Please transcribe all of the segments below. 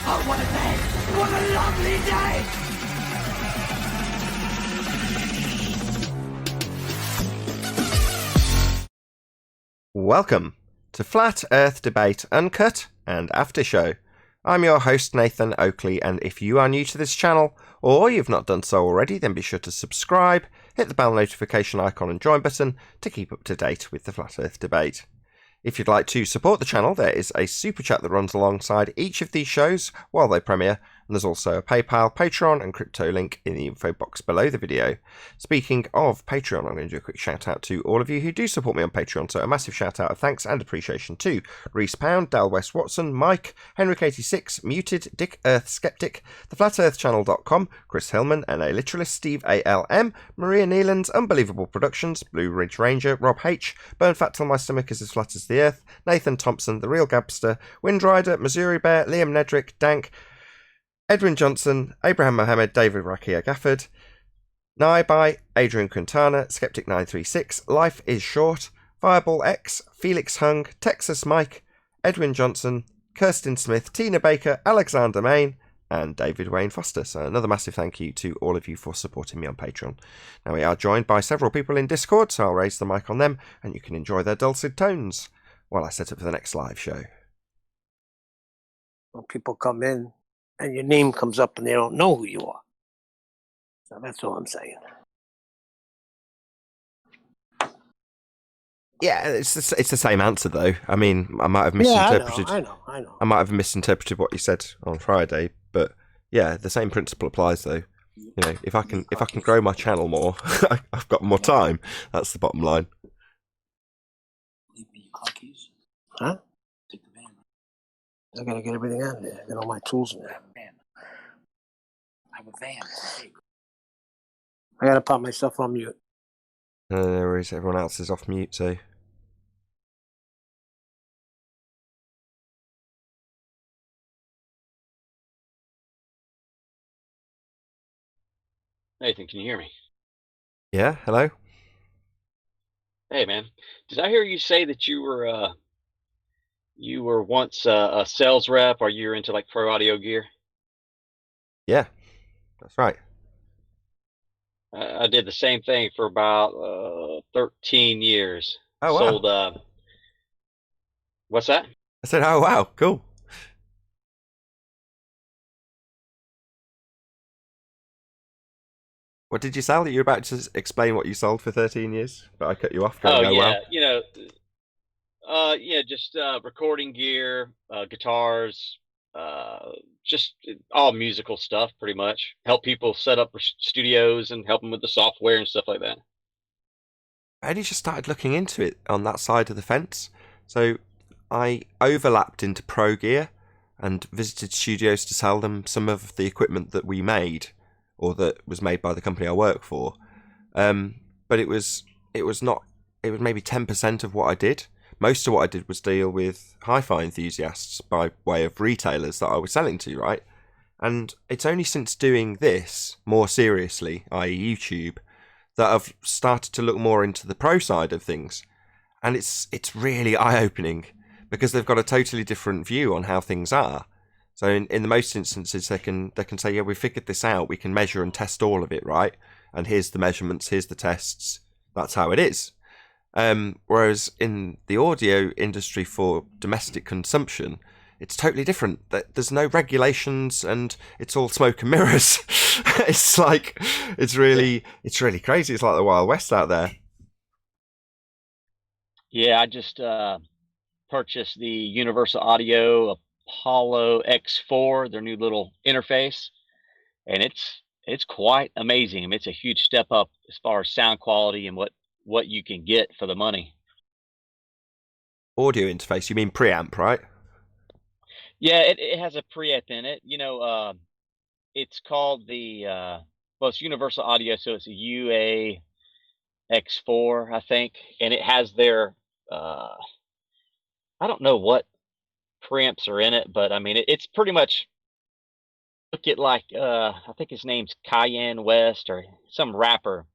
Oh, what a day! What a lovely day! Welcome to Flat Earth Debate Uncut and After Show. I'm your host Nathan Oakley, and if you are new to this channel, or you've not done so already, then be sure to subscribe, hit the bell notification icon and join button to keep up to date with the Flat Earth Debate. If you'd like to support the channel, there is a super chat that runs alongside each of these shows while they premiere, and there's also a PayPal, Patreon and crypto link in the info box below the video. Speaking of Patreon, I'm going to do a quick shout out to all of you who do support me on Patreon, so a massive shout out of thanks and appreciation to Reese Pound, Dal West Watson, Mike, Henrik86, Muted, Dick Earth Skeptic, TheFlatEarthChannel.com, Chris Hillman, NA Literalist, Steve ALM, Maria Neelands, Unbelievable Productions, Blue Ridge Ranger, Rob H, Burn Fat Till My Stomach Is As Flat As the Earth, Nathan Thompson, The Real Gabster, Windrider, Missouri Bear, Liam Nedrick, Dank, Edwin Johnson, Abraham Mohammed, David Rakia Gafford, Naibai, Adrian Quintana, Skeptic936, Life is Short, Fireball X, Felix Hung, Texas Mike, Edwin Johnson, Kirsten Smith, Tina Baker, Alexander Main, and David Wayne Foster. So another massive thank you to all of you for supporting me on Patreon. Now we are joined by several people in Discord, so I'll raise the mic on them and you can enjoy their dulcet tones while I set up for the next live show. When people come in and your name comes up and they don't know who you are. So that's all I'm saying. Yeah, it's the same answer though. I mean, I might have misinterpreted. Yeah, I know. I might have misinterpreted what you said on Friday, but yeah, the same principle applies though. You know, if I can grow my channel more, I've got more time. That's the bottom line. Leave me your car keys. Huh? Take the van. I gotta get everything out of there. Get all my tools in there. Van. I have a van. I gotta put myself on mute. No worries, everyone else is off mute, so. Nathan, can you hear me? Yeah, hello? Hey, man. Did I hear you say that you were once a sales rep, or you're into like pro audio gear? Yeah, that's right. I did the same thing for about 13 years. Oh, wow. Sold, what's that? I said, oh, wow, cool. What did you sell? You were about to explain what you sold for 13 years, but I cut you off. Oh, yeah, wow. you know, just recording gear, guitars, just all musical stuff, pretty much. Help people set up studios and help them with the software and stuff like that. I only just started looking into it on that side of the fence. So I overlapped into pro gear and visited studios to sell them some of the equipment that we made, or that was made by the company I work for. But it was maybe 10% of what I did. Most of what I did was deal with hi-fi enthusiasts by way of retailers that I was selling to, right? And it's only since doing this more seriously, i.e. YouTube, that I've started to look more into the pro side of things. And it's really eye-opening because they've got a totally different view on how things are. So in the most instances, they can say, yeah, we figured this out. We can measure and test all of it, right? And here's the measurements, here's the tests. That's how it is. Whereas in the audio industry for domestic consumption, it's totally different. There's no regulations and it's all smoke and mirrors. it's really crazy. It's like the Wild West out there. Yeah, I just purchased the Universal Audio Apollo X4, their new little interface, and it's quite amazing. I mean, it's a huge step up as far as sound quality and what you can get for the money. Audio interface, you mean preamp, right? Yeah, it has a preamp in it. You know, it's called the it's Universal Audio, so it's a UA X4, I think, and it has their I don't know what preamps are in it, but I mean it's pretty much, look at like I think his name's Cayenne West or some rapper.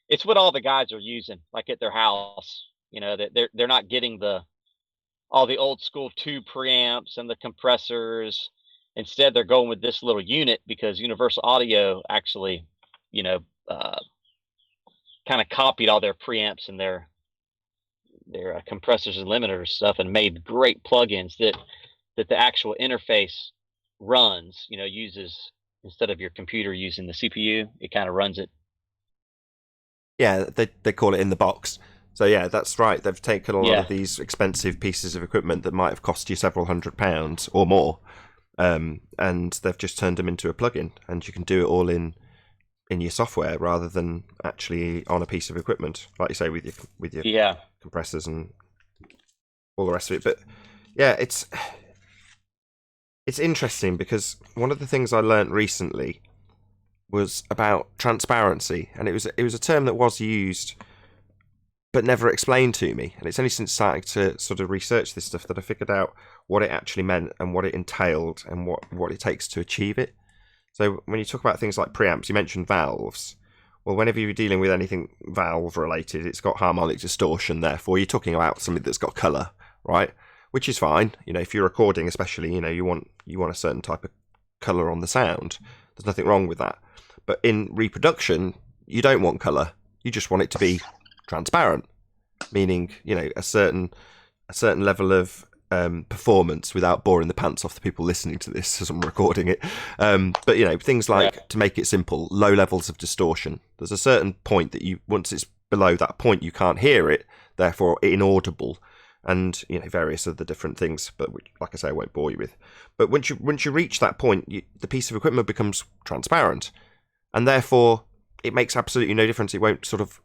It's what all the guys are using, like at their house. You know, that they're not getting all the old school tube preamps and the compressors Instead, they're going with this little unit because Universal Audio actually, kind of copied all their preamps and their compressors and limiters stuff and made great plugins that the actual interface runs. Uses, instead of your computer using the CPU, it kind of runs it. Yeah, they call it in the box. So yeah, that's right. They've taken a lot Yeah. of these expensive pieces of equipment that might have cost you several £100 or more, and they've just turned them into a plugin, and you can do it all in your software rather than actually on a piece of equipment, like you say, with your Yeah. compressors and all the rest of it. But yeah, it's interesting because one of the things I learnt recently was about transparency, and it was a term that was used but never explained to me. And it's only since starting to sort of research this stuff that I figured out what it actually meant and what it entailed and what it takes to achieve it. So when you talk about things like preamps, you mentioned valves. Well, whenever you're dealing with anything valve related, it's got harmonic distortion. Therefore, you're talking about something that's got colour, right? Which is fine. If you're recording, especially, you want a certain type of colour on the sound. There's nothing wrong with that. But in reproduction, you don't want colour. You just want it to be transparent, meaning a certain level of performance without boring the pants off the people listening to this as I'm recording it. But things like, to make it simple, low levels of distortion. There's a certain point that once it's below that point, you can't hear it, therefore inaudible, and various other different things. But like I say, I won't bore you with. But once you reach that point, the piece of equipment becomes transparent, and therefore it makes absolutely no difference. It won't sort of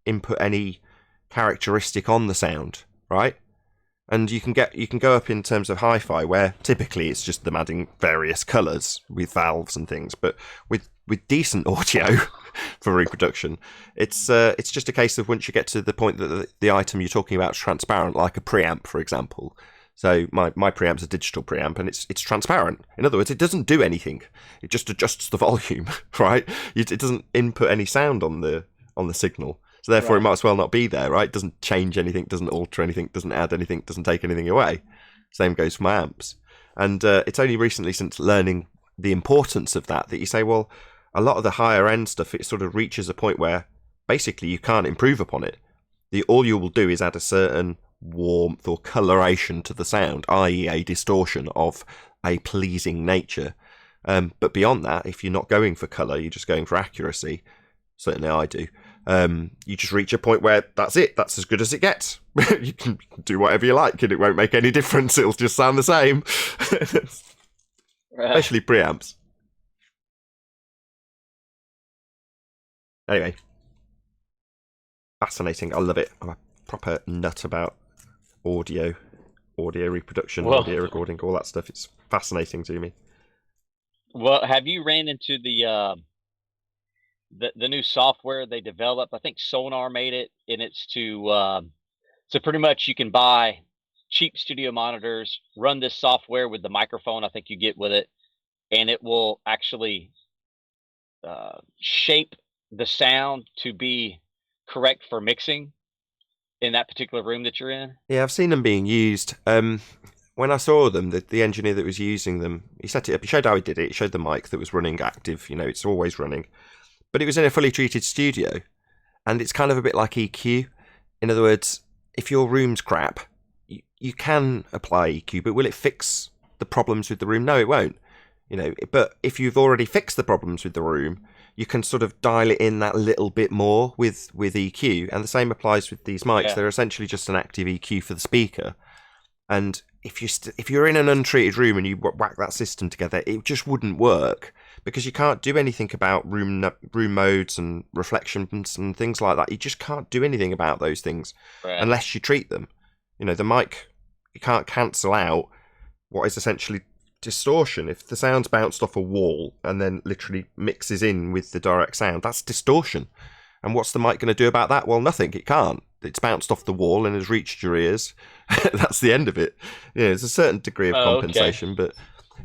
input any characteristic on the sound, right? And you can go up in terms of hi-fi, where typically it's just them adding various colours with valves and things. But with decent audio for reproduction, it's just a case of once you get to the point that the item you're talking about is transparent, like a preamp, for example. So my preamp's a digital preamp, and it's transparent. In other words, it doesn't do anything. It just adjusts the volume, right? It doesn't input any sound on the signal. So therefore, It might as well not be there, right? It doesn't change anything, doesn't alter anything, doesn't add anything, doesn't take anything away. Same goes for my amps. And it's only recently, since learning the importance of that you say, well, a lot of the higher end stuff, it sort of reaches a point where basically you can't improve upon it. All you will do is add a certain warmth or coloration to the sound, i.e. a distortion of a pleasing nature. But beyond that, if you're not going for colour, you're just going for accuracy. Certainly I do. You just reach a point where that's it. That's as good as it gets. You can do whatever you like, and it won't make any difference. It'll just sound the same. Especially preamps. Anyway, fascinating. I love it. I'm a proper nut about audio reproduction, audio recording, all that stuff. It's fascinating to me. Well, have you ran into the new software they developed? I think Sonar made it, and it's so pretty much you can buy cheap studio monitors, run this software with the microphone I think you get with it, and it will actually shape the sound to be correct for mixing in that particular room that you're in. Yeah, I've seen them being used. When I saw them, the engineer that was using them, he set it up. He showed how he did it. He showed the mic that was running active. It's always running. But it was in a fully treated studio, and it's kind of a bit like EQ. In other words, if your room's crap, you can apply EQ, but will it fix the problems with the room? No, it won't. But if you've already fixed the problems with the room, you can sort of dial it in that little bit more with EQ, and the same applies with these mics. Yeah. They're essentially just an active EQ for the speaker, and if you're in an untreated room and you whack that system together, it just wouldn't work, because you can't do anything about room modes and reflections and things like that. You just can't do anything about those things unless you treat them. The mic, you can't cancel out what is essentially distortion. If the sound's bounced off a wall and then literally mixes in with the direct sound, that's distortion. And what's the mic going to do about that? Well, nothing. It can't. It's bounced off the wall and has reached your ears. That's the end of it. There's a certain degree of compensation, okay.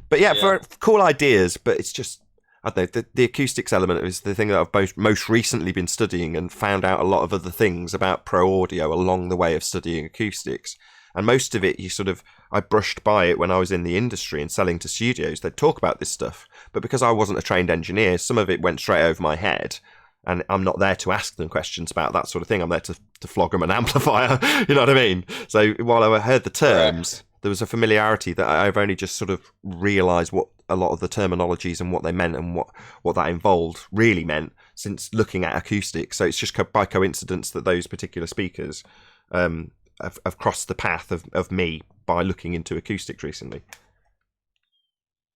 But yeah, for cool ideas. But it's just, I don't know, the acoustics element is the thing that I've most recently been studying, and found out a lot of other things about pro audio along the way of studying acoustics. And most of it, you sort of, I brushed by it when I was in the industry and selling to studios. They'd talk about this stuff, but because I wasn't a trained engineer, some of it went straight over my head. And I'm not there to ask them questions about that sort of thing. I'm there to flog them an amplifier. You know what I mean? So while I heard the terms, there was a familiarity that I've only just sort of realised what a lot of the terminologies and what they meant and what that involved really meant since looking at acoustics. So it's just by coincidence that those particular speakers have crossed the path of me by looking into acoustics recently.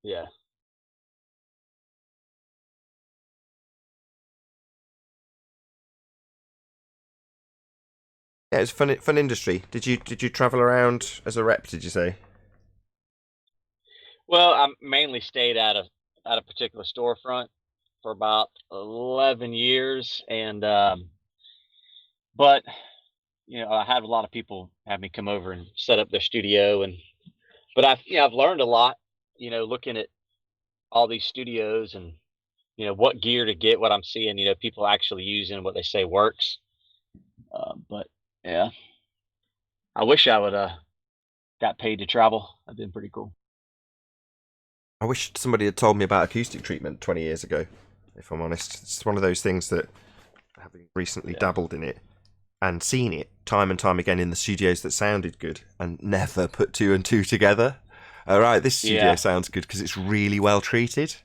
Yeah. Yeah, it's fun industry. Did you travel around as a rep? Did you say? Well, I mainly stayed at a particular storefront for about 11 years, and but I had a lot of people have me come over and set up their studio, but I've learned a lot, looking at all these studios and what gear to get, what I'm seeing, people actually using what they say works. But yeah, I wish I would got paid to travel. That'd been pretty cool. I wish somebody had told me about acoustic treatment 20 years ago, if I'm honest. It's one of those things that, having recently dabbled in it and seen it time and time again in the studios that sounded good and never put two and two together. All right, this studio sounds good because it's really well treated.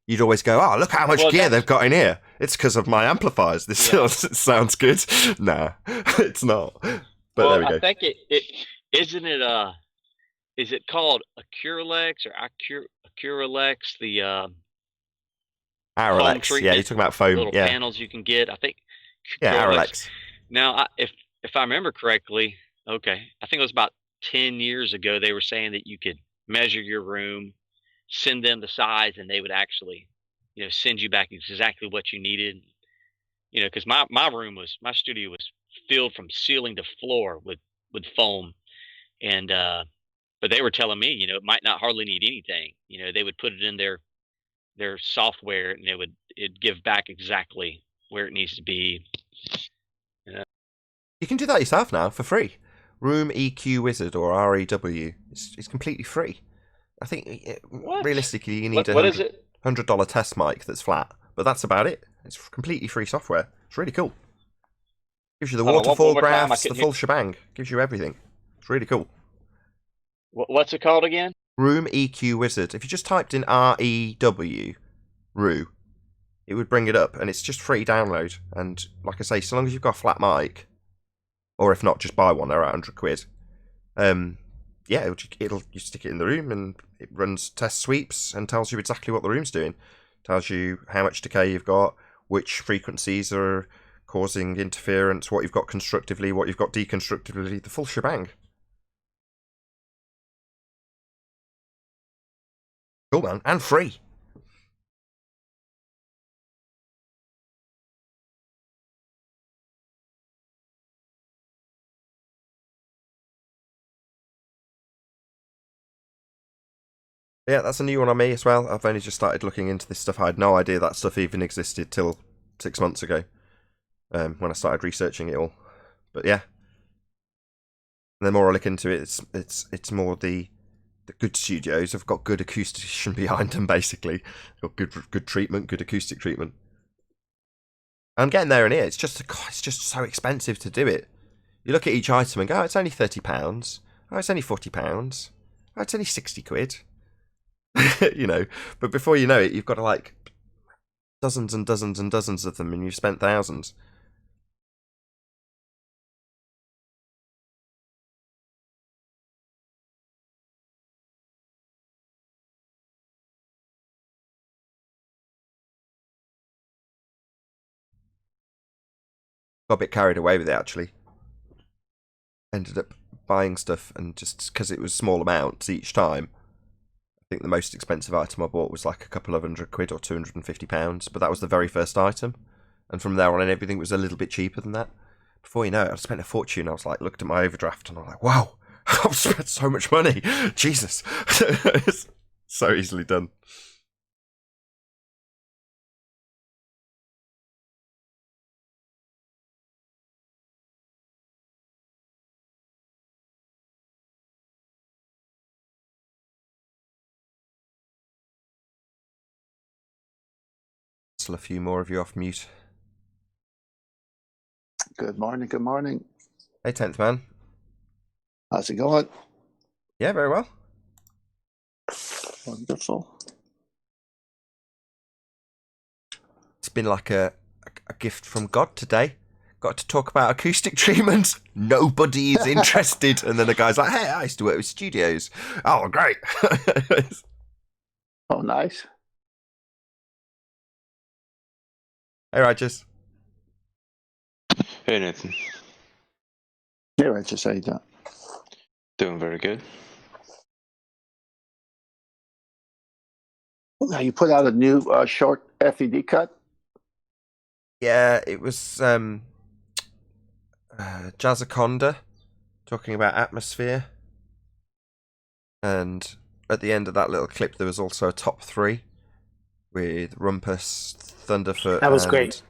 You'd always go, oh, look how much gear they've got in here. It's because of my amplifiers. This sounds good. Nah, it's not. But there we go. I think isn't it is it called Acuralex or Acuralex, the Aralex, yeah, you're talking about foam, little panels you can get. I think. Yeah, Aralex. Now, if I remember correctly, okay, I think it was about 10 years ago. They were saying that you could measure your room, send them the size, and they would actually, send you back exactly what you needed. Because my studio was filled from ceiling to floor with foam, and but they were telling me, it might not hardly need anything. They would put it in their software, and it'd give back exactly where it needs to be. You can do that yourself now for free. Room EQ Wizard or REW. It's completely free. I think realistically you need what is it? $100 test mic that's flat, but that's about it. It's completely free software. It's really cool. Gives you the waterfall graphs, the full shebang. Gives you everything. It's really cool. What's it called again? Room EQ Wizard. If you just typed in REW, it would bring it up, and it's just free download. And like I say, so long as you've got a flat mic, or if not, just buy one. They're £100. You stick it in the room, and it runs test sweeps and tells you exactly what the room's doing. Tells you how much decay you've got, which frequencies are causing interference, what you've got constructively, what you've got deconstructively, the full shebang. Cool, man, and free. Yeah, that's a new one on me as well. I've only just started looking into this stuff. I had no idea that stuff even existed till 6 months ago, when I started researching it all. But yeah, and the more I look into it, it's more the good studios have got good acoustician behind them. Basically, got good treatment, good acoustic treatment. I'm getting there in here. It's just so expensive to do it. You look at each item and go, oh, it's only £30. Oh, it's only £40. Oh, it's only £60. But before you know it, you've got like dozens and dozens and dozens of them, and you've spent thousands. Got a bit carried away with it, actually. Ended up buying stuff, and just because it was small amounts each time, I think the most expensive item I bought was like a couple of £100 or £250, but that was the very first item. And from there on, everything was a little bit cheaper than that. Before you know it, I'd spent a fortune. I was like, looked at my overdraft, and I'm like, wow, I've spent so much money. Jesus. It's so easily done. Still a few more of you off mute. Good morning. Good morning. Hey, 10th man. How's it going? Yeah, very well. Wonderful. It's been like a gift from God today. Got to talk about acoustic treatments. Nobody is interested. And then the guy's like, hey, I used to work with studios. Oh, great. Oh, nice. Hey, Righteous. Hey Nathan, Yeah, right. Just say that. doing very good. Now you put out a new short FED cut. Yeah, it was Jazzaconda talking about atmosphere. And at the end of that little clip, there was also a top 3 with Rumpus, Thunderfoot. That was great.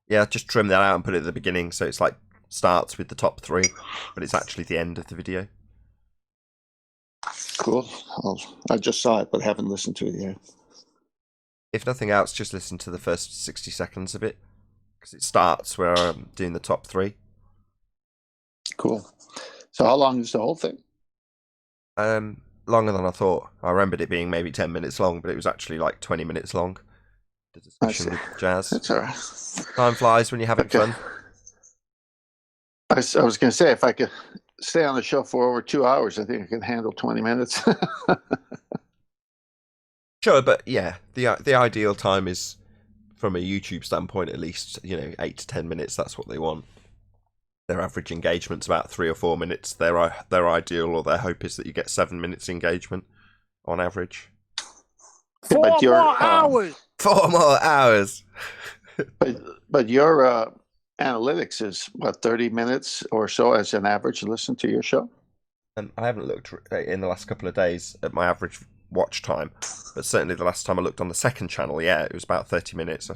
Yeah, just trim that out and put it at the beginning, so it's like starts with the top 3, but it's actually the end of the video. Cool. I just saw it, but haven't listened to it yet. If nothing else, just listen to the first 60 seconds of it, because it starts where I'm doing the top 3. Cool. So how long is the whole thing? Longer than I thought. I remembered it being maybe 10 minutes long, but it was actually like 20 minutes long. The discussion with Jazz. That's all right. Time flies when you're having fun. I was going to say, if I could stay on the show for over 2 hours, I think I can handle 20 minutes. Sure, but yeah, the ideal time is, from a YouTube standpoint at least, 8 to 10 minutes. That's what they want. Their average engagement's about 3 or 4 minutes. Their ideal, or their hope, is that you get 7 minutes engagement on average. 4 But your, more hours. 4 more hours. but your analytics is what, 30 minutes or so as an average to listen to your show? And I haven't looked in the last couple of days at my average watch time, but certainly the last time I looked on the second channel, yeah, it was about 30 minutes.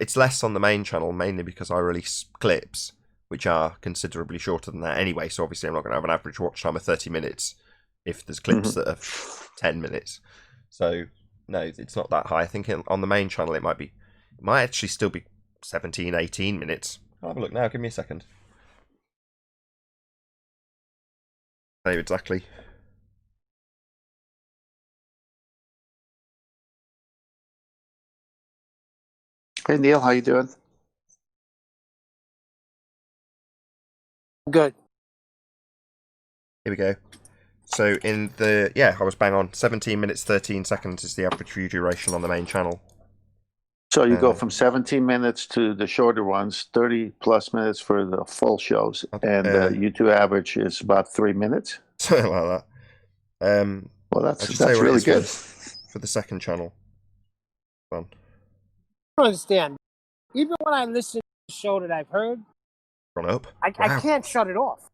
It's less on the main channel, mainly because I release clips, which are considerably shorter than that anyway, so obviously I'm not going to have an average watch time of 30 minutes if there's clips that are 10 minutes. So, no, it's not that high. I think on the main channel it might actually still be 17, 18 minutes. I'll have a look now, give me a second. Tell you exactly. Hey, Neil, how you doing? Good. Here we go. So I was bang on. 17 minutes, 13 seconds is the average view duration on the main channel. So you go from 17 minutes to the shorter ones, 30 plus minutes for the full shows, and the YouTube average is about 3 minutes. Something like that. Well, that's say what it really is good. for the second channel. Fun. I don't understand. Even when I listen to the show that I've heard, Gone up. I can't shut it off.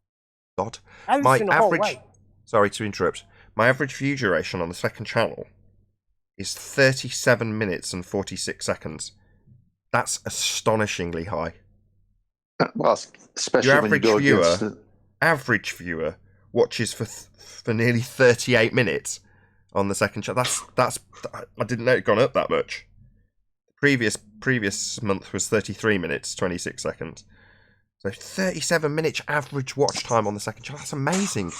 God. I listen the whole way. Sorry to interrupt. My average view duration on the second channel is 37 minutes and 46 seconds. That's astonishingly high. Well, especially Your when you go against average viewer watches for nearly 38 minutes on the second channel. That's I didn't know it had gone up that much. Previous month was 33 minutes 26 seconds. So 37 minutes average watch time on the second channel. That's amazing.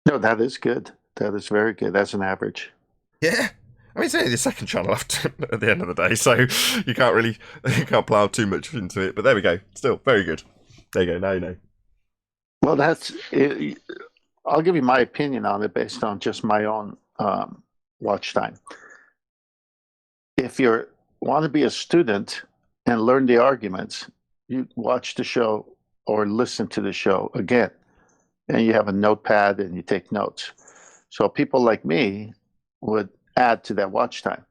No, that is good. That is very good. That's an average. Yeah. I mean, it's only the second channel after, at the end of the day, so you can't plough too much into it. But there we go. Still, very good. There you go. Now you know. Well, that's it. I'll give you my opinion on it based on just my own watch time. If you want to be a student and learn the arguments, you watch the show or listen to the show again, and you have a notepad and you take notes. So people like me would add to that watch time.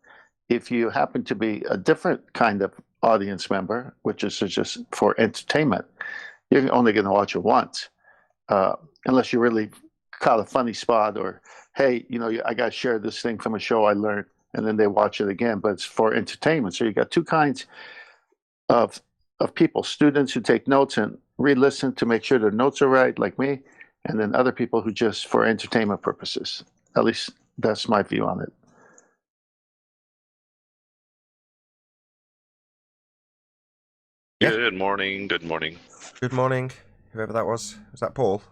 If you happen to be a different kind of audience member, which is just for entertainment, you're only going to watch it once, unless you really caught a funny spot or, hey, I got to share this thing from a show I learned, and then they watch it again, but it's for entertainment. So you got two kinds of people: students who take notes and re-listen to make sure their notes are right, like me, and then other people who just for entertainment purposes. At least that's my view on it. morning. Good morning. Good morning, whoever that was. Was that Paul?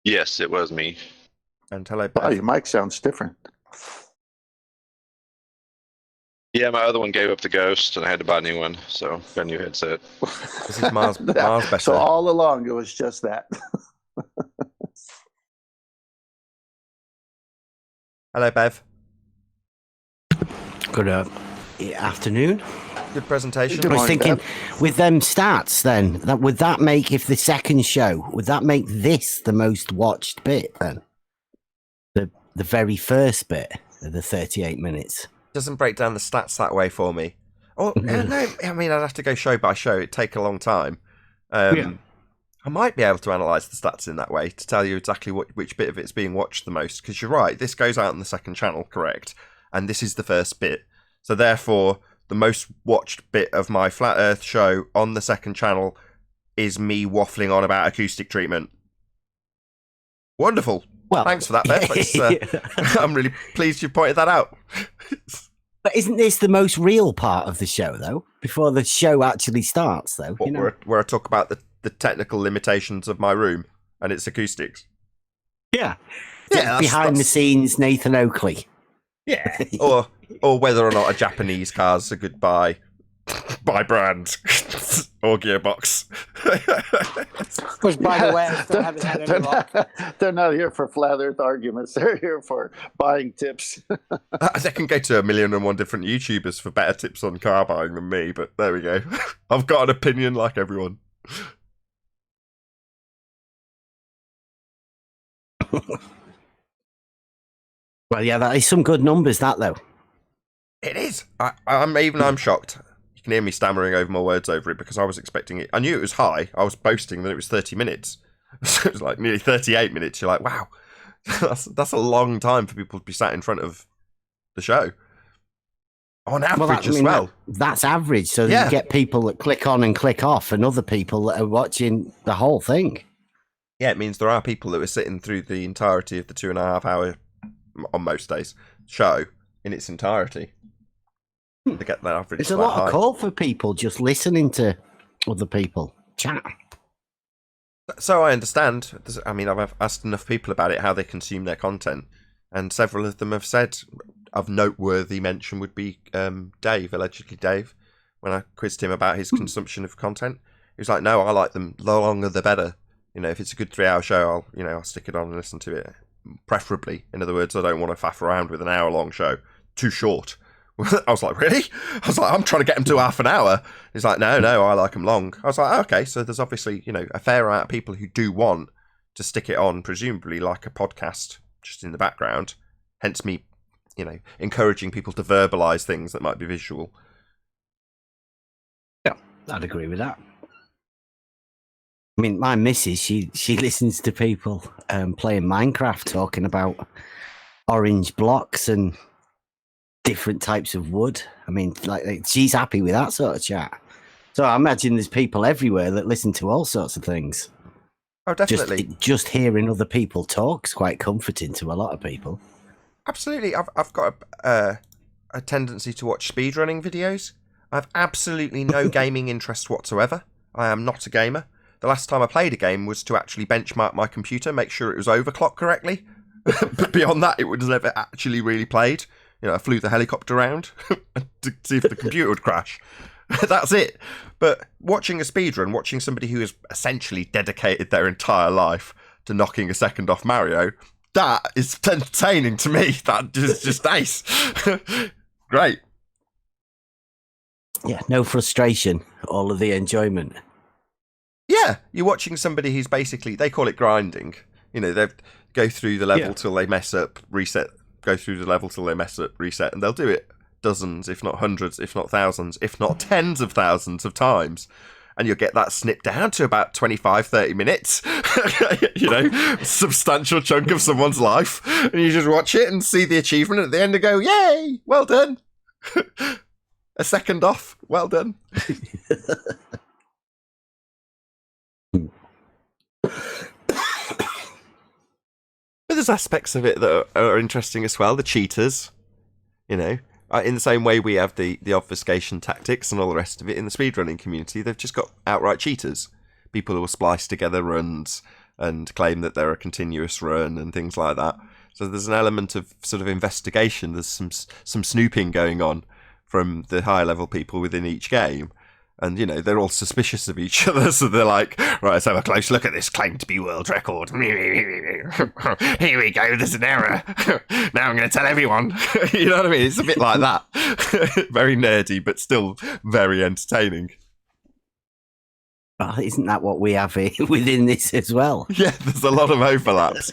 Yes, it was me. And hello, Wow, Beth. your mic sounds different. Yeah, my other one gave up the ghost, and I had to buy a new one, so got a new headset. This is Mars better. So all along, it was just that. Hello, Bev. Good afternoon. Good presentation. Good I was morning, thinking, Bev. with them stats, then would that make, if the second show, would that make this the most watched bit? Then the very first bit of the 38 minutes. Doesn't break down the stats that way for me. Oh no, I mean I'd have to go show by show. It'd take a long time. Yeah. I might be able to analyse the stats in that way to tell you exactly which bit of it's being watched the most. Because you're right, this goes out on the second channel, correct? And this is the first bit. So therefore, the most watched bit of my Flat Earth show on the second channel is me waffling on about acoustic treatment. Wonderful. Well, thanks for that, Beth. I'm really pleased you pointed that out. But isn't this the most real part of the show, though? Before the show actually starts, though, What, you know? where I talk about the technical limitations of my room and its acoustics. Yeah, Yeah, behind the scenes, Nathan Oakley. Yeah, or whether or not a Japanese car's a good buy brand or gearbox. Which, by the way, I still haven't had any luck. They're not here for flat Earth arguments. They're here for buying tips. They can go to 1,000,001 different YouTubers for better tips on car buying than me, but there we go. I've got an opinion like everyone. Well, yeah, that is some good numbers, that, though. It is. I'm shocked. You can hear me stammering over my words over it because I was expecting it. I knew it was high. I was boasting that it was 30 minutes. So it was like nearly 38 minutes. You're like, wow, that's a long time for people to be sat in front of the show. On average as well. That's average. So Yeah. you get people that click on and click off and other people that are watching the whole thing. Yeah, it means there are people that were sitting through the entirety of the 2.5 hour, on most days, show in its entirety. To get that average. It's a that lot high. of call for people just listening to other people chat. So I understand. I mean, I've asked enough people about it, how they consume their content, and several of them have said of noteworthy mention would be Dave, allegedly Dave, when I quizzed him about his consumption of content. He was like, no, I like them, the longer the better. You know, if it's a good 3-hour show, I'll stick it on and listen to it. Preferably. In other words, I don't want to faff around with an hour-long show. Too short. I was like, really? I was like, I'm trying to get them to half an hour. He's like, no, I like them long. I was like, okay, so there's obviously, a fair amount of people who do want to stick it on, presumably like a podcast, just in the background. Hence me, encouraging people to verbalise things that might be visual. Yeah, I'd agree with that. I mean, my missus, she listens to people playing Minecraft, talking about orange blocks and different types of wood. I mean, like she's happy with that sort of chat. So I imagine there's people everywhere that listen to all sorts of things. Oh, definitely. Just hearing other people talk is quite comforting to a lot of people. Absolutely. I've got a tendency to watch speedrunning videos. I have absolutely no gaming interest whatsoever. I am not a gamer. The last time I played a game was to actually benchmark my computer, make sure it was overclocked correctly. But beyond that, it was never actually really played. I flew the helicopter around to see if the computer would crash. That's it. But watching a speedrun, watching somebody who has essentially dedicated their entire life to knocking a second off Mario, that is entertaining to me. That is just ace. Great. Yeah, no frustration, all of the enjoyment. Yeah, you're watching somebody who's basically, they call it grinding. They go through the level till they mess up, reset, go through the level till they mess up, reset, and they'll do it dozens, if not hundreds, if not thousands, if not tens of thousands of times. And you'll get that snipped down to about 25, 30 minutes. Substantial chunk of someone's life. And you just watch it and see the achievement at the end and go, yay, well done. A second off, well done. But there's aspects of it that are interesting as well. The cheaters, In the same way we have the obfuscation tactics and all the rest of it in the speedrunning community, they've just got outright cheaters. People who will splice together runs and claim that they're a continuous run and things like that. So there's an element of sort of investigation. There's some snooping going on from the higher level people within each game. And, you know, they're all suspicious of each other, so they're like, right, let's have a close look at this claim to be world record. Here we go, there's an error. Now I'm going to tell everyone. You know what I mean? It's a bit like that. Very nerdy, but still very entertaining. Oh, isn't that what we have here within this as well? Yeah, there's a lot of overlaps.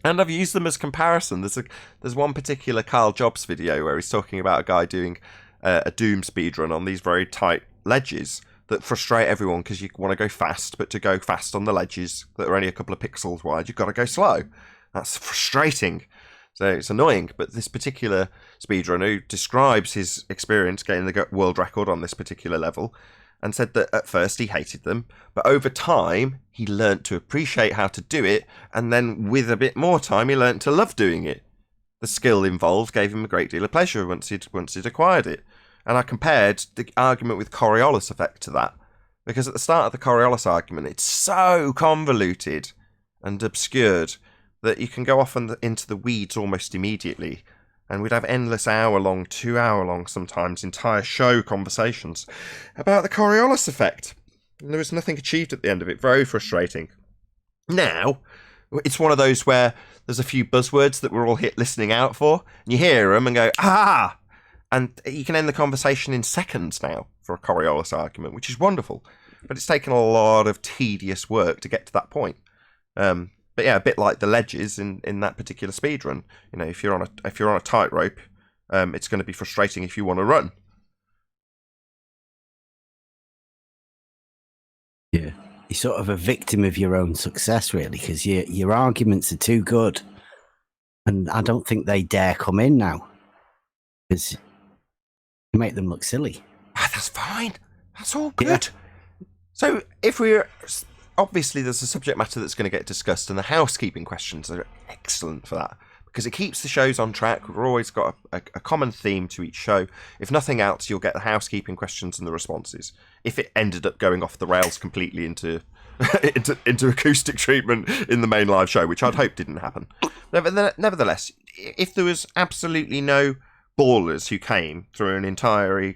And I've used them as comparison. There's one particular Carl Jobs video where he's talking about a guy doing a Doom speedrun on these very tight ledges that frustrate everyone because you want to go fast, but to go fast on the ledges that are only a couple of pixels wide, you've got to go slow. That's frustrating. So it's annoying. But this particular speedrunner who describes his experience getting the world record on this particular level and said that at first he hated them, but over time he learnt to appreciate how to do it, and then with a bit more time he learnt to love doing it. The skill involved gave him a great deal of pleasure once he'd acquired it. And I compared the argument with Coriolis effect to that. Because at the start of the Coriolis argument, it's so convoluted and obscured that you can go off into the weeds almost immediately. And we'd have endless hour-long, 2-hour-long sometimes, entire show conversations about the Coriolis effect. And there was nothing achieved at the end of it. Very frustrating. Now, it's one of those where there's a few buzzwords that we're all listening out for, and you hear them and go, ah! And you can end the conversation in seconds now for a Coriolis argument, which is wonderful. But it's taken a lot of tedious work to get to that point. But yeah, a bit like the ledges in that particular speedrun. You know, if you're on a tightrope, it's going to be frustrating if you want to run. Yeah, you're sort of a victim of your own success, really, because your arguments are too good, and I don't think they dare come in now because you make them look silly. That's fine. That's all good. Yeah. So if we're obviously there's a subject matter that's going to get discussed, and the housekeeping questions are excellent for that because it keeps the shows on track. We've always got a common theme to each show. If nothing else, you'll get the housekeeping questions and the responses. If it ended up going off the rails completely into acoustic treatment in the main live show, which I'd hope didn't happen. Nevertheless, if there was absolutely no ballers who came through an entire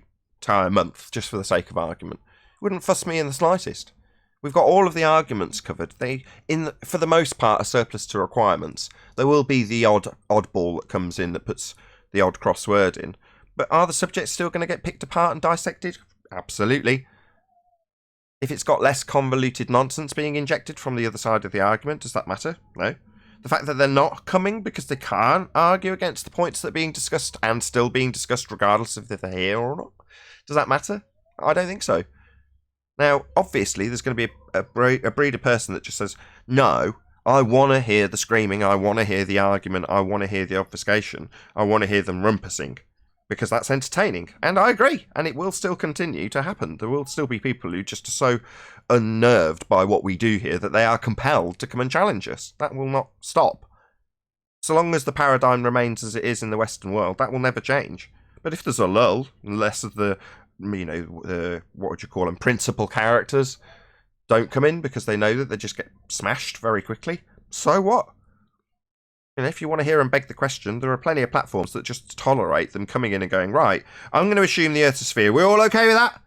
month just for the sake of argument, it wouldn't fuss me in the slightest. We've got all of the arguments covered. For the most part, a surplus to requirements. There will be the oddball that comes in that puts the odd crossword in. But are the subjects still going to get picked apart and dissected? Absolutely. If it's got less convoluted nonsense being injected from the other side of the argument, does that matter? No. The fact that they're not coming because they can't argue against the points that are being discussed and still being discussed regardless of if they're here or not, does that matter? I don't think so. Now, obviously, there's going to be a breed of person that just says, no, I want to hear the screaming, I want to hear the argument, I want to hear the obfuscation, I want to hear them rumpusing, because that's entertaining. And I agree, and it will still continue to happen. There will still be people who just are so unnerved by what we do here that they are compelled to come and challenge us. That will not stop. So long as the paradigm remains as it is in the Western world, that will never change. But if there's a lull, less of the what would you call them, principal characters don't come in because they know that they just get smashed very quickly, so what? And if you want to hear them beg the question, there are plenty of platforms that just tolerate them coming in and going, right, I'm going to assume the Earth's a sphere. We're all okay with that?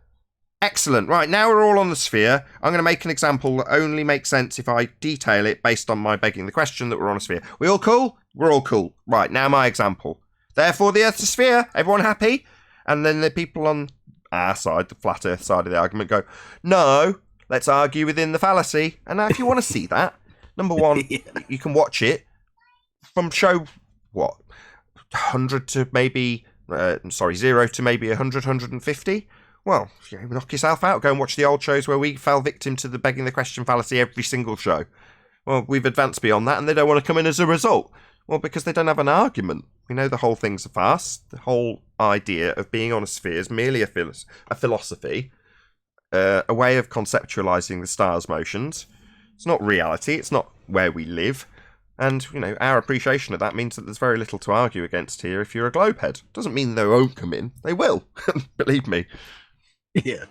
Excellent. Right, now we're all on the sphere. I'm going to make an example that only makes sense if I detail it based on my begging the question that we're on a sphere. We all cool? We're all cool. Right, now my example. Therefore, the Earth's a sphere. Everyone happy? And then the people on our side, the flat earth side of the argument, go, no, let's argue within the fallacy. And now if you want to see that, number one, you can watch it from show, 100 to maybe, 0 to maybe 100, 150. Well, knock yourself out. Go and watch the old shows where we fell victim to the begging the question fallacy every single show. Well, we've advanced beyond that and they don't want to come in as a result. Well, because they don't have an argument. We know the whole thing's a farce. The whole idea of being on a sphere is merely a philosophy, a way of conceptualizing the star's motions. It's not reality. It's not where we live. And, you know, our appreciation of that means that there's very little to argue against here if you're a globehead. Doesn't mean they won't come in. They will. Believe me. Yeah.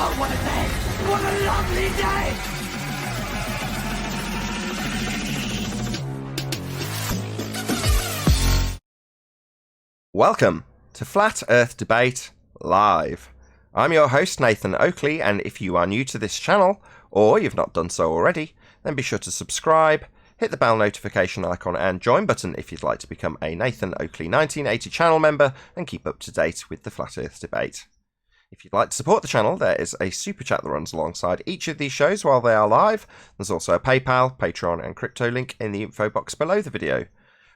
Oh, what a day! What a lovely day! Welcome to Flat Earth Debate Live. I'm your host, Nathan Oakley, and if you are new to this channel, or you've not done so already, then be sure to subscribe, hit the bell notification icon and join button if you'd like to become a Nathan Oakley 1980 channel member and keep up to date with the Flat Earth debate. If you'd like to support the channel, there is a super chat that runs alongside each of these shows while they are live. There's also a PayPal, Patreon and crypto link in the info box below the video.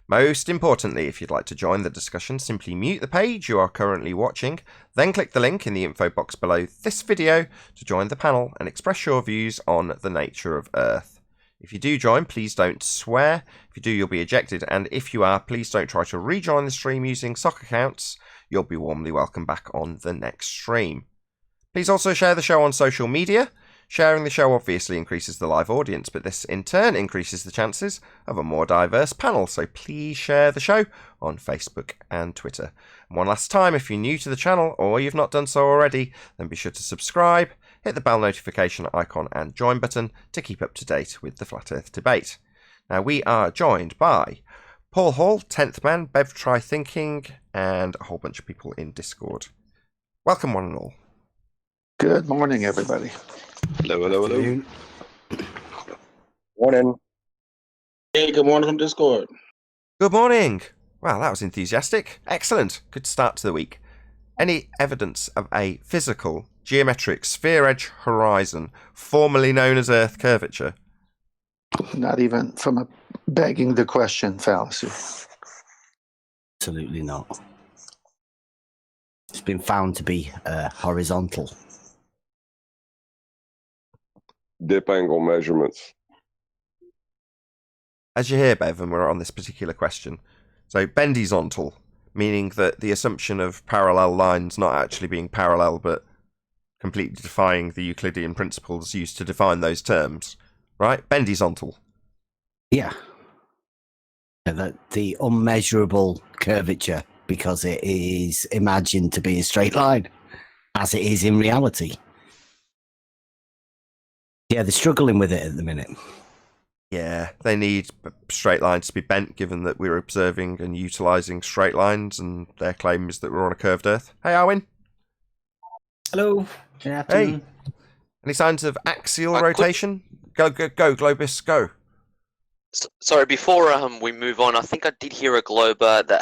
Most importantly, if you'd like to join the discussion, simply mute the page you are currently watching, then click the link in the info box below this video to join the panel and express your views on the nature of Earth. If you do join, please don't swear. If you do, you'll be ejected, and if you are, please don't try to rejoin the stream using sock accounts. You'll be warmly welcome back on the next stream. Please also share the show on social media. Sharing the show obviously increases the live audience, but this in turn increases the chances of a more diverse panel, so please share the show on Facebook and Twitter. And one last time, if you're new to the channel or you've not done so already, then be sure to subscribe, hit the bell notification icon and join button to keep up to date with the Flat Earth debate. Now we are joined by Paul Hall, 10th Man, Bev Try Thinking, and a whole bunch of people in Discord. Welcome one and all. Good morning, everybody. Hello, hello, hello. Morning. Hey, good morning from Discord. Good morning. Wow, that was enthusiastic. Excellent. Good start to the week. Any evidence of a physical, geometric, sphere-edge horizon, formerly known as Earth curvature? Not even from a begging the question fallacy. Absolutely not. It's been found to be horizontal. Dip angle measurements. As you hear, Bev, and we're on this particular question. So, bendizontal, meaning that the assumption of parallel lines not actually being parallel, but completely defying the Euclidean principles used to define those terms. Right? Bendizontal. Yeah. The unmeasurable curvature, because it is imagined to be a straight line, as it is in reality. Yeah, they're struggling with it at the minute. Yeah, they need straight lines to be bent, given that we're observing and utilising straight lines, and their claim is that we're on a curved Earth. Hey, Arwin. Hello. Good afternoon. Hey. Any signs of axial rotation? Go, Globus, go. Sorry, before we move on, I think I did hear a Glober that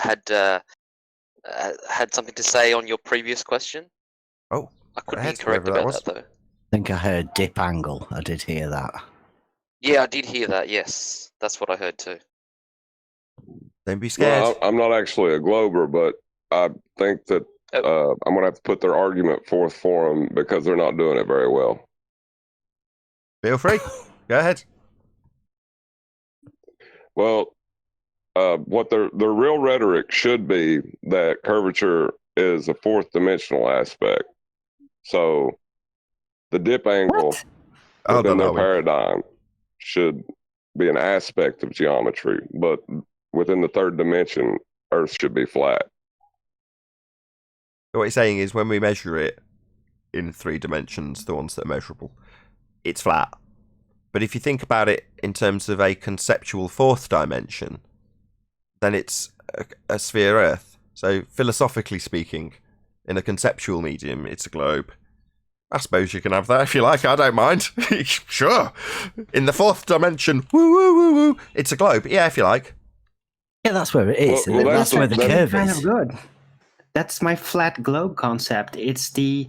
had something to say on your previous question. Oh, I could be incorrect about that, though. I think I heard dip angle. I did hear that. Yeah, I did hear that, yes. That's what I heard too. Don't be scared. Well, I'm not actually a Glober, but I think that I'm going to have to put their argument forth for them because they're not doing it very well. Feel free. Go ahead. Well, what their real rhetoric should be that curvature is a fourth dimensional aspect. So the dip angle within their paradigm should be an aspect of geometry, but within the third dimension, Earth should be flat. What you're saying is when we measure it in 3 dimensions, the ones that are measurable, it's flat. But if you think about it in terms of a conceptual 4th dimension, then it's a sphere Earth. So philosophically speaking, in a conceptual medium, it's a globe. I suppose you can have that if you like, I don't mind. Sure. In the 4th dimension, woo, it's a globe. Yeah, if you like. Yeah, that's where it is. That's where the curve is. Kind of good. That's my flat globe concept. It's the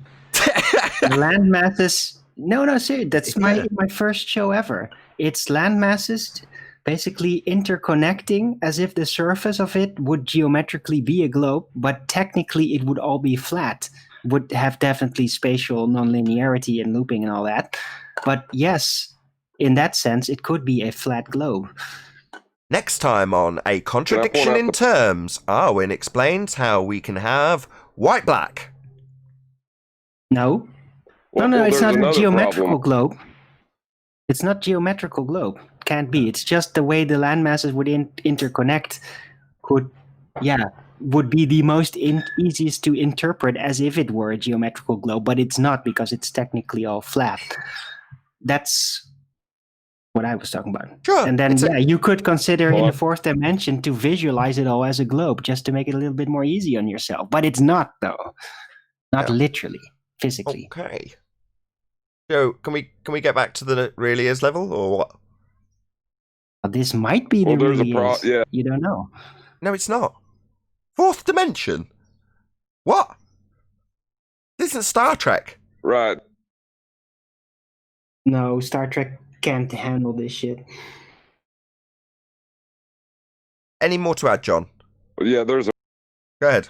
land masses. No, seriously. That's my first show ever. It's land masses basically interconnecting as if the surface of it would geometrically be a globe, but technically it would all be flat. Would have definitely spatial nonlinearity and looping and all that. But yes, in that sense, it could be a flat globe. Next time on A Contradiction in Terms, Arwin explains how we can have white-black. No. No, it's not a geometrical globe. It's not geometrical globe. Can't be. It's just the way the land masses would interconnect would be the most easiest to interpret as if it were a geometrical globe, but it's not because it's technically all flat. That's what I was talking about. Sure. And then you could consider in the fourth dimension to visualize it all as a globe just to make it a little bit more easy on yourself. But it's not, though. Not literally, physically. Okay. So can we get back to the really is level or what? This might be the really is. Yeah. You don't know. No, it's not. Fourth dimension? What? This isn't Star Trek. Right. No, Star Trek can't handle this shit. Any more to add, John? Yeah, there's a... Go ahead.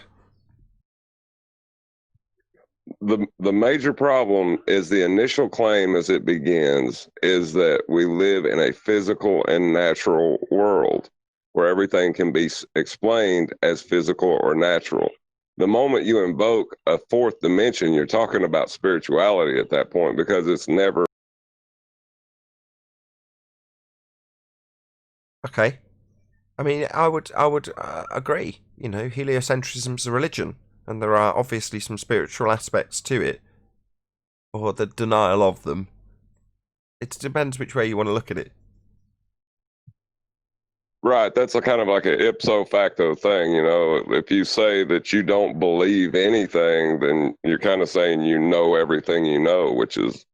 The major problem is the initial claim as it begins is that we live in a physical and natural world where everything can be explained as physical or natural. The moment you invoke a fourth dimension, you're talking about spirituality at that point because it's never... Okay. I mean, I would agree. You know, heliocentrism's a religion. And there are obviously some spiritual aspects to it, or the denial of them. It depends which way you want to look at it. Right, that's a kind of like an ipso facto thing, you know. If you say that you don't believe anything, then you're kind of saying you know everything you know, which is...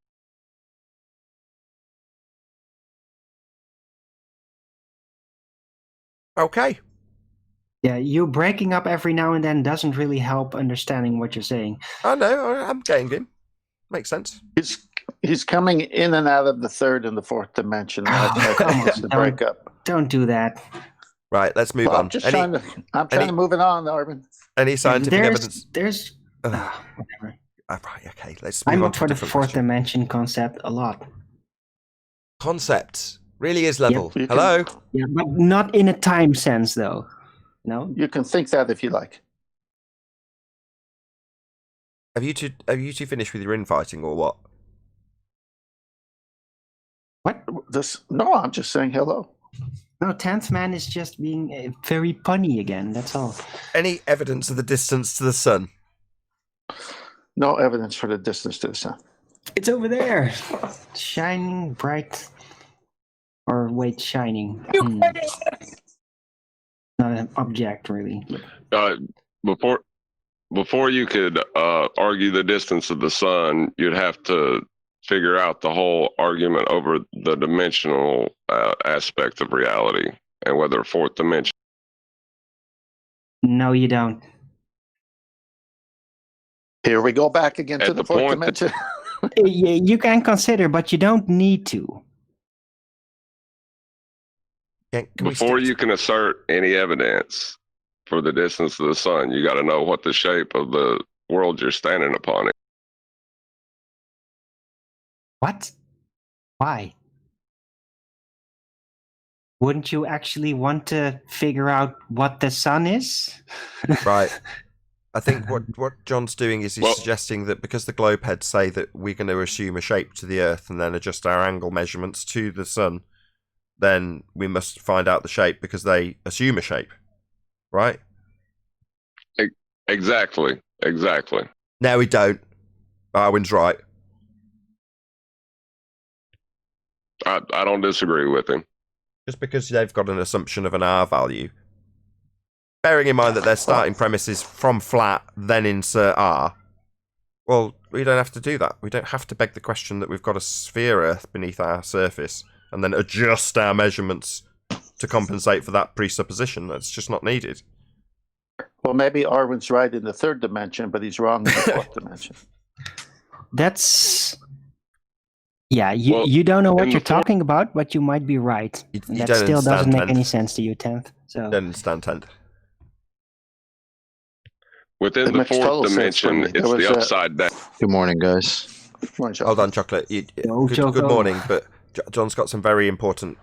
Okay. Yeah, you breaking up every now and then doesn't really help understanding what you're saying. I know, I'm getting him. Makes sense. He's coming in and out of the third and the fourth dimension. The breakup. Don't do that. Right, let's move on. I'm trying to move it on, Arvin. Any scientific evidence? There's whatever. Right, okay. Let's move I'm on up for the fourth dimension concept a lot. Concept really is level. Yep. Hello. Yeah, but not in a time sense, though. No, you can think that if you like. Have you two finished with your infighting or what? What? No, I'm just saying hello. No, 10th man is just being very punny again. That's all. Any evidence of the distance to the sun? No evidence for the distance to the sun. It's over there, shining bright. Or wait, shining. Not an object, really. Before you could argue the distance of the sun, you'd have to figure out the whole argument over the dimensional aspect of reality and whether fourth dimension. No, you don't. Here we go back again to the fourth dimension. Yeah, you can consider, but you don't need to. Before you can assert any evidence for the distance of the sun, you got to know what the shape of the world you're standing upon is. What? Why? Wouldn't you actually want to figure out what the sun is? Right. I think what John's doing is he's suggesting that because the globe heads say that we're going to assume a shape to the Earth and then adjust our angle measurements to the sun, then we must find out the shape because they assume a shape, right? Exactly. No, we don't. Arwin's right. I don't disagree with him. Just because they've got an assumption of an R value, bearing in mind that their starting premise is from flat, then insert R. Well, we don't have to do that. We don't have to beg the question that we've got a sphere Earth beneath our surface and then adjust our measurements to compensate for that presupposition. That's just not needed. Well, maybe Arwen's right in the third dimension, but he's wrong in the fourth dimension. That's yeah. Well, You don't know what in you're the fourth- talking about, but you might be right. You And that don't still doesn't understand make any 10th. sense to you, 10th. So Don't understand 10th. Within It the makes total fourth sense for dimension, me. There it's was the a- upside down. Good morning, guys. Hold on, Chocolate. Good morning, but John's got some very important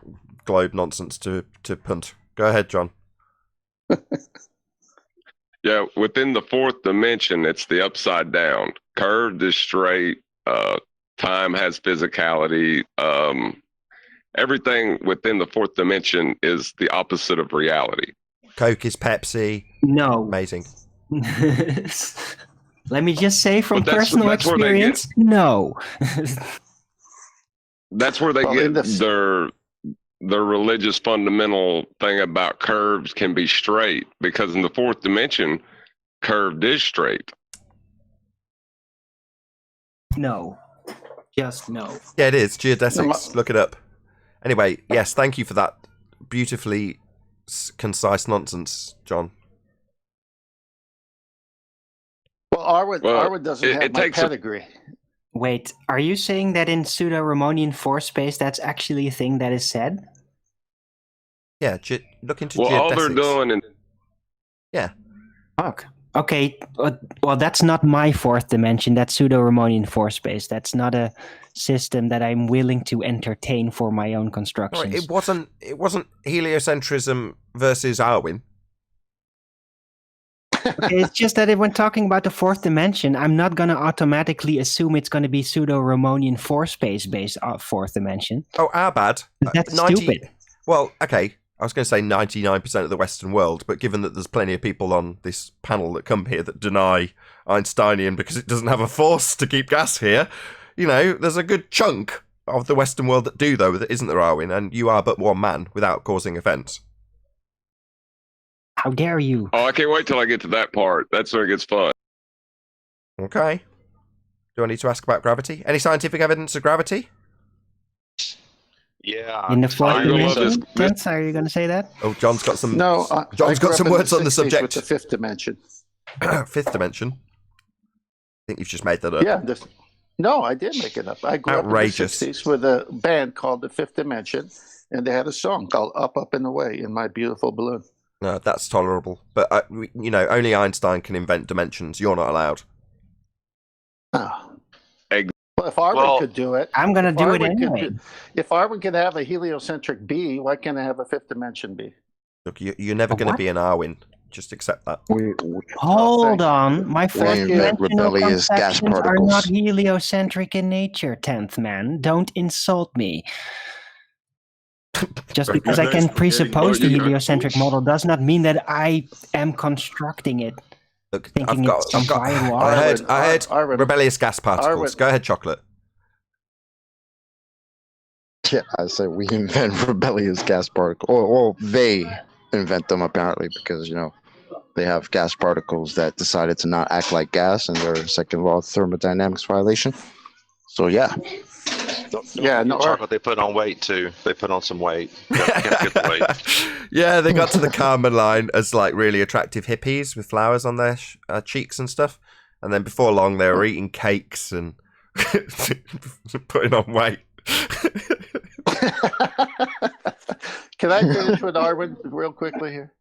globe nonsense to punt. Go ahead, John. Yeah, within the fourth dimension, it's the upside down. Curved is straight. Time has physicality. Everything within the fourth dimension is the opposite of reality. Coke is Pepsi. No. Amazing. Let me just say from But that's- personal that's where they get- experience, no. That's where they Well, in get the- their religious fundamental thing about curves can be straight, because in the fourth dimension, curved is straight. No. Just no. Yeah, it is. Geodesics. Look it up. Anyway, yes, thank you for that beautifully concise nonsense, John. Well, Arwen doesn't have my takes a- pedigree. Wait, are you saying that in pseudo-Ramonian force space that's actually a thing that is said? Yeah, look into Well, geodesics. all they're doing, and Yeah. Fuck. Okay, well, that's not my fourth dimension. That's pseudo-Ramonian force space. That's not a system that I'm willing to entertain for my own Sorry, constructions. it wasn't heliocentrism versus Arwen. Okay, it's just that when talking about the fourth dimension, I'm not going to automatically assume it's going to be pseudo-Ramonian force space based off fourth dimension. Oh, our bad. That's stupid. Well, okay. I was going to say 99% of the Western world, but given that there's plenty of people on this panel that come here that deny Einsteinian because it doesn't have a force to keep gas here, you know, there's a good chunk of the Western world that do, though, that isn't there, Arwen, and you are but one man without causing offence. How dare you? oh, I can't wait till I get to that part. That's where it gets fun. Okay. Do I need to ask about gravity? Any scientific evidence of gravity? Yeah. In the fourth you're gonna love dimension? this- Tenth, are you going to say that? Oh, John's got some. No, John's I got grew some up in words on the 60s subject. With the fifth dimension. Fifth dimension. I think you've just made that up. Yeah. No, I did make it up. I grew Outrageous. up in the 60s with a band called the Fifth Dimension, and they had a song called "Up, Up and Away" in My Beautiful Balloon. No, that's tolerable. But, you know, only Einstein can invent dimensions. You're not allowed. Oh. Egg. Well, if Arwen could do it, I'm going to if do it Arwen could anyway. if Arwen could have a heliocentric bee, why can't I have a fifth dimension bee? Look, you're never A going to what? be an Arwen. Just accept that. Hold on. My fourth invent dimensional rebellious gas conceptions are not particles. heliocentric in nature, 10th man. Don't insult me. Just because I can presuppose the heliocentric model does not mean that I am constructing it. Look, Thinking it's some viral I heard Arwen. rebellious gas particles. Arwen. Go ahead, Chocolate. Yeah, I say we invent rebellious gas particles. Or they invent them apparently because, you know, they have gas particles that decided to not act like gas and they're a second law of thermodynamics violation. So yeah. Yeah, no, Chocolate, they put on weight too. They put on some weight. Get the weight. Yeah, they got to the Carmen line as like really attractive hippies with flowers on their cheeks and stuff. And then before long, they were eating cakes and putting on weight. Can I finish with Arwen real quickly here?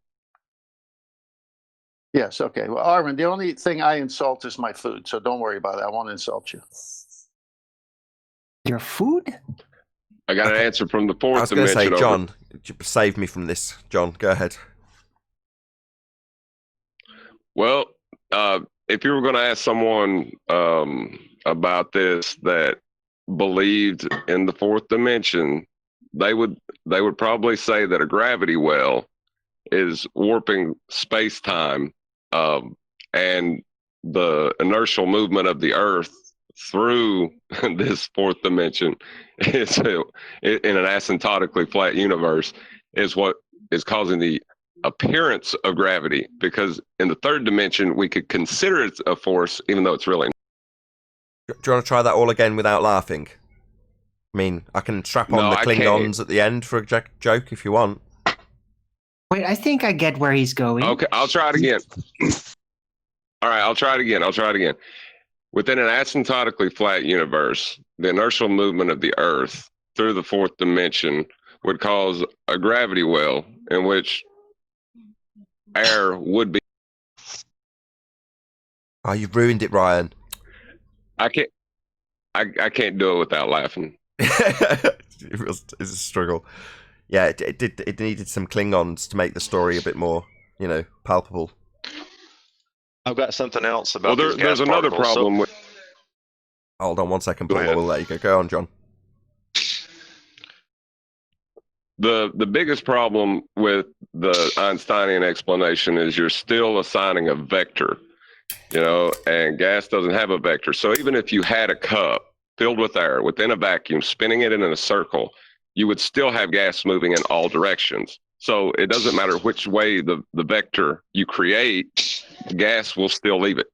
Yes, okay. Well, Arwen, the only thing I insult is my food, so don't worry about it. I won't insult you. Your food? I got an answer from the I fourth was going to dimension. say, John, save me from this. John, go ahead. Well, if you were going to ask someone about this that believed in the fourth dimension, they would probably say that a gravity well is warping space-time, and the inertial movement of the Earth through this fourth dimension is in an asymptotically flat universe is what is causing the appearance of gravity, because in the third dimension we could consider it a force even though it's really. Do you want to try that all again without laughing? I mean, I can strap on No, the I Klingons can't. at the end for a joke if you want. Wait, I think I get where he's going. Okay, I'll try it again. All right, I'll try it again. Within an asymptotically flat universe, the inertial movement of the Earth through the fourth dimension would cause a gravity well in which air would be. Oh, you've ruined it, Ryan. I can't do it without laughing. It's a struggle. Yeah, it needed some Klingons to make the story a bit more, palpable. I've got something else about. Well, there's another problem with. Hold on 1 second, Paul. I will let you go. Go on, John. The biggest problem with the Einsteinian explanation is you're still assigning a vector, and gas doesn't have a vector. So even if you had a cup filled with air within a vacuum, spinning it in a circle, you would still have gas moving in all directions. So it doesn't matter which way the vector you create, the gas will still leave it.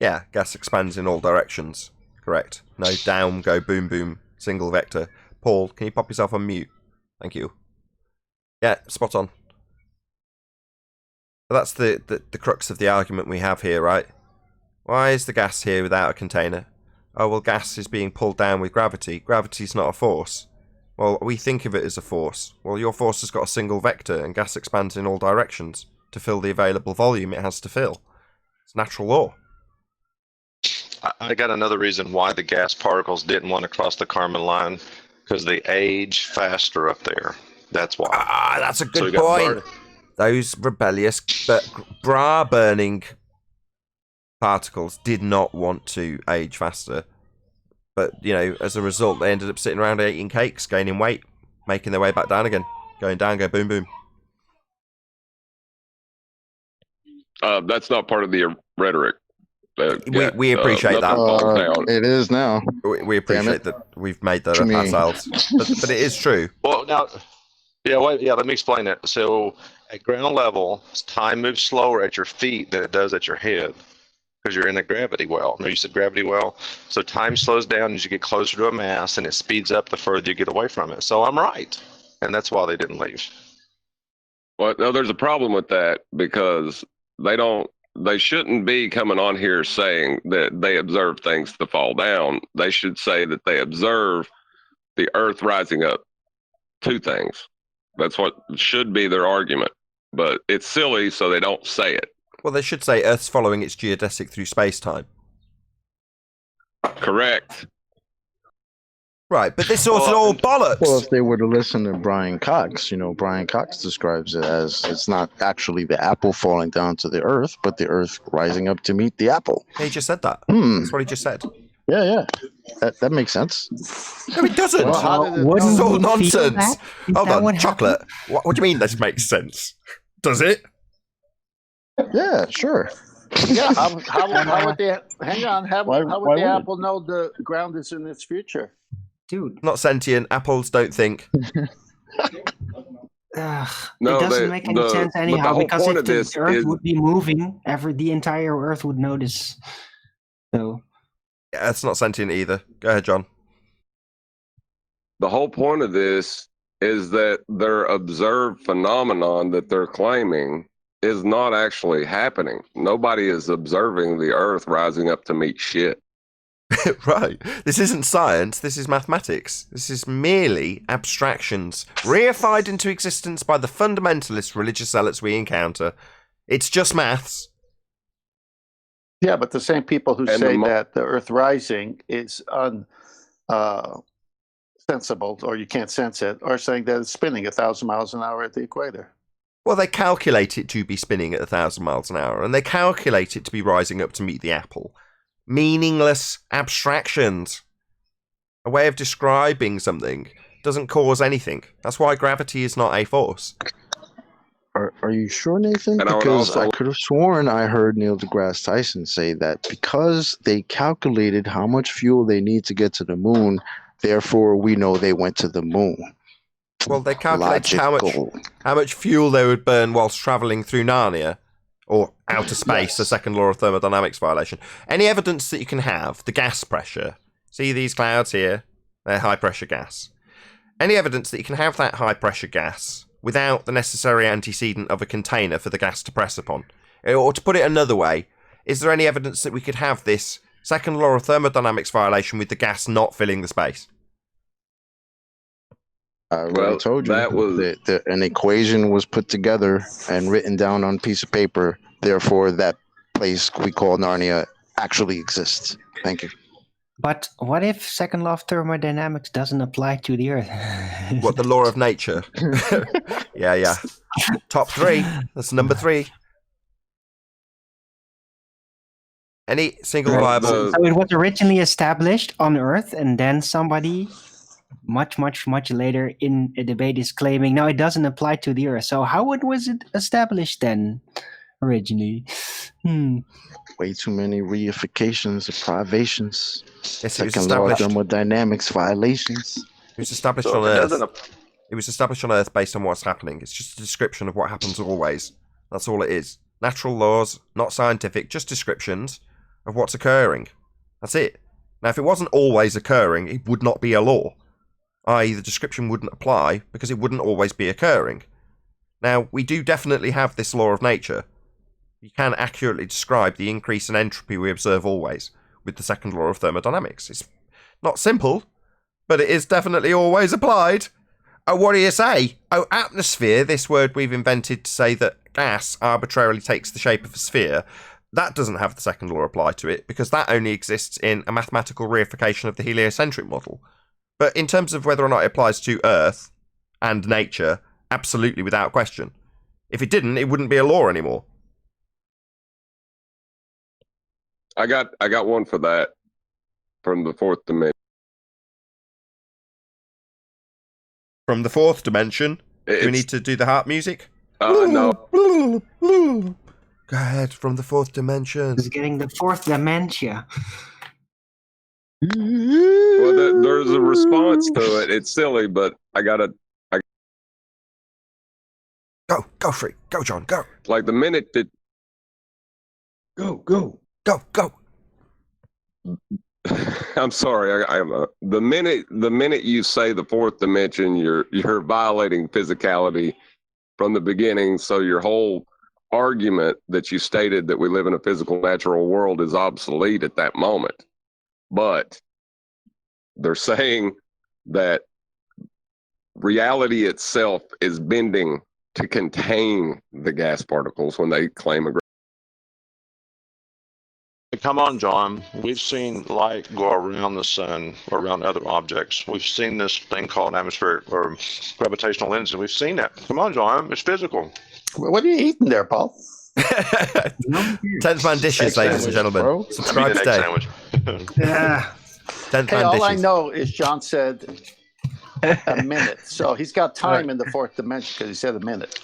Yeah, gas expands in all directions. Correct. No down, go boom, boom, single vector. Paul, can you pop yourself on mute? Thank you. Yeah, spot on. That's the crux of the argument we have here, right? Why is the gas here without a container? Oh, well, gas is being pulled down with gravity. Gravity's not a force. Well, we think of it as a force. Well, your force has got a single vector, and gas expands in all directions to fill the available volume it has to fill. It's natural law. I got another reason why the gas particles didn't want to cross the Kármán line, because they age faster up there. That's why. Ah, that's a good point. Those rebellious bra-burning particles did not want to age faster. But, as a result, they ended up sitting around eating cakes, gaining weight, making their way back down again. Going down, go boom, boom. That's not part of the rhetoric. We appreciate that. It is now. We appreciate that we've made that up ourselves. But it is true. Well, now, let me explain it. So at ground level, time moves slower at your feet than it does at your head because you're in a gravity well. No, you said gravity well. So time slows down as you get closer to a mass, and it speeds up the further you get away from it. So I'm right. And that's why they didn't leave. Well, no, there's a problem with that because they shouldn't be coming on here saying that they observe things to fall down. They should say that they observe the Earth rising up to things. That's what should be their argument. But it's silly, so they don't say it. Well, they should say Earth's following its geodesic through space-time. Correct. Right, but this is all bollocks. Well, if they were to listen to Brian Cox, Brian Cox describes it as it's not actually the apple falling down to the Earth, but the Earth rising up to meet the apple. He just said that. That's what he just said. Yeah. That makes sense. No, it doesn't. This is all nonsense. Hold on, chocolate. What do you mean this makes sense? Does it? Yeah, sure. Yeah, how would the apple know the ground is in its future? Dude, not sentient. Apples don't think. It doesn't make any sense anyhow, because if the Earth would be moving, the entire Earth would notice. So, yeah, it's not sentient either. Go ahead, John. The whole point of this is that their observed phenomenon that they're claiming is not actually happening. Nobody is observing the Earth rising up to meet shit. Right. This isn't science, this is mathematics. This is merely abstractions, reified into existence by the fundamentalist religious zealots we encounter. It's just maths. Yeah, but the same people who say that the Earth rising is unsensible, or you can't sense it, are saying that it's spinning 1,000 miles an hour at the equator. Well, they calculate it to be spinning at 1,000 miles an hour, and they calculate it to be rising up to meet the apple. Meaningless abstractions. A way of describing something doesn't cause anything. That's why gravity is not a force. Are you sure, Nathan? Because I could have sworn I heard Neil deGrasse Tyson say that because they calculated how much fuel they need to get to the moon, therefore we know they went to the moon. Well, they calculated how much fuel they would burn whilst travelling through Narnia. Or outer space, the second law of thermodynamics violation. Any evidence that you can have, the gas pressure. See these clouds here? They're high pressure gas. Any evidence that you can have that high pressure gas without the necessary antecedent of a container for the gas to press upon? Or to put it another way, is there any evidence that we could have this second law of thermodynamics violation with the gas not filling the space? I already told you that an equation was put together and written down on a piece of paper. Therefore, that place we call Narnia actually exists. Thank you. But what if second law of thermodynamics doesn't apply to the Earth? What, the law of nature? Yeah. Top 3. That's number 3. Any single viable... So it was originally established on Earth, and then somebody much later in a debate is claiming, no, it doesn't apply to the Earth. So how was it established then, originally? Way too many reifications of privations. Yes, it was Second law of established. thermodynamics violations. It was established So on if it Earth. doesn't It was established on Earth based on what's happening. It's just a description of what happens always. That's all it is. Natural laws, not scientific, just descriptions of what's occurring. That's it. Now, if it wasn't always occurring, it would not be a law. I.e., the description wouldn't apply because it wouldn't always be occurring. Now, we do definitely have this law of nature. You can accurately describe the increase in entropy we observe always with the second law of thermodynamics. It's not simple, but it is definitely always applied. Oh, what do you say? Oh, atmosphere, this word we've invented to say that gas arbitrarily takes the shape of a sphere. That doesn't have the second law apply to it because that only exists in a mathematical reification of the heliocentric model. But in terms of whether or not it applies to Earth and nature, absolutely without question. If it didn't, it wouldn't be a law anymore. I got one for that from the fourth dimension. From the fourth dimension? Do we need to do the harp music? No. Go ahead, from the fourth dimension. It's getting the fourth dementia. Well, there's a response to it. It's silly, but I gotta. Go for it. Go, John, go. Like the minute that. Go. I'm sorry. The minute you say the fourth dimension, you're violating physicality from the beginning. So your whole argument that you stated that we live in a physical natural world is obsolete at that moment. But they're saying that reality itself is bending to contain the gas particles when they claim a. Come on, John. We've seen light go around the sun or around other objects. We've seen this thing called atmospheric or gravitational lensing. We've seen that. Come on, John. It's physical. What are you eating there, Paul? 10th man dishes, ladies and gentlemen. Bro. Subscribe today. Yeah. 10th Hey, man all I dishes. know is John said a minute. So he's got time in the fourth dimension because he said a minute.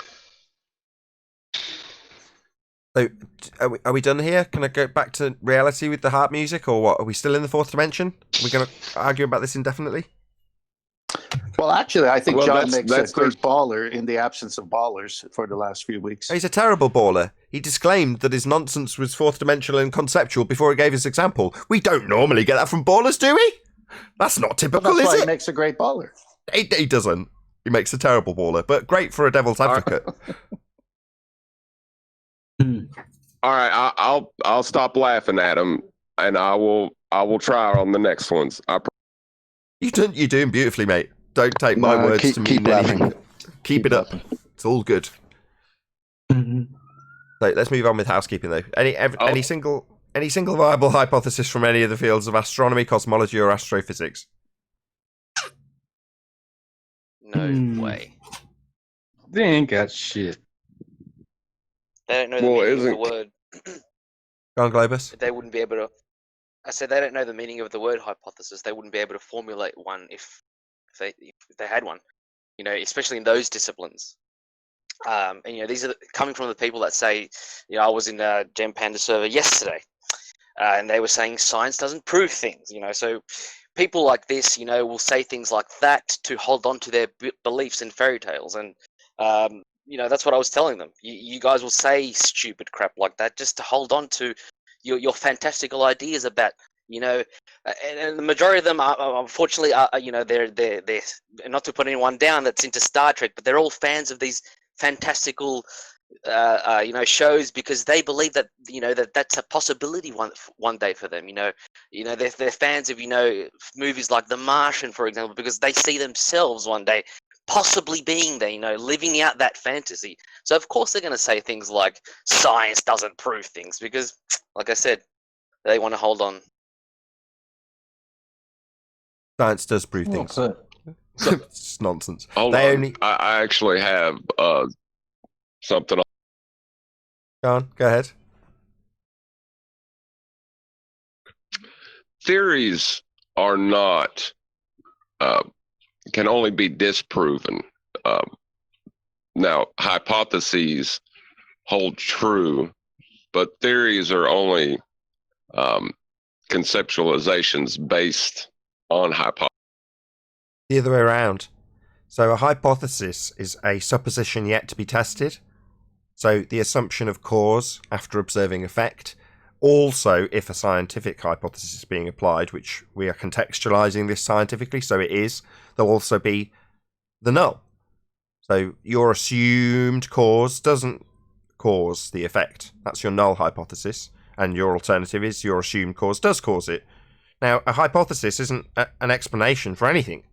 So, are we done here? Can I go back to reality with the harp music, or what? Are we still in the fourth dimension? Are we going to argue about this indefinitely? Well, actually, I think Well, John that's makes a great baller in the absence of ballers for the last few weeks. He's a terrible baller. He disclaimed that his nonsense was fourth dimensional and conceptual before he gave his example. We don't normally get that from ballers, do we? That's not typical, That's why is he it? makes a great baller. He doesn't. He makes a terrible baller, but great for a devil's advocate. All right, I'll stop laughing at him, and I will try on the next ones. You're doing beautifully, mate. Don't take my No, words keep- to keep mean anything. laughing. Keep it up. It's all good. So let's move on with housekeeping, though. Any single viable hypothesis from any of the fields of astronomy, cosmology, or astrophysics? No way. They ain't got shit. They don't know the meaning of the word. Go on, Globus. They wouldn't be able to. I said they don't know the meaning of the word hypothesis. They wouldn't be able to formulate one if they had one. You know, especially in those disciplines. And you know, these are coming from the people that say, you know, I was in a Gem Panda server yesterday, and they were saying science doesn't prove things. You know, so people like this, you know, will say things like that to hold on to their beliefs in fairy tales, and you know, that's what I was telling them. You guys will say stupid crap like that just to hold on to your fantastical ideas about, You know, and the majority of them are unfortunately, you know, they're not to put anyone down that's into Star Trek, but they're all fans of these fantastical, you know, shows because they believe that, you know, that's a possibility one day for them. You know, they're fans of, you know, movies like The Martian, for example, because they see themselves one day possibly being there, you know, living out that fantasy. So of course they're going to say things like science doesn't prove things because, like I said, they want to hold on. Science does prove things. It's nonsense. Hold they on. only. I actually have something. Go ahead. Theories are not can only be disproven. Now, hypotheses hold true, but theories are only conceptualizations based on hypotheses. The other way around. So a hypothesis is a supposition yet to be tested. So the assumption of cause after observing effect. Also, if a scientific hypothesis is being applied, which we are contextualizing this scientifically, so it is, there'll also be the null. So your assumed cause doesn't cause the effect. That's your null hypothesis. And your alternative is your assumed cause does cause it. Now, a hypothesis isn't an explanation for anything.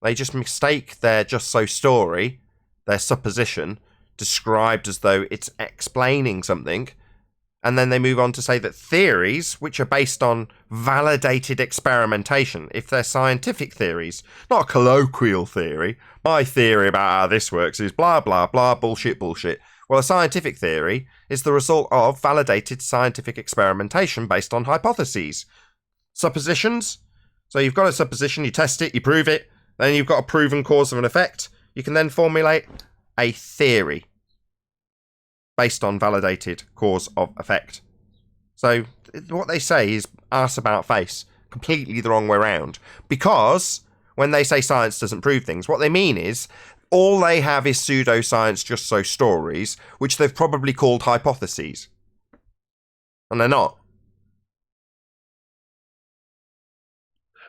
They just mistake their just so story, their supposition, described as though it's explaining something, and then they move on to say that theories, which are based on validated experimentation, if they're scientific theories, not a colloquial theory, my theory about how this works is blah, blah, blah, bullshit. Well, a scientific theory is the result of validated scientific experimentation based on hypotheses. Suppositions. So you've got a supposition, you test it, you prove it, then you've got a proven cause of an effect. You can then formulate a theory based on validated cause of effect. So what they say is arse about face, completely the wrong way around. Because when they say science doesn't prove things, what they mean is all they have is pseudoscience just so stories, which they've probably called hypotheses. And they're not.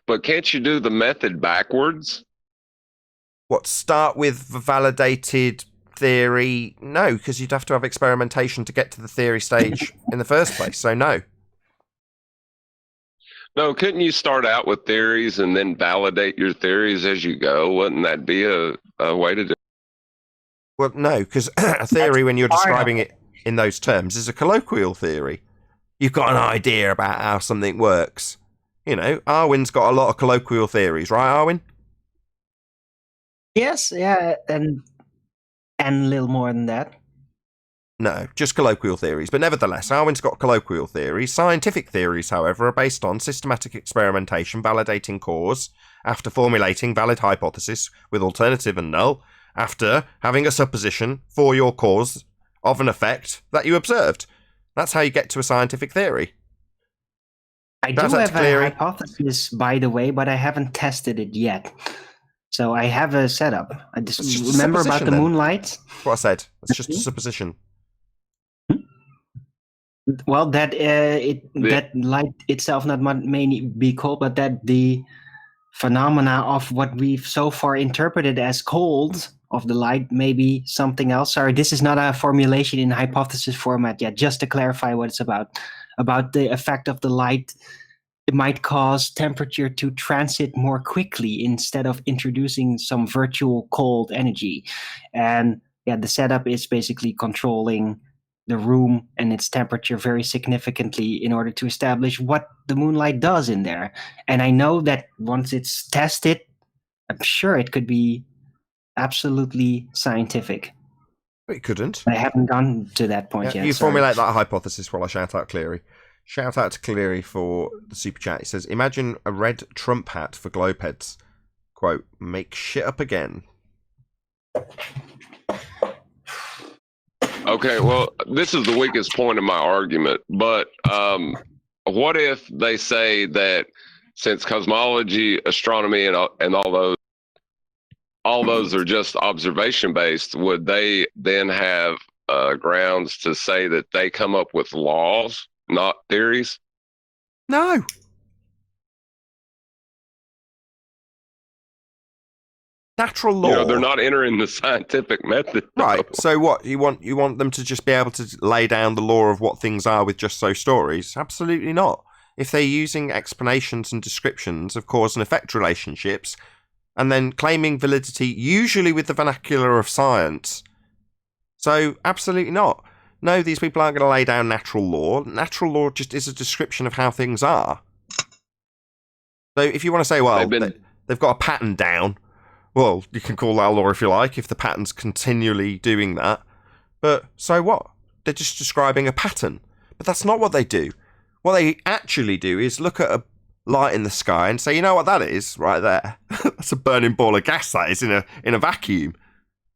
But can't you do the method backwards? What, start with validated theory? No, because you'd have to have experimentation to get to the theory stage in the first place, so no. No, couldn't you start out with theories and then validate your theories as you go? Wouldn't that be a way to do it? Well, no, because a theory, when you're describing it in those terms, is a colloquial theory. You've got an idea about how something works. You know, Arwin's got a lot of colloquial theories, right, Arwin? Yes, yeah, and a little more than that. No, just colloquial theories. But nevertheless, Arwin's got colloquial theories. Scientific theories, however, are based on systematic experimentation, validating cause, after formulating valid hypothesis with alternative and null, after having a supposition for your cause of an effect that you observed. That's how you get to a scientific theory. I do have a hypothesis, by the way, but I haven't tested it yet. So I have a setup. I just remember about the moonlight. That's what I said. It's just a supposition. Well, that that light itself not may be cold, but that the phenomena of what we've so far interpreted as cold of the light may be something else. Sorry, this is not a formulation in hypothesis format yet. Just to clarify what it's about the effect of the light. It might cause temperature to transit more quickly instead of introducing some virtual cold energy. And yeah, the setup is basically controlling the room and its temperature very significantly in order to establish what the moonlight does in there. And I know that once it's tested, I'm sure it could be absolutely scientific. It couldn't. I haven't gone to that point yet. You formulate that hypothesis while I shout out Cleary. Shout out to Cleary for the super chat. He says, imagine a red Trump hat for globeheads. Quote, make shit up again. Okay, well, this is the weakest point of my argument, but what if they say that since cosmology, astronomy, and all those are just observation based, would they then have grounds to say that they come up with laws, not theories? No. Natural law. You know, they're not entering the scientific method. Right. So what? You want them to just be able to lay down the law of what things are with just so stories? Absolutely not. If they're using explanations and descriptions of cause and effect relationships, and then claiming validity, usually with the vernacular of science. So absolutely not. No, these people aren't going to lay down natural law. Natural law just is a description of how things are. So if you want to say, well, they've got a pattern down, well, you can call that law if you like, if the pattern's continually doing that. But so what? They're just describing a pattern. But that's not what they do. What they actually do is look at a light in the sky and say, you know what that is? Right there. That's a burning ball of gas, that is, in a vacuum.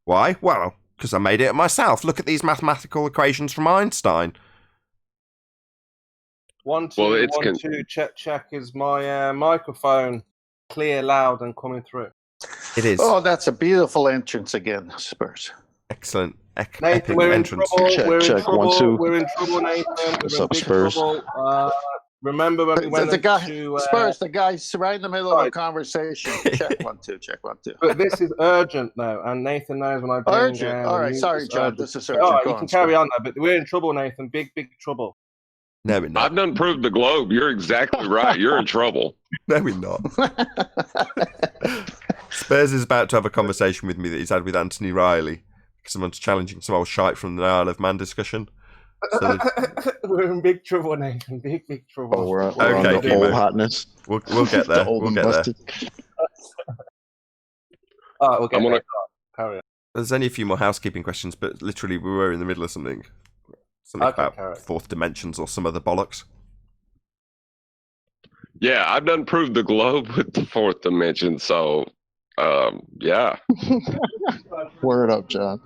Why? Well, because I made it myself. Look at these mathematical equations from Einstein. 1 2 1 2 check. Is my microphone clear, loud, and coming through? It is. Oh, that's a beautiful entrance again, Spurs. Excellent. Nathan, we're entrance. in trouble. Check, we're check. in trouble. 1 2. We're in trouble, Nathan. What's we're up, in big Spurs? trouble. Remember when we went The guy, to Spurs, the guy's right in the middle of a conversation. Check 1 2, check 1 2. But this is urgent now, and Nathan knows when I bring Urgent. All right, news, sorry, it's John. urgent. This is urgent. All right, Go you on, can carry Spurs. on now, but we're in trouble, Nathan. Big trouble. No, we're not. I've done proved the globe. You're exactly right. You're in trouble. No, we're not. Spurs is about to have a conversation with me that he's had with Anthony Riley. Someone's challenging some old shite from the Isle of Man discussion. So We're in big trouble, Nathan. Big trouble. Oh, we're Okay, on the Kimo. old hotness. We'll get there. The old We'll and get there. busted. All right, we'll get I'm gonna- there. Carry on. There's only a few more housekeeping questions, but literally we were in the middle of something. Something Okay, about carry on. fourth dimensions or some other bollocks. Yeah, I've done proved the globe with the fourth dimension. So, yeah. Word up, John.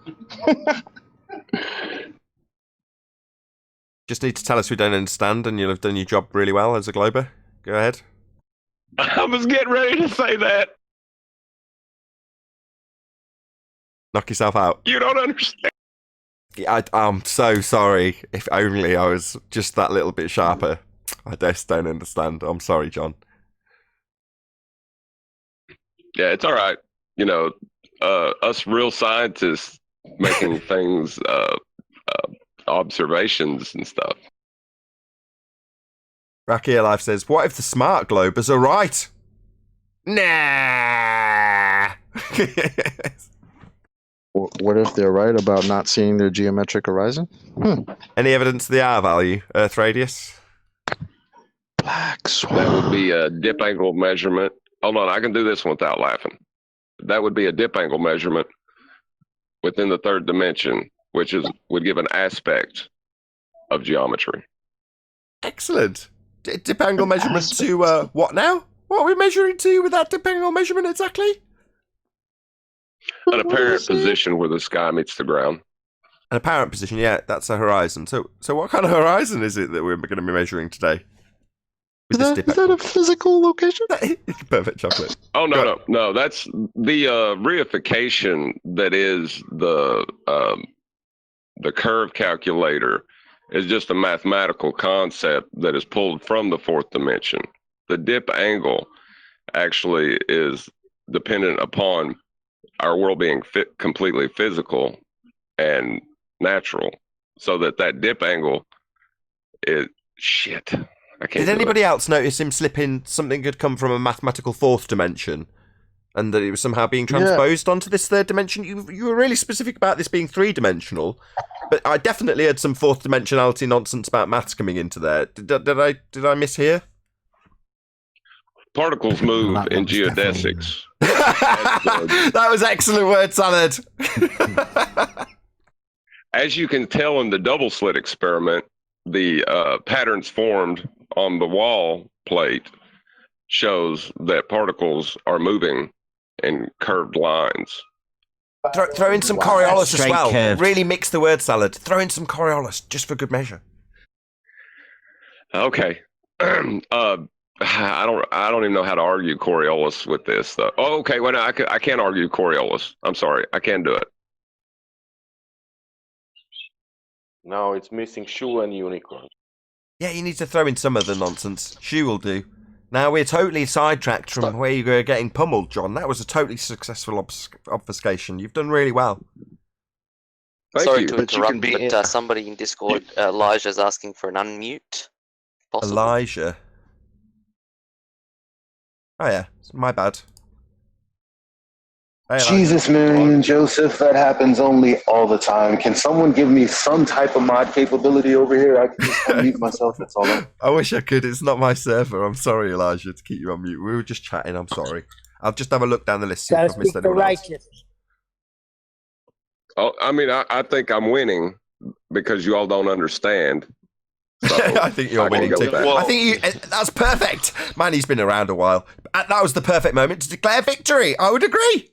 Just need to tell us we don't understand and you'll have done your job really well as a glober. Go ahead. I was getting ready to say that. Knock yourself out. You don't understand. I'm so sorry. If only I was just that little bit sharper. I just don't understand. I'm sorry, John. Yeah, it's all right. You know, us real scientists making things, observations and stuff. Rakia Life says, what if the smart globers are right? Nah. What if they're right about not seeing their geometric horizon? Any evidence of the R value, Earth radius? Black swan. That would be a dip angle measurement. Hold on, I can do this one without laughing. That would be a dip angle measurement within the third dimension, which would give an aspect of geometry. Excellent. Dip angle measurement to what now? What are we measuring to with that dip angle measurement exactly? An apparent position where the sky meets the ground. An apparent position, yeah, that's a horizon. So what kind of horizon is it that we're going to be measuring today? Is that a physical location? Perfect chocolate. Oh no! That's the reification that is the curve calculator is just a mathematical concept that is pulled from the fourth dimension. The dip angle actually is dependent upon our world being completely physical and natural, so that dip angle is shit. I can't. Did anybody else notice him slipping something had come from a mathematical fourth dimension and that it was somehow being transposed onto this third dimension? You were really specific about this being three-dimensional, but I definitely had some fourth dimensionality nonsense about maths coming into there. Did I mishear? Particles move in geodesics. That was excellent word salad. As you can tell in the double slit experiment, the patterns formed on the wall plate shows that particles are moving in curved lines. Throw in some Coriolis as well. curved. Really mix the word salad. Throw in some Coriolis just for good measure. Okay. I don't even know how to argue Coriolis with this though. Oh, okay. Well, no, I can't argue Coriolis. I'm sorry. I can't do it. No, it's missing shoe and unicorn. Yeah, you need to throw in some other nonsense. Shoe will do. Now we're totally sidetracked from where you were getting pummeled, John. That was a totally successful obfuscation. You've done really well. Sorry to interrupt, but somebody in Discord, Elijah's asking for an unmute. Possible. Elijah. Oh yeah, my bad. Hey, Jesus, Mary, and Joseph, that happens only all the time. Can someone give me some type of mod capability over here? I can just unmute myself, that's all. I wish I could. It's not my server. I'm sorry, Elijah, to keep you on mute. We were just chatting. I'm sorry. I'll just have a look down the list. See if I've missed anyone else. Oh, I mean, I think I'm winning because you all don't understand. So I think you're winning too. I think that's perfect. Man, he's been around a while. That was the perfect moment to declare victory. I would agree.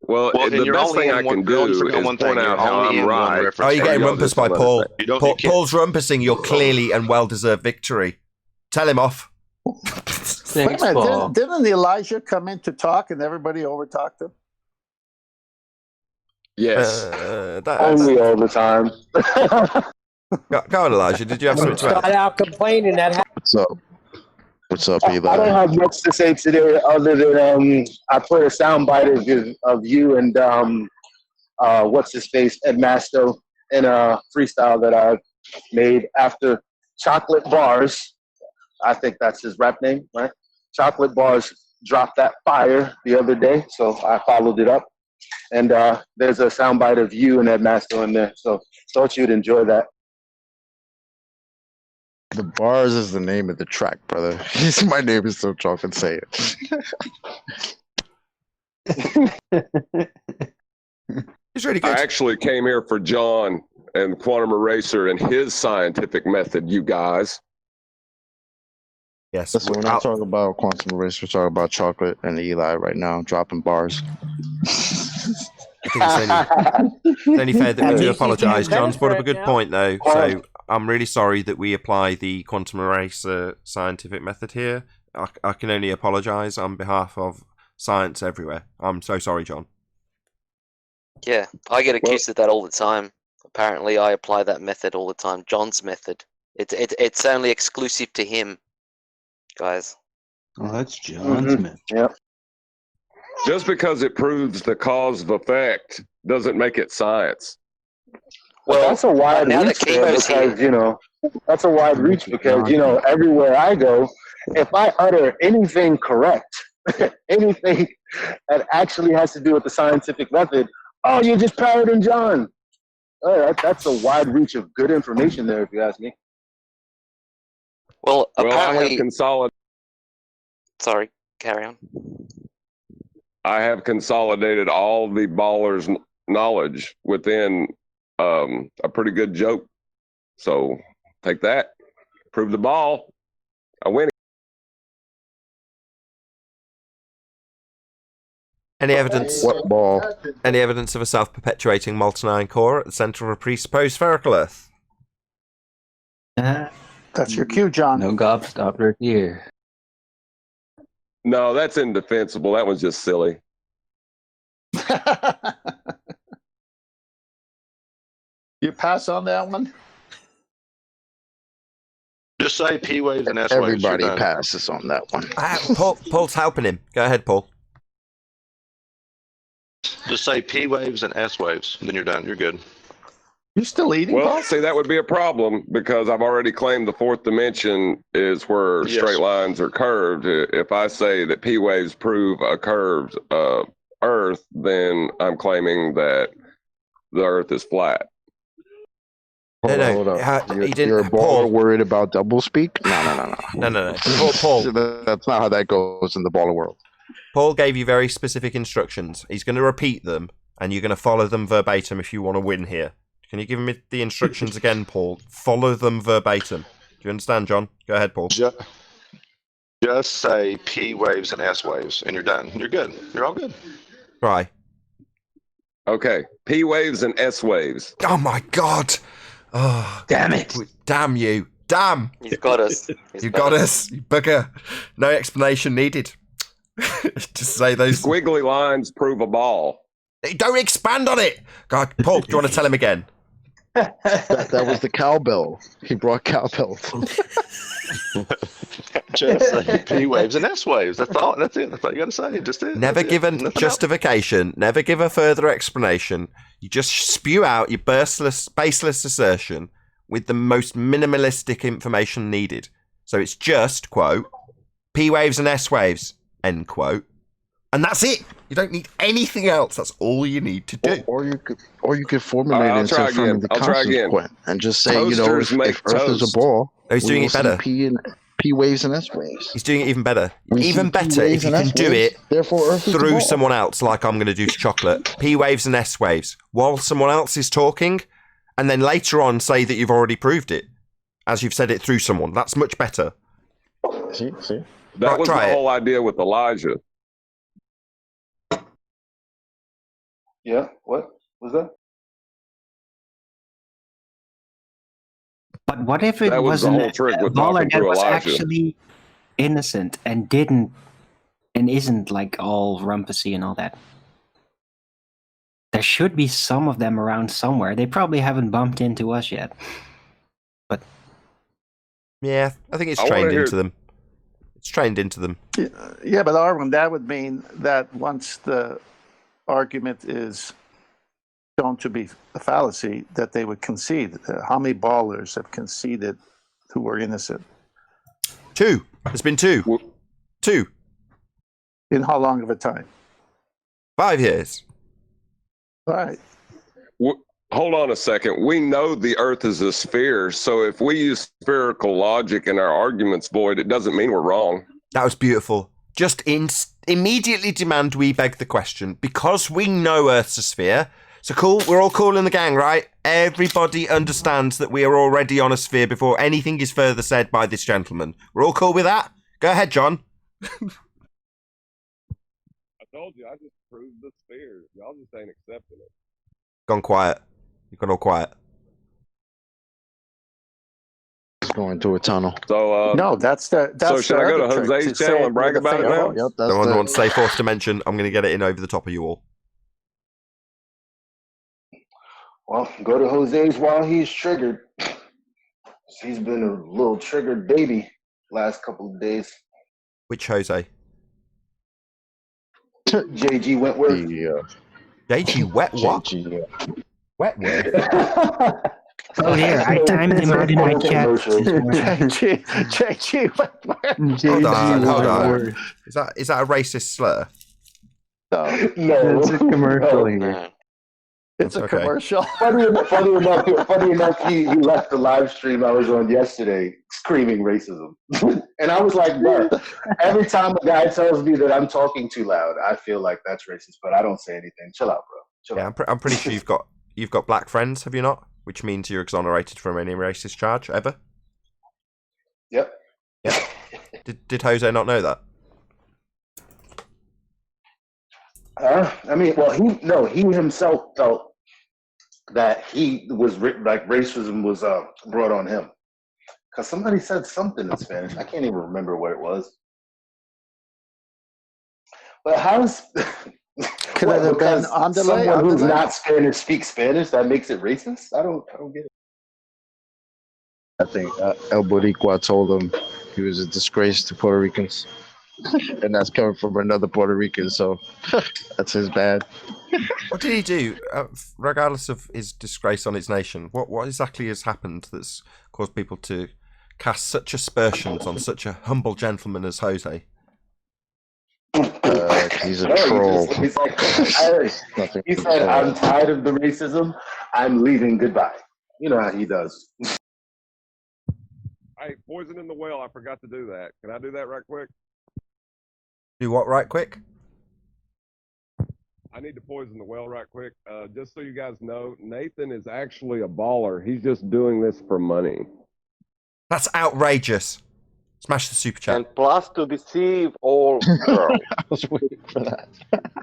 Well, the best thing I can do is point out how I'm right. Oh, you're getting rumpus by Paul. Paul's rumpusing your clearly and well-deserved victory. Tell him off. Wait a minute, didn't Elijah come in to talk and everybody overtalked him? Yes. Only all the time. Go on, Elijah. Did you have something to add? Start out complaining that. What's up? What's up, Eli? I don't have much to say today other than I put a soundbite of you and what's his face, Ed Masto, in a freestyle that I made after Chocolate Bars. I think that's his rap name, right? Chocolate Bars dropped that fire the other day, so I followed it up. And there's a soundbite of you and Ed Masto in there, so thought you'd enjoy that. The Bars is the name of the track, brother. My name is so chocolate. Say it. He's really good. I actually came here for John and Quantum Eraser and his scientific method, you guys. Yes. Listen, we're not talking about Quantum Eraser. We're talking about chocolate and Eli right now, dropping bars. I think it's only fair that we do apologise. John's brought up a good point, though. So I'm really sorry that we apply the quantum eraser scientific method here. I can only apologise on behalf of science everywhere. I'm so sorry, John. Yeah, I get accused of that all the time. Apparently, I apply that method all the time. John's method. It's only exclusive to him, guys. Oh, that's John's method. Yep. Just because it proves the cause of effect doesn't make it science. Well, that's a wide reach because, that's a wide reach because, everywhere I go, if I utter anything correct, anything that actually has to do with the scientific method, oh, you're just parroting John. That's a wide reach of good information there, if you ask me. Well, apparently... I have consolidated. Sorry, carry on. I have consolidated all the ballers' knowledge within a pretty good joke. So take that. Prove the ball. I win. Any evidence? What ball? Any evidence of a self-perpetuating molten iron core at the centre of a presupposed spherical Earth? That's your cue, John. No gobstopper here. No, that's indefensible. That one's just silly. You pass on that one? Just say P waves and S waves. Everybody passes on that one. Paul's helping him. Go ahead, Paul. Just say P waves and S waves. Then you're done. You're good. You still eating? Well, Paul? see, that would be a problem because I've already claimed the fourth dimension is where straight lines are curved. If I say that P waves prove a curved Earth, then I'm claiming that the Earth is flat. Hold up. You're Paul, worried about doublespeak? No. Paul, that's not how that goes in the baller world. Paul gave you very specific instructions. He's going to repeat them, and you're going to follow them verbatim if you want to win here. Can you give me the instructions again, Paul? Follow them verbatim. Do you understand, John? Go ahead, Paul. Just say P waves and S waves, and you're done. You're good. You're all good. Try. Okay. P waves and S waves. Oh, my God. Oh, damn it. Damn you. Damn. You've got us. You got us. You bugger. No explanation needed. Just say those. Squiggly lines prove a ball. Don't expand on it. God, Paul, do you want to tell him again? That was the cowbell. He brought cowbell. Just say P waves and S waves. That's all. That's it. That's all you got to say. Just it. Never give a justification. Never give a further explanation. You just spew out your baseless assertion with the most minimalistic information needed. So it's just, quote, P waves and S waves, end quote. And that's it. You don't need anything else. That's all you need to do. Or you could formulate it instead of forming the consequent and just say, Toasters if Earth is a ball, no, he's doing it better. P waves and S waves. He's doing it even better. Even better if you can do it through someone else, like I'm going to do to Chocolate. P waves and S waves while someone else is talking, and then later on say that you've already proved it, as you've said it through someone. That's much better. See. That was the whole idea with Elijah. Yeah, what was that? But what if it was a baller that was actually innocent and isn't like all rumpusy and all that? There should be some of them around somewhere. They probably haven't bumped into us yet. But yeah, I think it's trained into them. It's trained into them. Yeah, but Arwen, that would mean that once the argument is shown to be a fallacy, that they would concede. How many ballers have conceded who were innocent? 2. There's been 2. 2. In how long of a time? 5 years. All right. Hold on a second. We know the Earth is a sphere, so if we use spherical logic in our arguments, Boyd, it doesn't mean we're wrong. That was beautiful. Just immediately demand we beg the question, because we know Earth's a sphere. So cool, we're all cool in the gang, right? Everybody understands that we are already on a sphere before anything is further said by this gentleman. We're all cool with that? Go ahead, John. I told you, I just proved the sphere. Y'all just ain't accepting it. Gone quiet. You've gone all quiet. It's going to a tunnel. So no, that's so should I go to Jose's channel and brag about it now? Yep, no one wants to say fourth dimension. I'm going to get it in over the top of you all. Well, go to Jose's while he's triggered. He's been a little triggered baby last couple of days. Which Jose? JG Wentworth. JG what? Wentworth. Oh dear, I timed him out in my chat. JG Wentworth. Hold on. Is that a racist slur? No, it's a commercial here. It's a commercial. Funny enough, he left the live stream I was on yesterday screaming racism. And I was like, bro, every time a guy tells me that I'm talking too loud, I feel like that's racist, but I don't say anything. Chill out, bro. Chill out. I'm pretty sure you've got black friends, have you not? Which means you're exonerated from any racist charge ever. Yep. Did Jose not know that? I mean, well, he himself felt that he was like racism was brought on him because somebody said something in Spanish. I can't even remember what it was. But how's could it have been someone who's not Spanish speaks Spanish? That makes it racist? I don't get it. I think El Boricua told him he was a disgrace to Puerto Ricans. And that's coming from another Puerto Rican, so that's his bad. What did he do, regardless of his disgrace on his nation? What exactly has happened that's caused people to cast such aspersions on such a humble gentleman as Jose? He's a troll. He's like, he said, I'm tired of the racism. I'm leaving. Goodbye. You know how he does. Hey, poison in the well. I forgot to do that. Can I do that right quick? Do what right quick? I need to poison the well right quick. Just so you guys know, Nathan is actually a baller. He's just doing this for money. That's outrageous. Smash the super chat. And plus to deceive all girls. I was waiting for that.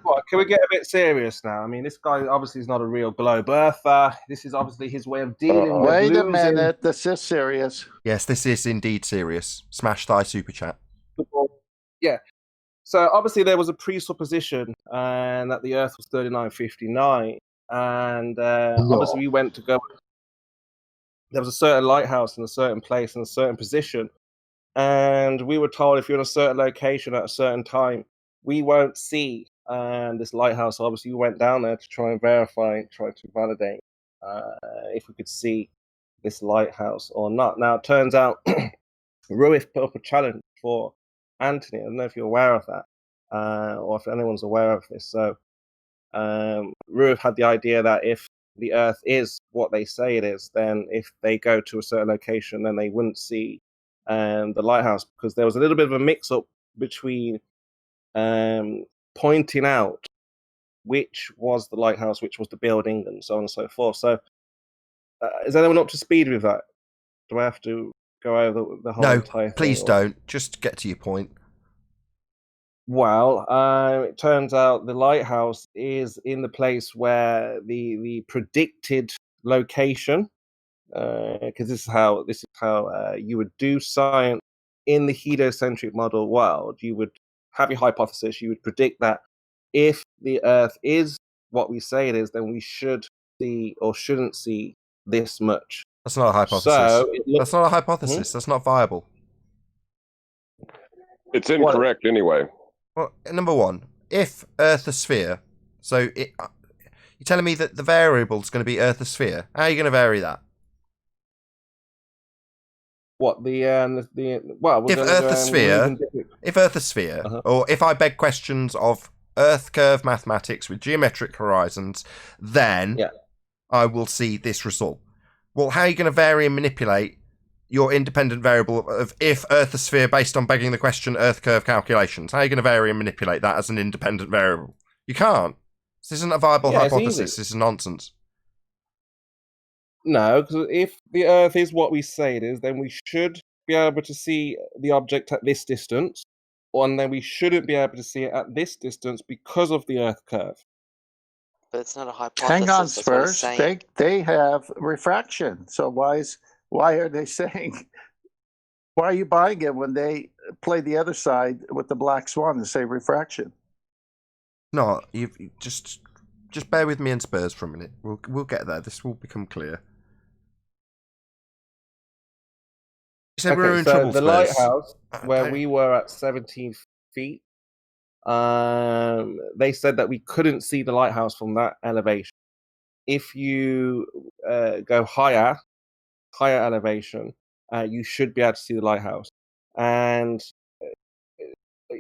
Well, can we get a bit serious now? I mean, this guy obviously is not a real globe earther. This is obviously his way of dealing with Wait a losing. minute. This is serious. Yes, this is indeed serious. Smash thy super chat. Yeah. So obviously there was a presupposition and that the Earth was 3959, and obviously we went to go. There was a certain lighthouse in a certain place in a certain position, and we were told if you're in a certain location at a certain time, we won't see this lighthouse. Obviously, we went down there to try and verify, try to validate if we could see this lighthouse or not. Now, it turns out Ruif put up a challenge for Anthony. I don't know if you're aware of that, or if anyone's aware of this. So, Ruif had the idea that if the Earth is what they say it is, then if they go to a certain location, then they wouldn't see the lighthouse, because there was a little bit of a mix-up between pointing out which was the lighthouse, which was the building, and so on and so forth. So, is anyone up to speed with that? Do I have to go over the whole entire thing? Please don't. Just get to your point. Well, it turns out the lighthouse is in the place where the predicted location, because this is how you would do science in the heliocentric model world. You would have your hypothesis. You would predict that if the Earth is what we say it is, then we should see or shouldn't see this much. That's not a hypothesis. So that's not a hypothesis. That's not viable. It's incorrect anyway. Well, number one, if Earth a sphere, so you're telling me that the variable is going to be Earth a sphere. How are you going to vary that? What the if Earth a sphere, or if I beg questions of Earth curve mathematics with geometric horizons, then I will see this result. Well, how are you going to vary and manipulate your independent variable of if Earth a sphere based on begging the question Earth curve calculations? How are you going to vary and manipulate that as an independent variable? You can't. This isn't a viable hypothesis. This is nonsense. No, because if the Earth is what we say it is, then we should be able to see the object at this distance, and then we shouldn't be able to see it at this distance because of the Earth curve. But it's not a hypothesis. Hang on, that's what it's Spurs. saying. They have refraction. So why are they saying? Why are you buying it when they play the other side with the black swan and say refraction? No, you just bear with me and Spurs for a minute. We'll get there. This will become clear. So we're in trouble, the Spurs. lighthouse where we were at 17 feet, they said that we couldn't see the lighthouse from that elevation. If you go higher elevation, you should be able to see the lighthouse. And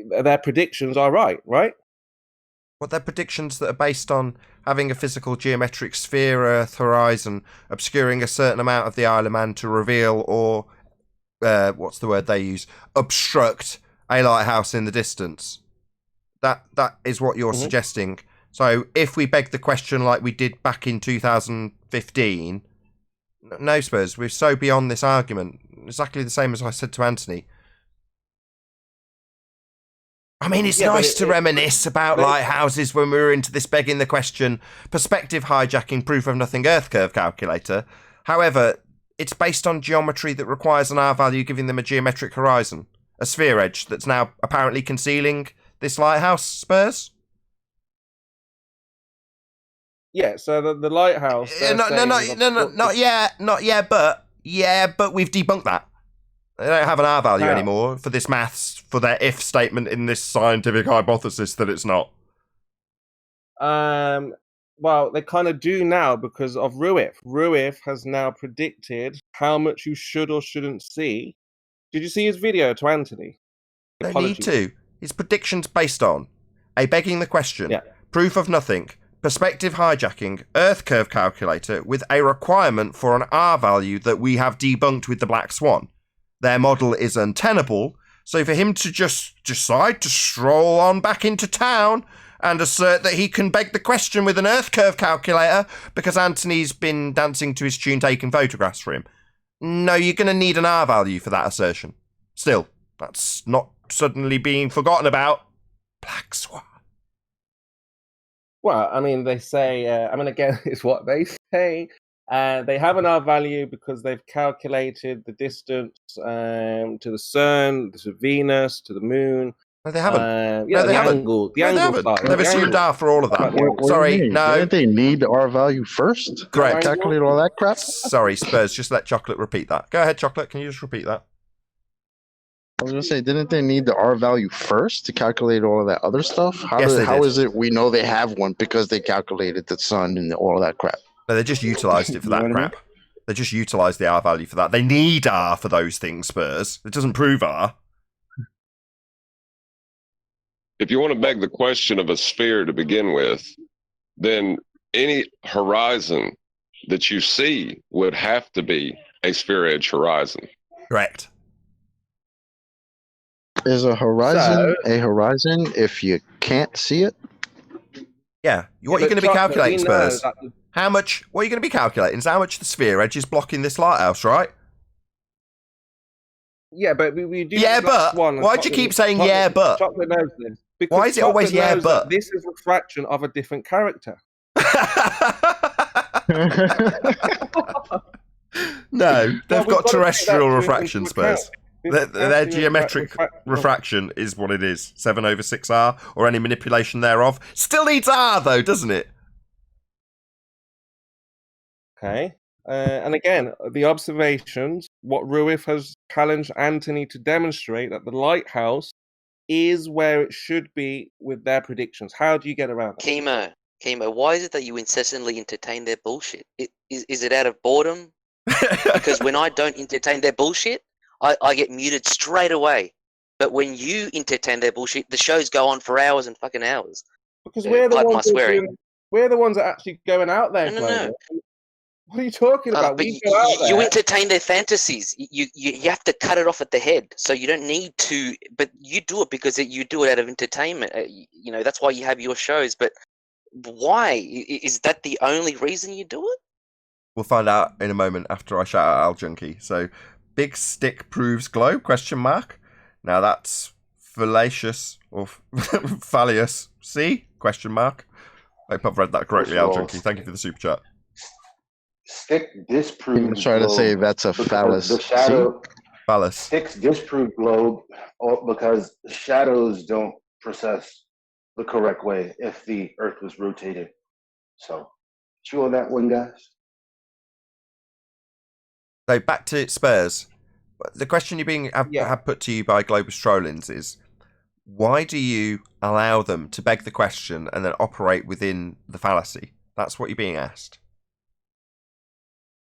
their predictions are right? What they're predictions that are based on having a physical geometric sphere Earth horizon obscuring a certain amount of the Isle of Man to reveal or what's the word they use? Obstruct a lighthouse in the distance. That is what you're suggesting. So if we beg the question like we did back in 2015, no, Spurs, we're so beyond this argument. Exactly the same as I said to Anthony. I mean, it's nice to reminisce about lighthouses when we were into this begging the question, perspective hijacking, proof of nothing Earth curve calculator. However, it's based on geometry that requires an R value giving them a geometric horizon, a sphere edge that's now apparently concealing this lighthouse, Spurs? Yeah, so the lighthouse... Not yet, but we've debunked that. They don't have an R value anymore for this maths, for their if statement in this scientific hypothesis that it's not. Well, they kind of do now because of Ruif. Ruif has now predicted how much you should or shouldn't see. Did you see his video to Anthony? No need to. His predictions based on a begging the question, proof of nothing, perspective hijacking, Earth curve calculator with a requirement for an R value that we have debunked with the Black Swan. Their model is untenable, so for him to just decide to stroll on back into town and assert that he can beg the question with an Earth curve calculator because Anthony's been dancing to his tune taking photographs for him. No, you're going to need an R value for that assertion. Still, that's not suddenly being forgotten about. Black Swan. Well, I mean, they say, again, it's what they say. They have an R value because they've calculated the distance to the Sun, to Venus, to the Moon. No, they haven't. The angle. The angle. They've assumed R for all of that. No. Didn't they need the R value first? Correct. Calculate all that crap? Sorry, Spurs, just let Chocolate repeat that. Go ahead, Chocolate, can you just repeat that? I was gonna say, didn't they need the R value first to calculate all of that other stuff? Yes, they How did. is it we know they have one because they calculated the sun and all of that crap? No, they just utilised it for You know that what I mean? crap. They just utilised the R value for that. They need R for those things, Spurs. It doesn't prove R. If you want to beg the question of a sphere to begin with, then any horizon that you see would have to be a sphere edge horizon. Correct. Is a horizon a horizon if you can't see it? Yeah. What are you going to be calculating, Spurs? What are you going to be calculating is how much the sphere edge is blocking this lighthouse, right? Yeah, but we do. Yeah, but why do you keep saying yeah, but? Chocolate knows this. Because Why is it always Chocolate yeah, knows but? that this is refraction of a different character. No, they've got we've got to take terrestrial that refraction, into account. Spurs. Their geometric refraction is what it is. 7/6R, or any manipulation thereof. Still needs R, though, doesn't it? Okay. And again, the observations, what Ruif has challenged Anthony to demonstrate that the lighthouse is where it should be with their predictions. How do you get around that? Chemo, why is it that you incessantly entertain their bullshit? Is it out of boredom? Because when I don't entertain their bullshit, I get muted straight away. But when you entertain their bullshit, the shows go on for hours and fucking hours. Because we're the Pardon my ones that are swearing. doing, we're the ones that are actually going out there. No. What are you talking about? But We go out you there. entertain their fantasies. You have to cut it off at the head, so you don't need to. But you do it because you do it out of entertainment. You know, that's why you have your shows. But why is that the only reason you do it? We'll find out in a moment after I shout out Al Junkie. So, big stick proves globe? Question mark. Now that's fallacious or fallious. See? Question mark. I hope I've read that correctly, Al Junkie. Thank you for the super chat. Stick disproves. I'm trying to say that's a phallus. The shadow. Phallus. Sticks disprove globe because the shadows don't process the correct way if the Earth was rotated. So, chew on that one, guys. So back to Spurs. The question have put to you by Globus Trollins is, why do you allow them to beg the question and then operate within the fallacy? That's what you're being asked.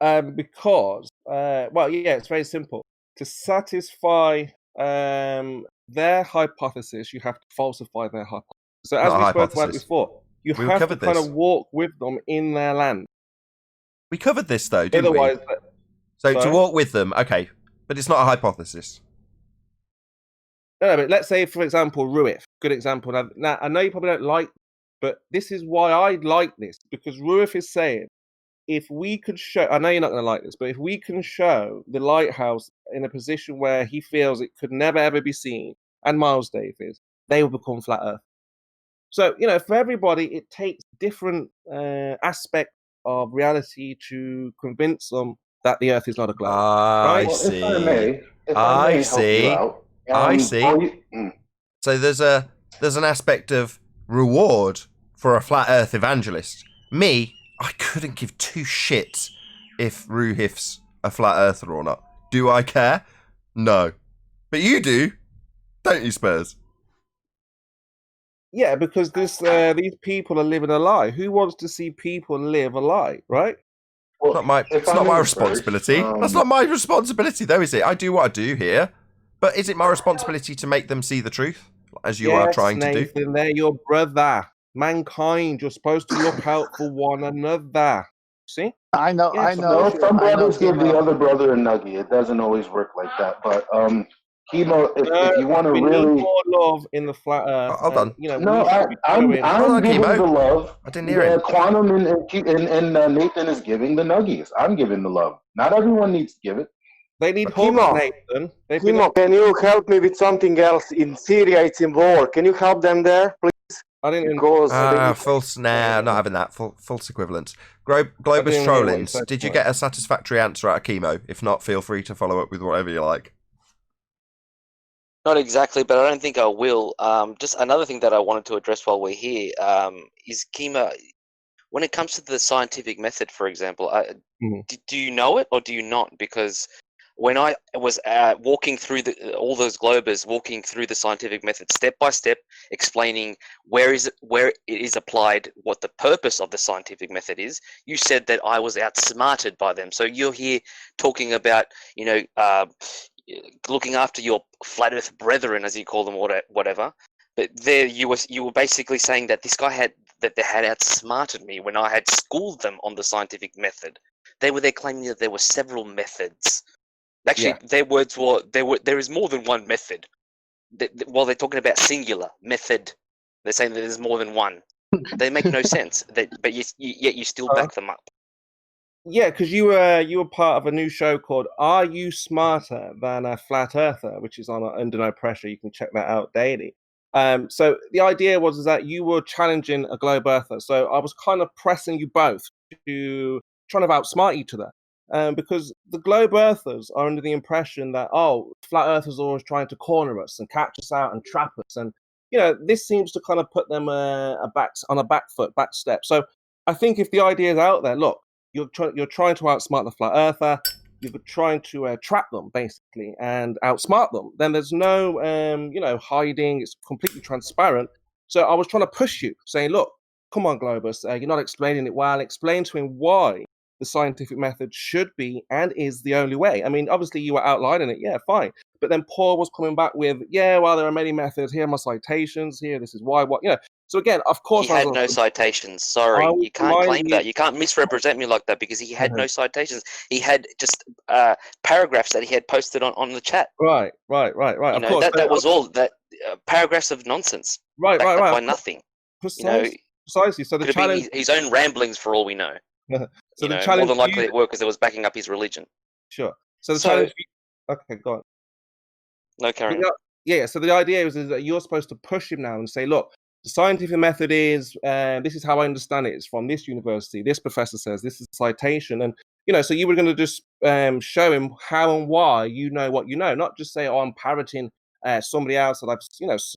Because, it's very simple. To satisfy their hypothesis, you have to falsify their hypothesis. So as we spoke about before, you have to kind of walk with them in their land. We covered this, though, didn't we? So to walk with them, okay, but it's not a hypothesis. No, but let's say, for example, Ruif. Good example. Now, I know you probably don't like, but this is why I like this, because Ruif is saying, if we could show, I know you're not going to like this, but if we can show the lighthouse in a position where he feels it could never ever be seen, and Miles Davis, they will become flat Earth. So, you know, for everybody, it takes different aspects of reality to convince them that the Earth is not a globe. I right? see. I see. So there's an aspect of reward for a flat Earth evangelist. Me, I couldn't give two shits if Ruhif's a flat earther or not. Do I care? No. But you do, don't you, Spurs? Yeah, because these people are living a lie. Who wants to see people live a lie, right? Well, it's not my responsibility. That's not my responsibility, though, is it? I do what I do here. But is it my responsibility to make them see the truth, as you are trying to do? Nathan, they're your brother. Mankind, you're supposed to look out for one another. See? I know. Some brothers give the other brother a nugget. It doesn't always work like that. But Chemo, if you want to really need more love in the flat Earth. Hold on. You know, no, I'm giving the love. I didn't hear it. Quantum and Nathan is giving the nuggies. I'm giving the love. Not everyone needs to give it. They need hope, Nathan. Chemo, can you help me with something else? In Syria, it's in war. Can you help them there, please? I didn't. False. Nah, not having that. False equivalence. Globus Trollins. Did you get a satisfactory answer out of Chemo? If not, feel free to follow up with whatever you like. Not exactly, but I don't think I will. Just another thing that I wanted to address while we're here is Chemo. When it comes to the scientific method, for example, do you know it or do you not? Because when I was walking through all those globers, walking through the scientific method step by step, explaining where it is applied, what the purpose of the scientific method is, you said that I was outsmarted by them. So you're here talking about, looking after your flat Earth brethren, as you call them, or whatever. But there you were basically saying that this guy had outsmarted me when I had schooled them on the scientific method. They were there claiming that there were several methods. Actually, their words were there is more than one method. While they're talking about singular method, they're saying that there's more than one. They make no sense. But yet you still back them up. Yeah, because you were part of a new show called "Are You Smarter Than a Flat Earther," which is on Under No Pressure. You can check that out daily. So the idea was that you were challenging a globe earther. So I was kind of pressing you both to trying to outsmart each other. Because the globe earthers are under the impression that, flat earthers are always trying to corner us and catch us out and trap us. And, this seems to kind of put them on a back step. So I think if the idea is out there, look, you're trying to outsmart the flat earther, you're trying to trap them, basically, and outsmart them, then there's no, hiding. It's completely transparent. So I was trying to push you, saying, look, come on, Globus, you're not explaining it well. Explain to him why the scientific method should be and is the only way. I mean, obviously you were outlining it, yeah, fine. But then Paul was coming back with, there are many methods. Here are my citations. Here, this is why, So again, of course, he had no citations. Sorry, you can't claim that. You can't misrepresent me like that because he had no citations. He had just paragraphs that he had posted on the chat. Right. Of course, that was all. That paragraphs of nonsense. Right. By nothing. Precisely. So the challenge, his own ramblings, for all we know. So the challenge, more than likely it worked because it was backing up his religion. Sure. So the challenge. Okay, go on. No, Karen. Yeah. So the idea is that you're supposed to push him now and say, look, the scientific method is, this is how I understand it. It's from this university. This professor says this is a citation, and so you were going to just show him how and why you know what you know, not just say, I'm parroting somebody else that I've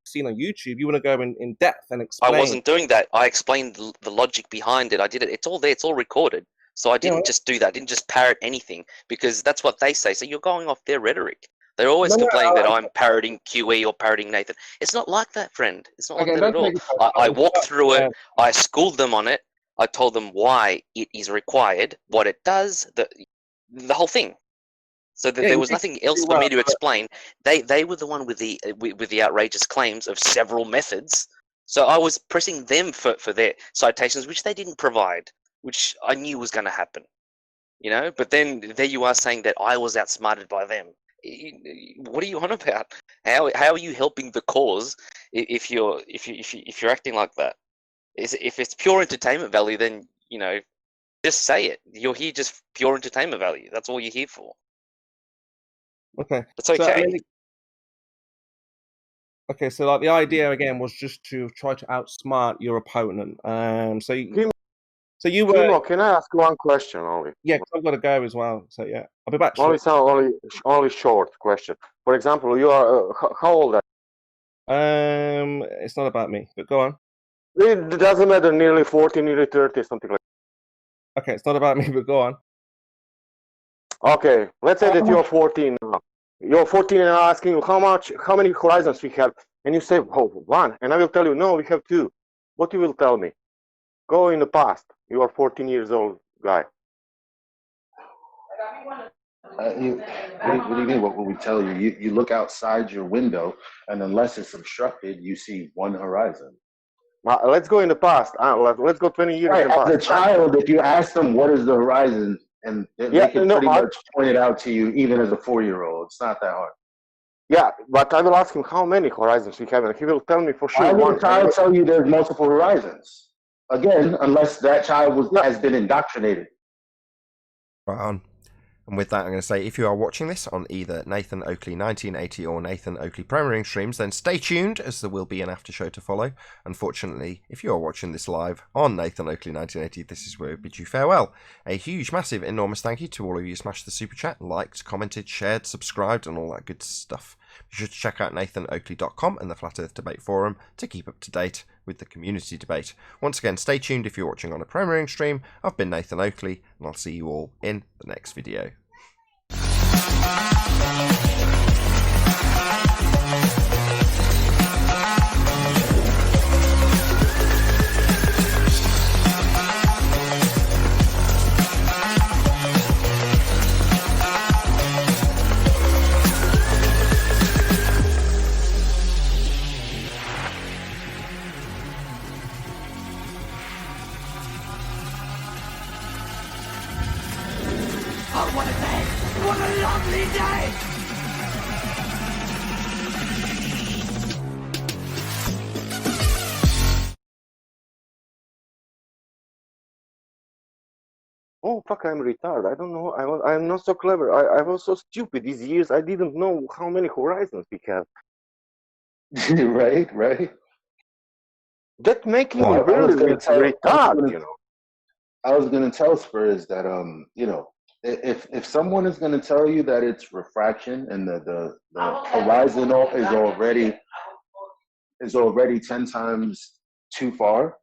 seen on YouTube. You want to go in depth and explain. I wasn't doing that. I explained the logic behind it. I did it. It's all there. It's all recorded. So I didn't just do that. I didn't just parrot anything because that's what they say. So you're going off their rhetoric. They're always complaining that I'm parroting QE or parroting Nathan. It's not like that, friend. It's not like that at all. I walked through it. I schooled them on it. I told them why it is required, what it does, the whole thing. So there was nothing else for me to explain. They were the one with the outrageous claims of several methods. So I was pressing them for their citations, which they didn't provide, which I knew was going to happen. But then there you are saying that I was outsmarted by them. What are you on about? How are you helping the cause if you're acting like that? If it's pure entertainment value, then just say it. You're here just pure entertainment value. That's all you're here for. Okay, it's okay. So the idea again was just to try to outsmart your opponent. So you were. Timo, can I ask one question only? Yeah, because I've got to go as well. So yeah, I'll be back. Only short question. For example, you are how old are you? It's not about me, but go on. It doesn't matter. Nearly 40, nearly 30, something like that. Okay, it's not about me, but go on. Okay, let's say that you're 14 now. You're 14 and I'm asking you how many horizons we have, and you say, one, and I will tell you, no, we have two. What you will tell me? Go in the past. You are 14 years old guy. What do you mean? What will we tell you? You look outside your window, and unless it's obstructed, you see one horizon. Let's go in the past. Let's go 20 years in the past. As a child, if you ask them what is the horizon, and they can pretty much point it out to you, even as a 4-year-old. It's not that hard. Yeah, but I will ask him how many horizons we have, and he will tell me for sure. I will tell you there's multiple horizons. Again, unless that child has been indoctrinated. Right on. And with that, I'm going to say, if you are watching this on either Nathan Oakley 1980 or Nathan Oakley Premiering streams, then stay tuned, as there will be an after show to follow. Unfortunately, if you are watching this live on Nathan Oakley 1980, this is where we bid you farewell. A huge, massive, enormous thank you to all of you who smashed the super chat, liked, commented, shared, subscribed, and all that good stuff. Be sure to check out nathanoakley.com and the Flat Earth Debate Forum to keep up to date with the community debate. Once again, stay tuned if you're watching on a premiering stream. I've been Nathan Oakley, and I'll see you all in the next video. Oh, what a day! What a lovely day! Oh fuck! I'm retarded. I don't know. I'm not so clever. I was so stupid these years. I didn't know how many horizons we have. right. That making me I really was gonna tell. retarded. You know. I was gonna tell Spurs that if someone is gonna tell you that it's refraction and the horizon is already 10 times too far,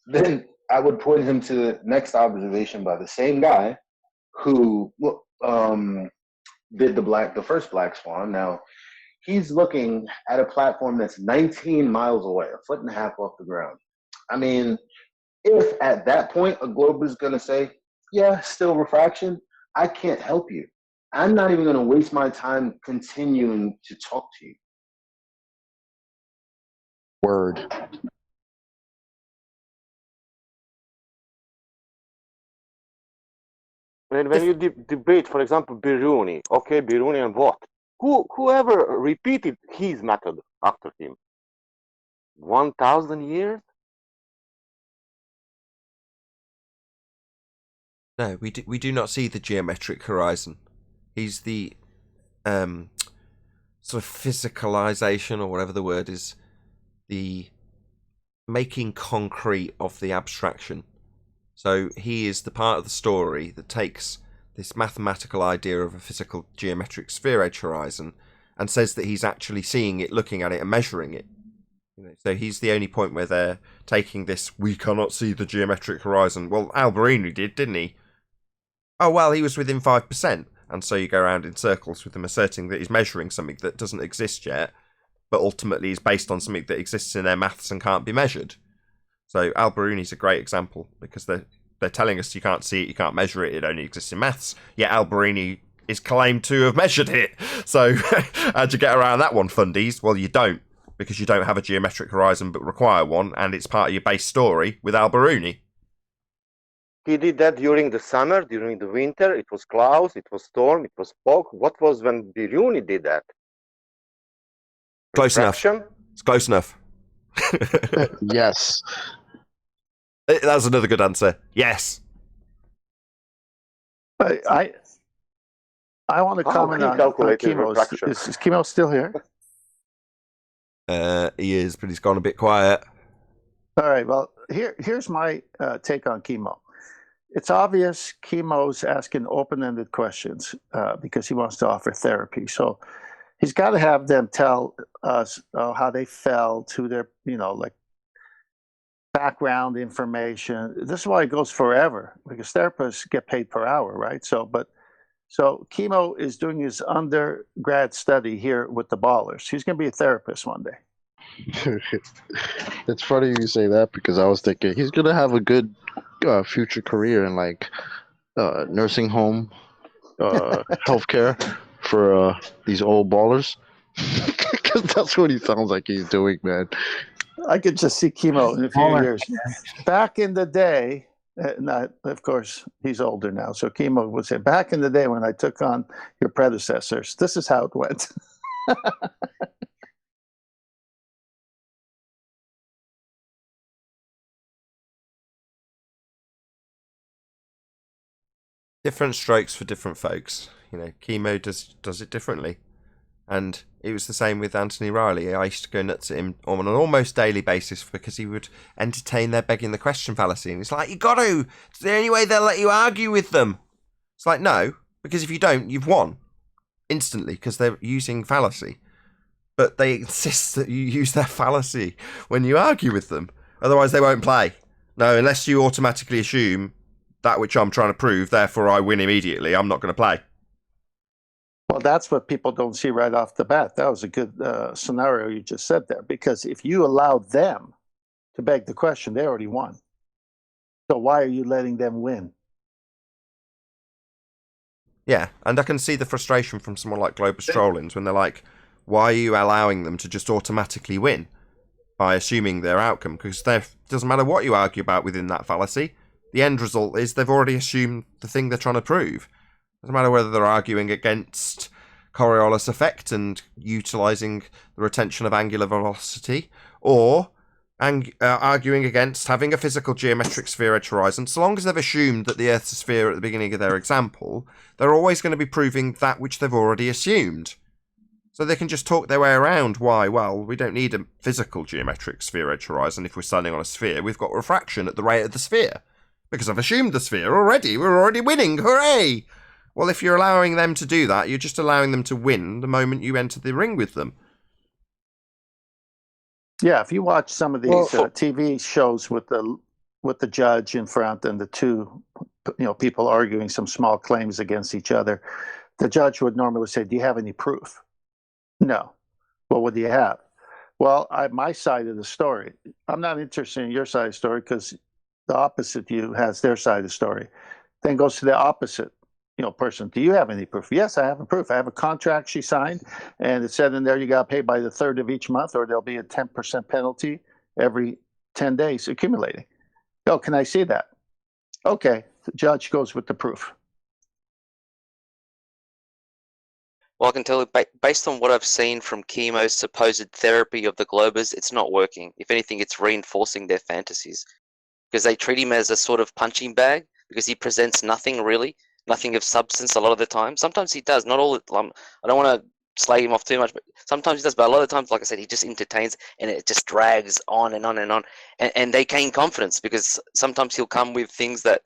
then I would point him to the next observation by the same guy who did the first black swan. Now he's looking at a platform that's 19 miles away, a foot and a half off the ground. I mean, if at that point a globe is going to say, yeah, still refraction, I can't help you. I'm not even going to waste my time continuing to talk to you. Word. When you debate, for example, Biruni, okay, Biruni and what? Whoever repeated his method after him? 1,000 years? No, we do not see the geometric horizon. He's the sort of physicalization, or whatever the word is, the making concrete of the abstraction. So he is the part of the story that takes this mathematical idea of a physical geometric sphere edge horizon and says that he's actually seeing it, looking at it, and measuring it. So he's the only point where they're taking this, we cannot see the geometric horizon. Well, Alberini did, didn't he? Oh, well, he was within 5%. And so you go around in circles with him asserting that he's measuring something that doesn't exist yet, but ultimately is based on something that exists in their maths and can't be measured. So Alberini's a great example, because they're telling us you can't see it, you can't measure it, it only exists in maths, yet Alberini is claimed to have measured it. So how'd you get around that one, fundies? Well, you don't, because you don't have a geometric horizon but require one, and it's part of your base story with Alberini. He did that during the summer, during the winter. It was clouds, it was storm, it was fog. What was when Biruni did that? Close enough. It's close enough. Yes. That's another good answer. Yes. I want to comment on Chemo. Is Chemo still here? He is, but he's gone a bit quiet. All right. Well, here's my take on Chemo. It's obvious Chemo's asking open-ended questions because he wants to offer therapy. So he's got to have them tell us how they felt, who their, like background information. This is why it goes forever, because therapists get paid per hour, right? So Chemo is doing his undergrad study here with the ballers. He's going to be a therapist one day. It's funny you say that, because I was thinking he's gonna have a good future career in like nursing home, healthcare for these old ballers. Because that's what he sounds like he's doing, man. I could just see Chemo in a few years. Back in the day, of course, he's older now, so Chemo would say, back in the day when I took on your predecessors, this is how it went. Different strokes for different folks. Chemo does it differently. And it was the same with Anthony Riley. I used to go nuts at him on an almost daily basis because he would entertain their begging the question fallacy. And it's like, you got to. It's the only way they'll let you argue with them. It's like, no, because if you don't, you've won instantly, because they're using fallacy. But they insist that you use their fallacy when you argue with them. Otherwise, they won't play. No, unless you automatically assume that which I'm trying to prove, therefore I win immediately, I'm not going to play. Well, that's what people don't see right off the bat. That was a good scenario you just said there, because if you allowed them to beg the question, they already won. So why are you letting them win? Yeah, and I can see the frustration from someone like Globus Trollins when they're like, why are you allowing them to just automatically win by assuming their outcome? Because it doesn't matter what you argue about within that fallacy, the end result is they've already assumed the thing they're trying to prove. Doesn't matter whether they're arguing against Coriolis effect and utilising the retention of angular velocity, or arguing against having a physical geometric sphere edge horizon. So long as they've assumed that the Earth's a sphere at the beginning of their example, they're always going to be proving that which they've already assumed. So they can just talk their way around why, well, we don't need a physical geometric sphere edge horizon if we're standing on a sphere. We've got refraction at the rate of the sphere. Because I've assumed the sphere already. We're already winning. Hooray! Well, if you're allowing them to do that, you're just allowing them to win the moment you enter the ring with them. Yeah, if you watch some of these TV shows with the judge in front and the two, people arguing some small claims against each other, the judge would normally say, "Do you have any proof?" No. Well, what do you have? Well, my side of the story. I'm not interested in your side of the story because the opposite view has their side of the story. Then goes to the opposite person. Do you have any proof? Yes, I have a proof. I have a contract she signed, and it said in there you got to pay by the 3rd of each month, or there'll be a 10% penalty every 10 days accumulating. Oh, can I see that? Okay, the judge goes with the proof. Well, I can tell you, based on what I've seen from Chemo's supposed therapy of the Globers, it's not working. If anything, it's reinforcing their fantasies. Because they treat him as a sort of punching bag, because he presents nothing really. Nothing of substance a lot of the time. Sometimes he does, not all the time. I don't want to slay him off too much, but sometimes he does. But a lot of the times, like I said, he just entertains and it just drags on and on and on. And they gain confidence because sometimes he'll come with things that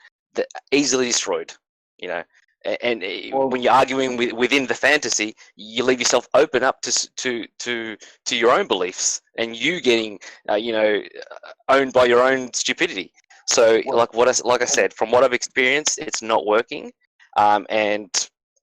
easily destroyed, And when you're arguing within the fantasy, you leave yourself open up to your own beliefs and you getting, owned by your own stupidity. So, like I said, from what I've experienced, it's not working. And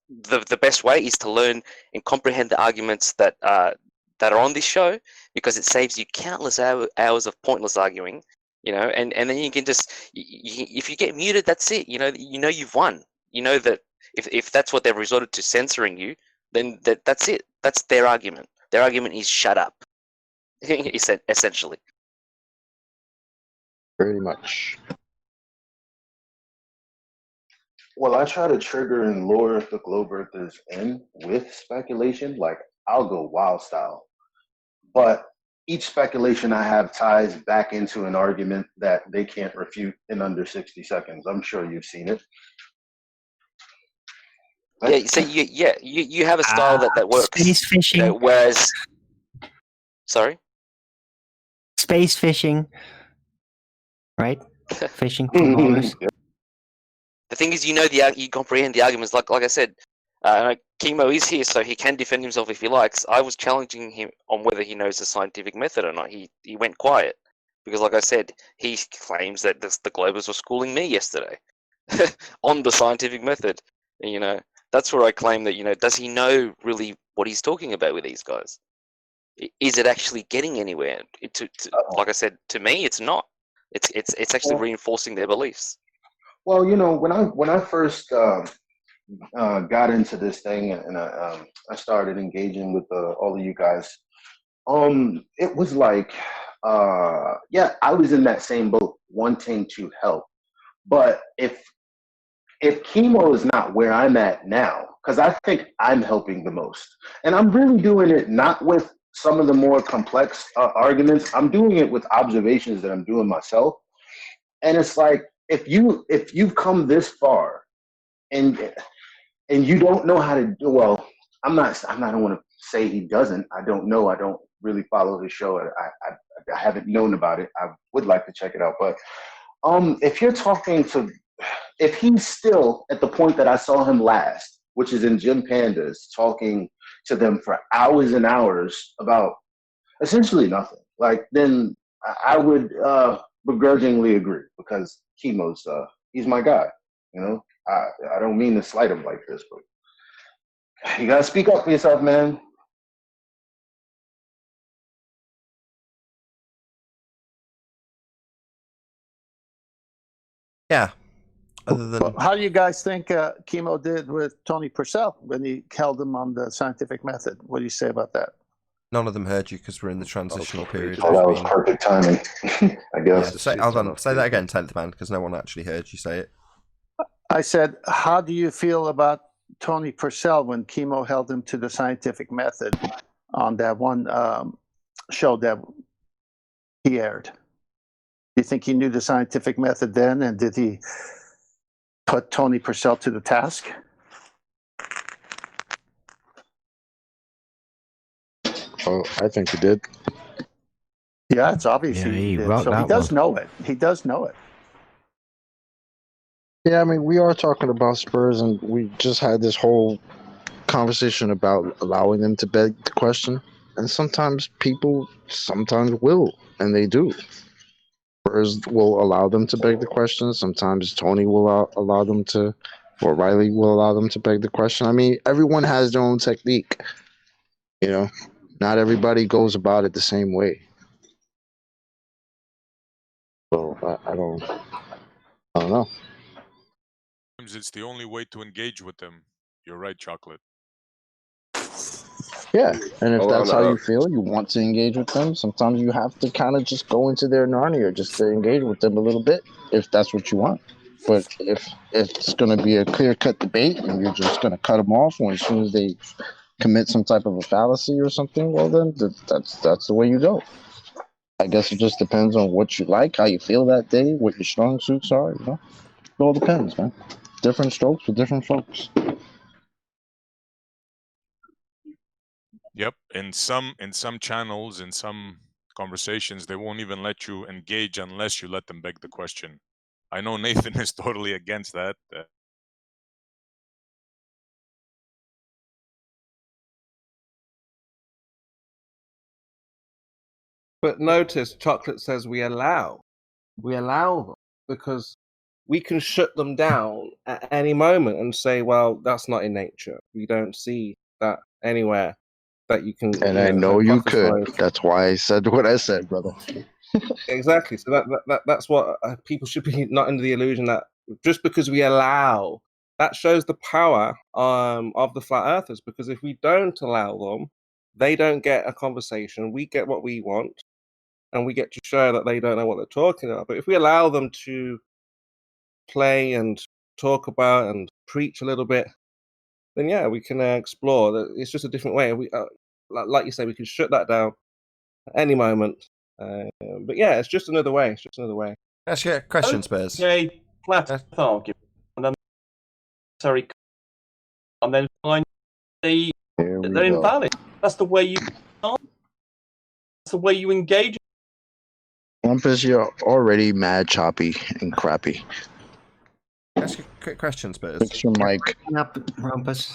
the best way is to learn and comprehend the arguments that are on this show, because it saves you countless hours of pointless arguing. And then you can just, if you get muted, that's it. You've won. You know that if that's what they've resorted to, censoring you, then that's it. That's their argument. Their argument is shut up. Essentially. Pretty much. Well, I try to trigger and lure the globe earthers in with speculation. Like, I'll go wild style. But each speculation I have ties back into an argument that they can't refute in under 60 seconds. I'm sure you've seen it. Yeah, so you have a style that works. Space fishing. Whereas, sorry? Space fishing. Right? Fishing for dollars. The thing is, you comprehend the arguments. Like I said, Chemo is here, so he can defend himself if he likes. I was challenging him on whether he knows the scientific method or not. He went quiet because, like I said, he claims that the Globers were schooling me yesterday on the scientific method. And, that's where I claim that, does he know really what he's talking about with these guys? Is it actually getting anywhere? Like I said, to me, it's not. It's actually reinforcing their beliefs. Well, when I first got into this thing and I started engaging with all of you guys, it was like, I was in that same boat, wanting to help. But if Chemo is not where I'm at now, because I think I'm helping the most, and I'm really doing it not with some of the more complex arguments. I'm doing it with observations that I'm doing myself. And it's like, if you've come this far and you don't know how to do, well, I don't want to say he doesn't. I don't know. I don't really follow his show. I haven't known about it. I would like to check it out. But if he's still at the point that I saw him last, which is in Jim Pandas, talking to them for hours and hours about essentially nothing, then I would begrudgingly agree, because Chemo's he's my guy. I don't mean to slight him like this, but You gotta speak up for yourself, man. Yeah. Other than Well, how do you guys think Chemo did with Tony Purcell when he held him on the scientific method? What do you say about that? none of them heard you because we're in the transitional period. Oh, that was perfect timing, I guess. Yeah, hold on. Say that again, 10th man, because no one actually heard you say it. I said, how do you feel about Tony Purcell when Chemo held him to the scientific method on that one show that he aired? Do you think he knew the scientific method then, and did he put Tony Purcell to the task? Oh, I think he did. Yeah, it's obvious Yeah, he he did. wrote So he that does one. know it. He does know it. Yeah, I mean, we are talking about Spurs, and we just had this whole conversation about allowing them to beg the question. And sometimes people will, and they do. Spurs will allow them to beg the question. Sometimes Tony will allow them to, or Riley will allow them to beg the question. I mean, everyone has their own technique. You know, not everybody goes about it the same way. So I don't know. It's the only way to engage with them. You're right, Chocolate. Yeah, and if Oh, that's no. how you feel, you want to engage with them, sometimes you have to kind of just go into their Narnia just to engage with them a little bit, if that's what you want. But if it's going to be a clear-cut debate and you're just going to cut them off when as soon as they commit some type of a fallacy or something, well then that's the way you go. I guess it just depends on what you like, how you feel that day, what your strong suits are, you know? It all depends, man. Different strokes for different folks. Yep. In some channels, in some conversations, they won't even let you engage unless you let them beg the question. I know Nathan is totally against that. But notice, Chocolate says we allow them because we can shut them down at any moment and say, well, that's not in nature. We don't see that anywhere that you can. And I know you could. hypothesize. That's why I said what I said, brother. Exactly. So that's what people should be not under the illusion that just because we allow, that shows the power of the flat earthers. Because if we don't allow them, they don't get a conversation. We get what we want, and we get to show that they don't know what they're talking about. But if we allow them to play and talk about and preach a little bit, then yeah, we can explore. It's just a different way. We, like you say, we can shut that down at any moment. But yeah, it's just another way. It's just another way. Ask you a question, Spurs. A flat argument, and then sorry, and then find they're invalid. That's the way you. That's the way you engage. Rumpus, you're already mad choppy and crappy. Ask you a quick question, Spurs. Fix your mic. Up, Rumpus.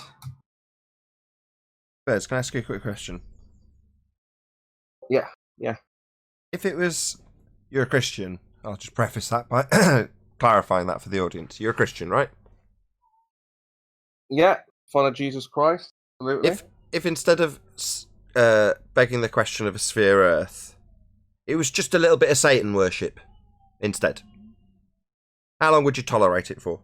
Spurs, can I ask you a quick question? Yeah. If it was you're a Christian, I'll just preface that by clarifying that for the audience. You're a Christian, right? Yeah, follow Jesus Christ. Absolutely. If instead of begging the question of a sphere Earth, it was just a little bit of Satan worship instead, how long would you tolerate it for?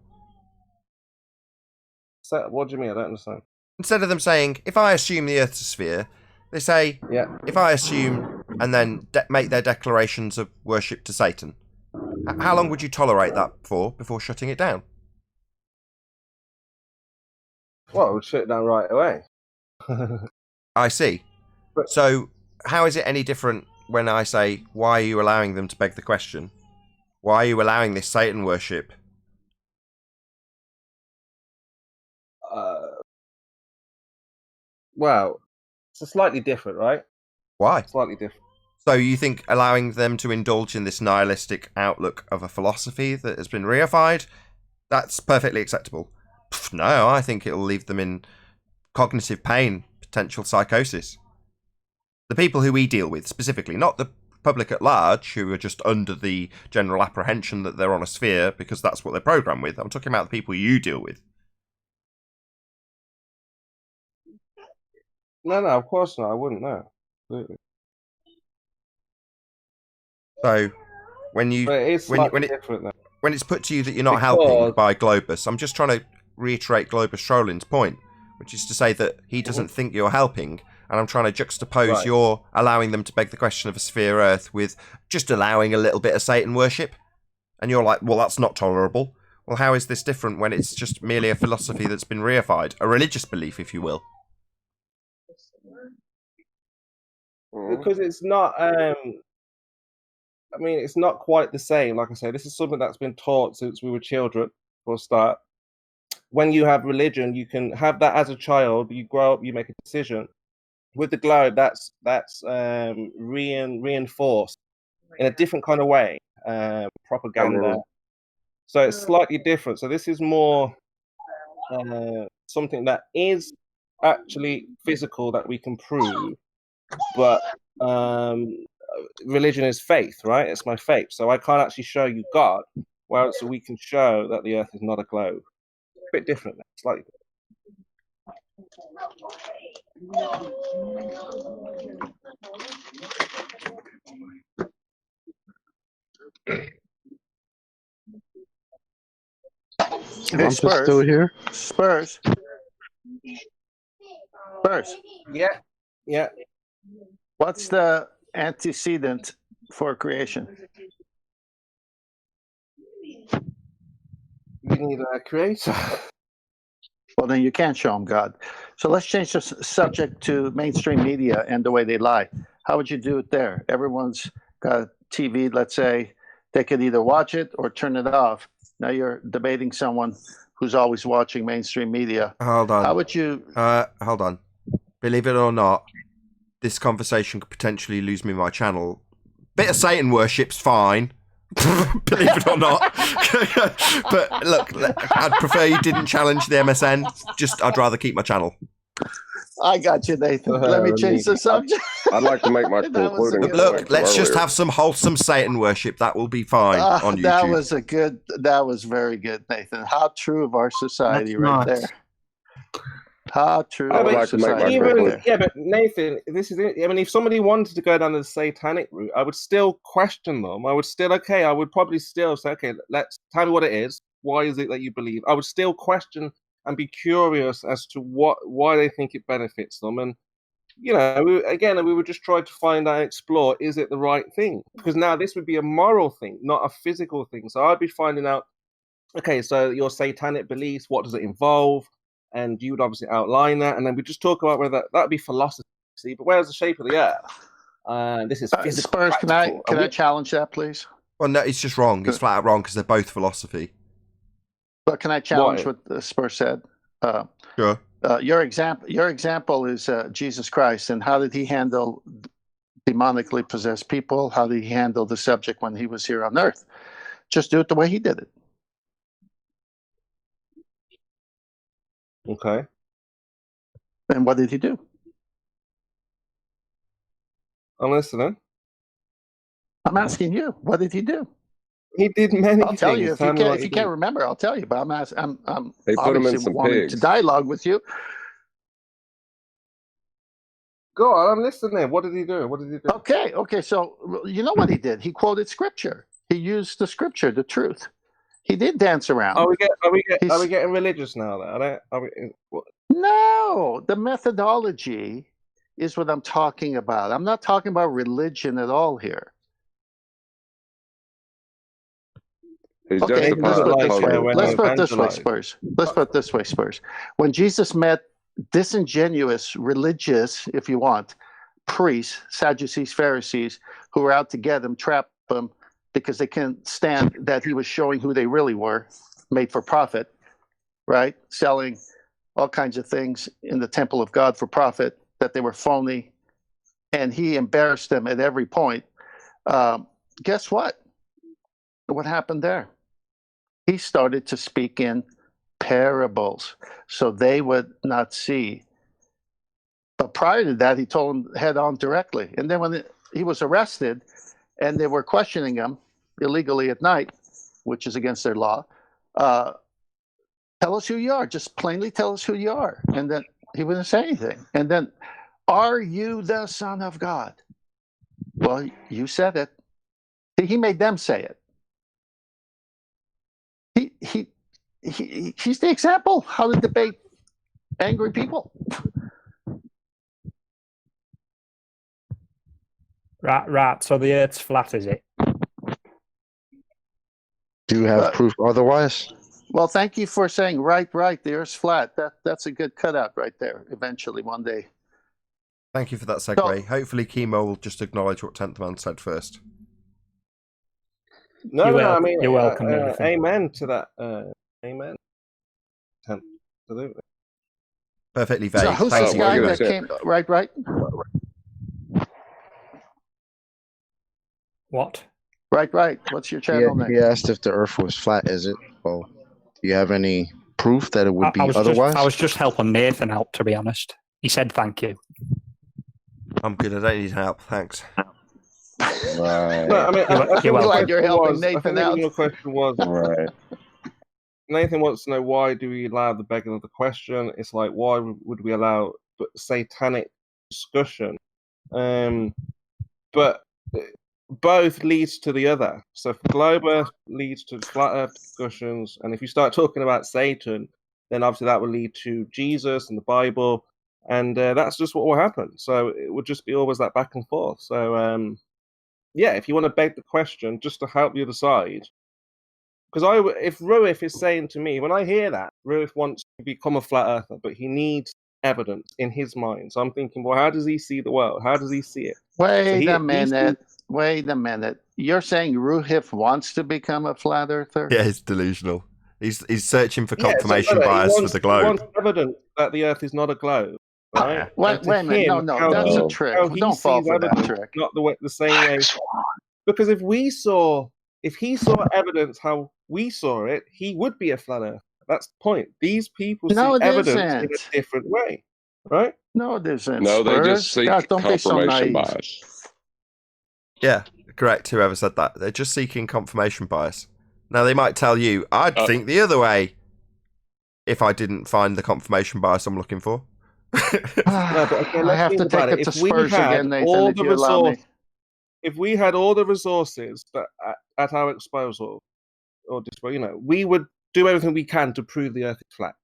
So, what do you mean? I don't understand. Instead of them saying, if I assume the Earth's a sphere, they say, yeah. If I assume, and then make their declarations of worship to Satan. How long would you tolerate that for before shutting it down? Well, we'll shut it down right away. I see. So, how is it any different when I say, why are you allowing them to beg the question? Why are you allowing this Satan worship? Well, it's slightly different, right? Why? Slightly different. So you think allowing them to indulge in this nihilistic outlook of a philosophy that has been reified, that's perfectly acceptable? No, I think it'll leave them in cognitive pain, potential psychosis. The people who we deal with specifically, not the public at large, who are just under the general apprehension that they're on a sphere because that's what they're programmed with. I'm talking about the people you deal with. No, of course not. I wouldn't know. Absolutely. So when you But it's when slightly when it different now. when it's put to you that you're not helping Because by Globus, I'm just trying to reiterate Globus Trolling's point, which is to say that he doesn't think you're helping, and I'm trying to juxtapose Right. your allowing them to beg the question of a sphere Earth with just allowing a little bit of Satan worship, and you're like, well, that's not tolerable. Well, how is this different when it's just merely a philosophy that's been reified, a religious belief, if you will? because it's not. I mean, it's not quite the same. Like I say, this is something that's been taught since we were children. For a start, when you have religion, you can have that as a child. You grow up, you make a decision. With the globe, that's reinforced in a different kind of way, propaganda. So it's slightly different. So this is more something that is actually physical that we can prove, but religion is faith, right? It's my faith. So I can't actually show you God, whereas we can show that the Earth is not a globe. A bit different, slightly different. Hey, Spurs still here? Spurs. Yeah. What's the antecedent for creation? You need a creator. Well, then you can't show them God. So let's change the subject to mainstream media and the way they lie. How would you do it there? Everyone's got TV, let's say. They could either watch it or turn it off. Now you're debating someone who's always watching mainstream media. Hold on. How would you... Hold on. Believe it or not, this conversation could potentially lose me my channel. Bit of Satan worship's fine. Believe it or not. But look, I'd prefer you didn't challenge the MSN. I'd rather keep my channel. I got you, Nathan. Let me change the subject. I'd like to make my concluding Look, let's just have some wholesome Satan worship. That will be fine on YouTube. That was very good, Nathan. How true of our society That's right not. there. How true I of would our like to make my society right conclusion. there. Yeah, but Nathan, this is it. I mean, if somebody wanted to go down the satanic route, I would still question them. I would probably still say, okay, let's tell me what it is. Why is it that you believe? I would still question and be curious as to why they think it benefits them. And, you know, we would just try to find out and explore, is it the right thing? Because now this would be a moral thing, not a physical thing. So I'd be finding out, okay, so your satanic beliefs, what does it involve? And you would obviously outline that, and then we just talk about whether that'd be philosophy. See, but where's the shape of the Earth? This is physical. Spurs, can I practical. challenge that, please? Well, no, it's just wrong. It's flat out wrong because they're both philosophy. But can I challenge what Spurs said? Sure. Your example is Jesus Christ, and how did he handle demonically possessed people? How did he handle the subject when he was here on Earth? Just do it the way he did it. Okay. And what did he do? I'm listening. I'm asking you. What did he do? He did many things. I'll tell you if you can't remember. I'll tell you. But I'm They put him in obviously some wanting pigs. to dialogue with you. Go on, I'm listening. What did he do? Okay. So you know what he did? He quoted scripture. He used the scripture, the truth. He did dance around. Are we getting religious now? No, the methodology is what I'm talking about. I'm not talking about religion at all here. He's Okay, let's put it this way, Spurs. Spurs. Let's put it this way, Spurs. When Jesus met disingenuous, religious, if you want, priests, Sadducees, Pharisees, who were out to get him, trap him, because they couldn't stand that he was showing who they really were, made for profit, right? Selling all kinds of things in the temple of God for profit, that they were phony, and he embarrassed them at every point. Guess what? What happened there? He started to speak in parables, so they would not see. But prior to that, he told them head on directly. And then when he was arrested and they were questioning him illegally at night, which is against their law, tell us who you are. Just plainly tell us who you are. And then he wouldn't say anything. And then Are you the Son of God? Well, you said it. He made them say it. He's the example how to debate angry people. Right. So the Earth's flat, is it? Do you have proof otherwise? Well, thank you for saying right. The Earth's flat. That's a good cutout right there. Eventually, one day. Thank you for that segue. Hopefully, Chemo will just acknowledge what 10th Man said first. No, I mean, you're welcome. Amen to that. Amen. Absolutely. Perfectly vague. So who's this guy that came? Right. What? Right. What's your channel name? He asked if the Earth was flat. Is it? Well, do you have any proof that it would be otherwise? I was just helping Nathan out, to be honest. He said thank you. I'm good. I don't need help. Thanks. Right. No, I mean, you're glad you're helping Nathan out. Your question was right. Nathan wants to know, why do we allow the begging of the question? It's like, why would we allow satanic discussion? But both leads to the other. So globe Earth leads to flat Earth discussions, and if you start talking about Satan, then obviously that will lead to Jesus and the Bible, and that's just what will happen. So it would just be always that back and forth. So yeah, if you want to beg the question just to help the other side, because if Ruif is saying to me, when I hear that Ruif wants to become a flat earther, but he needs evidence in his mind, so I'm thinking, well, how does he see the world? How does he see it? Wait a minute. You're saying Ruhif wants to become a flat earther? Yeah, he's delusional. He's searching for confirmation bias for the globe. He wants evidence that the Earth is not a globe. Right? Wait a minute. No, that's a trick. Don't fall for that trick. Not the same way. Because if he saw evidence how we saw it, he would be a flat earth. That's the point. These people see evidence in a different way, right? No, it isn't. No, they just seek confirmation bias. bias. Yeah, correct. Whoever said that, they're just seeking confirmation bias. Now they might tell you, I'd think the other way if I didn't find the confirmation bias I'm looking for. No, but again, I have to take it to Spurs again, Nathan, if you allow me. If we had all the resources at our disposal, we would do everything we can to prove the Earth is flat.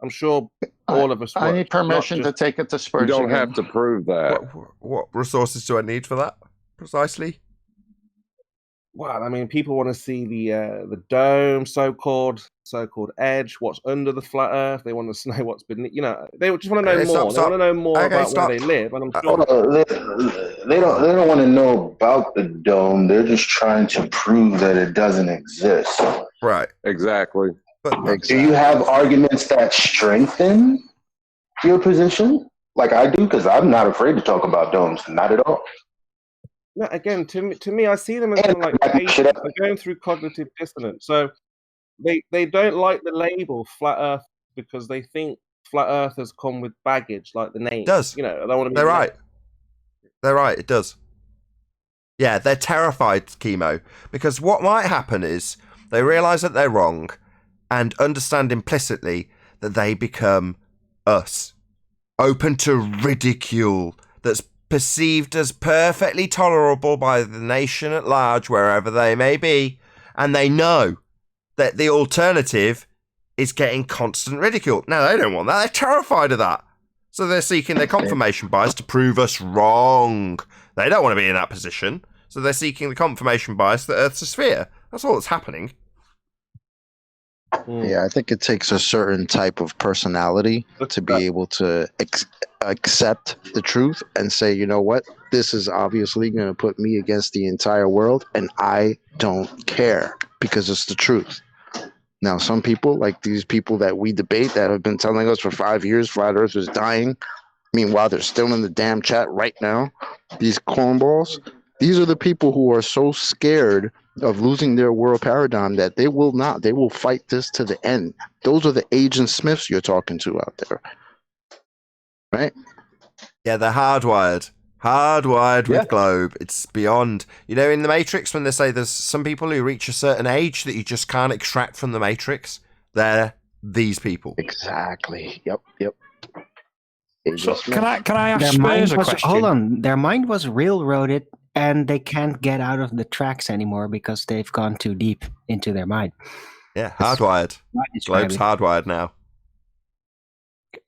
I'm sure all of us would. I need permission to take it to Spurs You don't again. have to prove that. What resources do I need for that, precisely? Well, I mean, people want to see the dome, so-called edge, what's under the flat Earth. They want to know what's beneath. They just want to know more. They want to know more about where they live, and I'm sure they don't want to know about the dome. They're just trying to prove that it doesn't exist. Right. Exactly. Do you have arguments that strengthen your position? Like I do, because I'm not afraid to talk about domes. Not at all. No, again, to me, I see them as kind of like patients. They're going through cognitive dissonance. So they don't like the label flat Earth because they think flat Earthers come with baggage, like the name. It does. They want to be. They're right. They're right. It does. Yeah, they're terrified, Chemo, because what might happen is they realise that they're wrong and understand implicitly that they become us, open to ridicule, that's perceived as perfectly tolerable by the nation at large, wherever they may be, and they know that the alternative is getting constant ridicule. No, they don't want that. They're terrified of that. So they're seeking their confirmation bias to prove us wrong. They don't want to be in that position, so they're seeking the confirmation bias that Earth's a sphere. That's all that's happening. Yeah, I think it takes a certain type of personality to be able to accept the truth and say, you know what, this is obviously going to put me against the entire world, and I don't care because it's the truth. Now, some people, like these people that we debate that have been telling us for 5 years flat Earth is dying, meanwhile they're still in the damn chat right now, these cornballs, these are the people who are so scared of losing their world paradigm that they will fight this to the end. Those are the Agent Smiths you're talking to out there. Right? Yeah, they're hardwired. Hardwired with Globe. It's beyond. In the Matrix, when they say there's some people who reach a certain age that you just can't extract from the Matrix, they're these people. Exactly. Yep. So can I ask Their mind Spurs a was, question? hold on, their mind was railroaded, and they can't get out of the tracks anymore because they've gone too deep into their mind. Yeah, hardwired. describe Globe's it. hardwired now.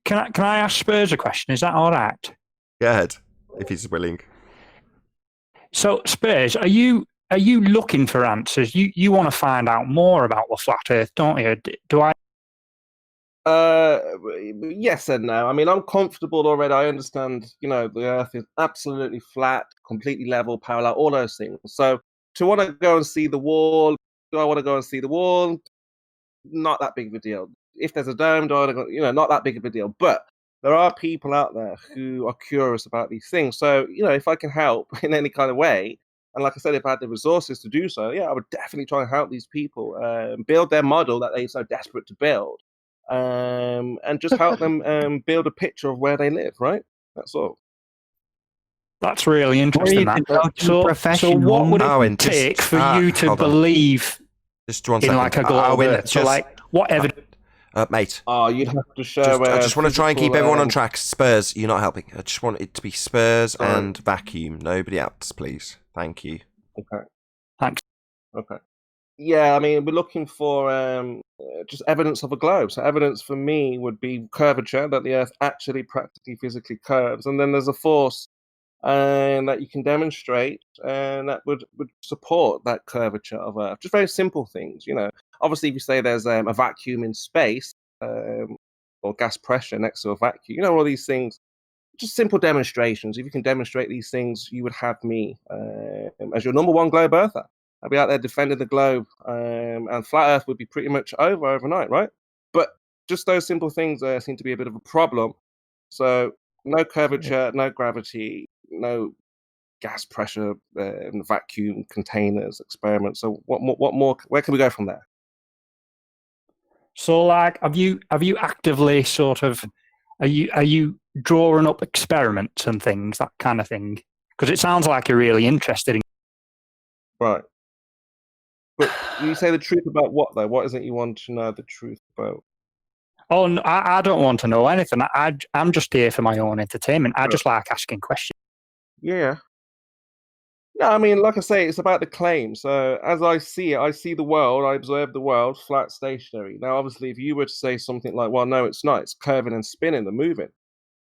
Can I ask Spurs a question? Is that all right? Go ahead, if he's willing. So Spurs, are you looking for answers? You want to find out more about the flat Earth, don't you? Do I? Yes and no. I mean, I'm comfortable already. I understand, the Earth is absolutely flat, completely level, parallel, all those things. So to want to go and see the wall, do I want to go and see the wall? Not that big of a deal. If there's a dome, do I want to go, not that big of a deal. But there are people out there who are curious about these things. So, if I can help in any kind of way, and like I said, if I had the resources to do so, I would definitely try and help these people build their model that they're so desperate to build. And just help them build a picture of where they live, right? That's all. That's really interesting. So what would it take for you to believe just in like a globe Earth? So like what evidence? Mate. Oh, you'd have to show. I just want to try and keep everyone on track. Spurs, you're not helping. I just want it to be Spurs and vacuum. Nobody else, please. Thank you. Okay. Thanks. Okay. Yeah, I mean, we're looking for just evidence of a globe. So evidence for me would be curvature, that the Earth actually practically physically curves. And then there's a force that you can demonstrate and that would support that curvature of Earth. Just very simple things, Obviously, if you say there's a vacuum in space or gas pressure next to a vacuum, all these things, just simple demonstrations. If you can demonstrate these things, you would have me as your number one globe earther. I'd be out there defending the globe, and flat Earth would be pretty much over overnight, right? But just those simple things seem to be a bit of a problem. So no curvature, no gravity, no gas pressure, vacuum containers, experiments. So what more? Where can we go from there? So like, have you actively sort of are you drawing up experiments and things, that kind of thing? Because it sounds like you're really interested in. Right. But you say the truth about what, though? What is it you want to know the truth about? Oh, no, I don't want to know anything. I'm just here for my own entertainment. I just like asking questions. Yeah. Yeah, I mean, like I say, it's about the claim. So as I see it, I see the world, I observe the world flat, stationary. Now, obviously, if you were to say something like, well, no, it's not, it's curving and spinning, they're moving,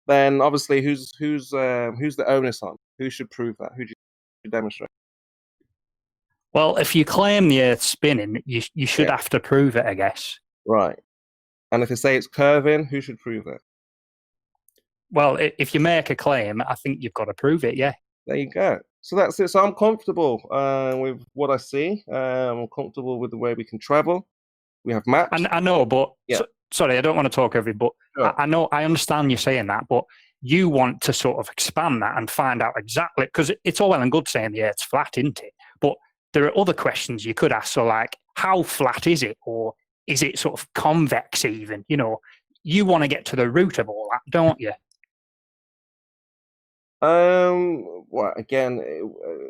then obviously who's the onus on? Who should prove that? Who should demonstrate? Well, if you claim the Earth's spinning, you should have to prove it, I guess. Right. And if you say it's curving, who should prove it? Well, if you make a claim, I think you've got to prove it, yeah. There you go. So that's it. So I'm comfortable with what I see. I'm comfortable with the way we can travel. We have maps. I know, but Yeah. Sorry, I don't want to talk over you, but Sure. I know, I understand you saying that, but you want to sort of expand that and find out exactly, because it's all well and good saying the Earth's flat, isn't it? But there are other questions you could ask. So like, how flat is it? Or is it sort of convex even? You want to get to the root of all that, don't you? Well, again,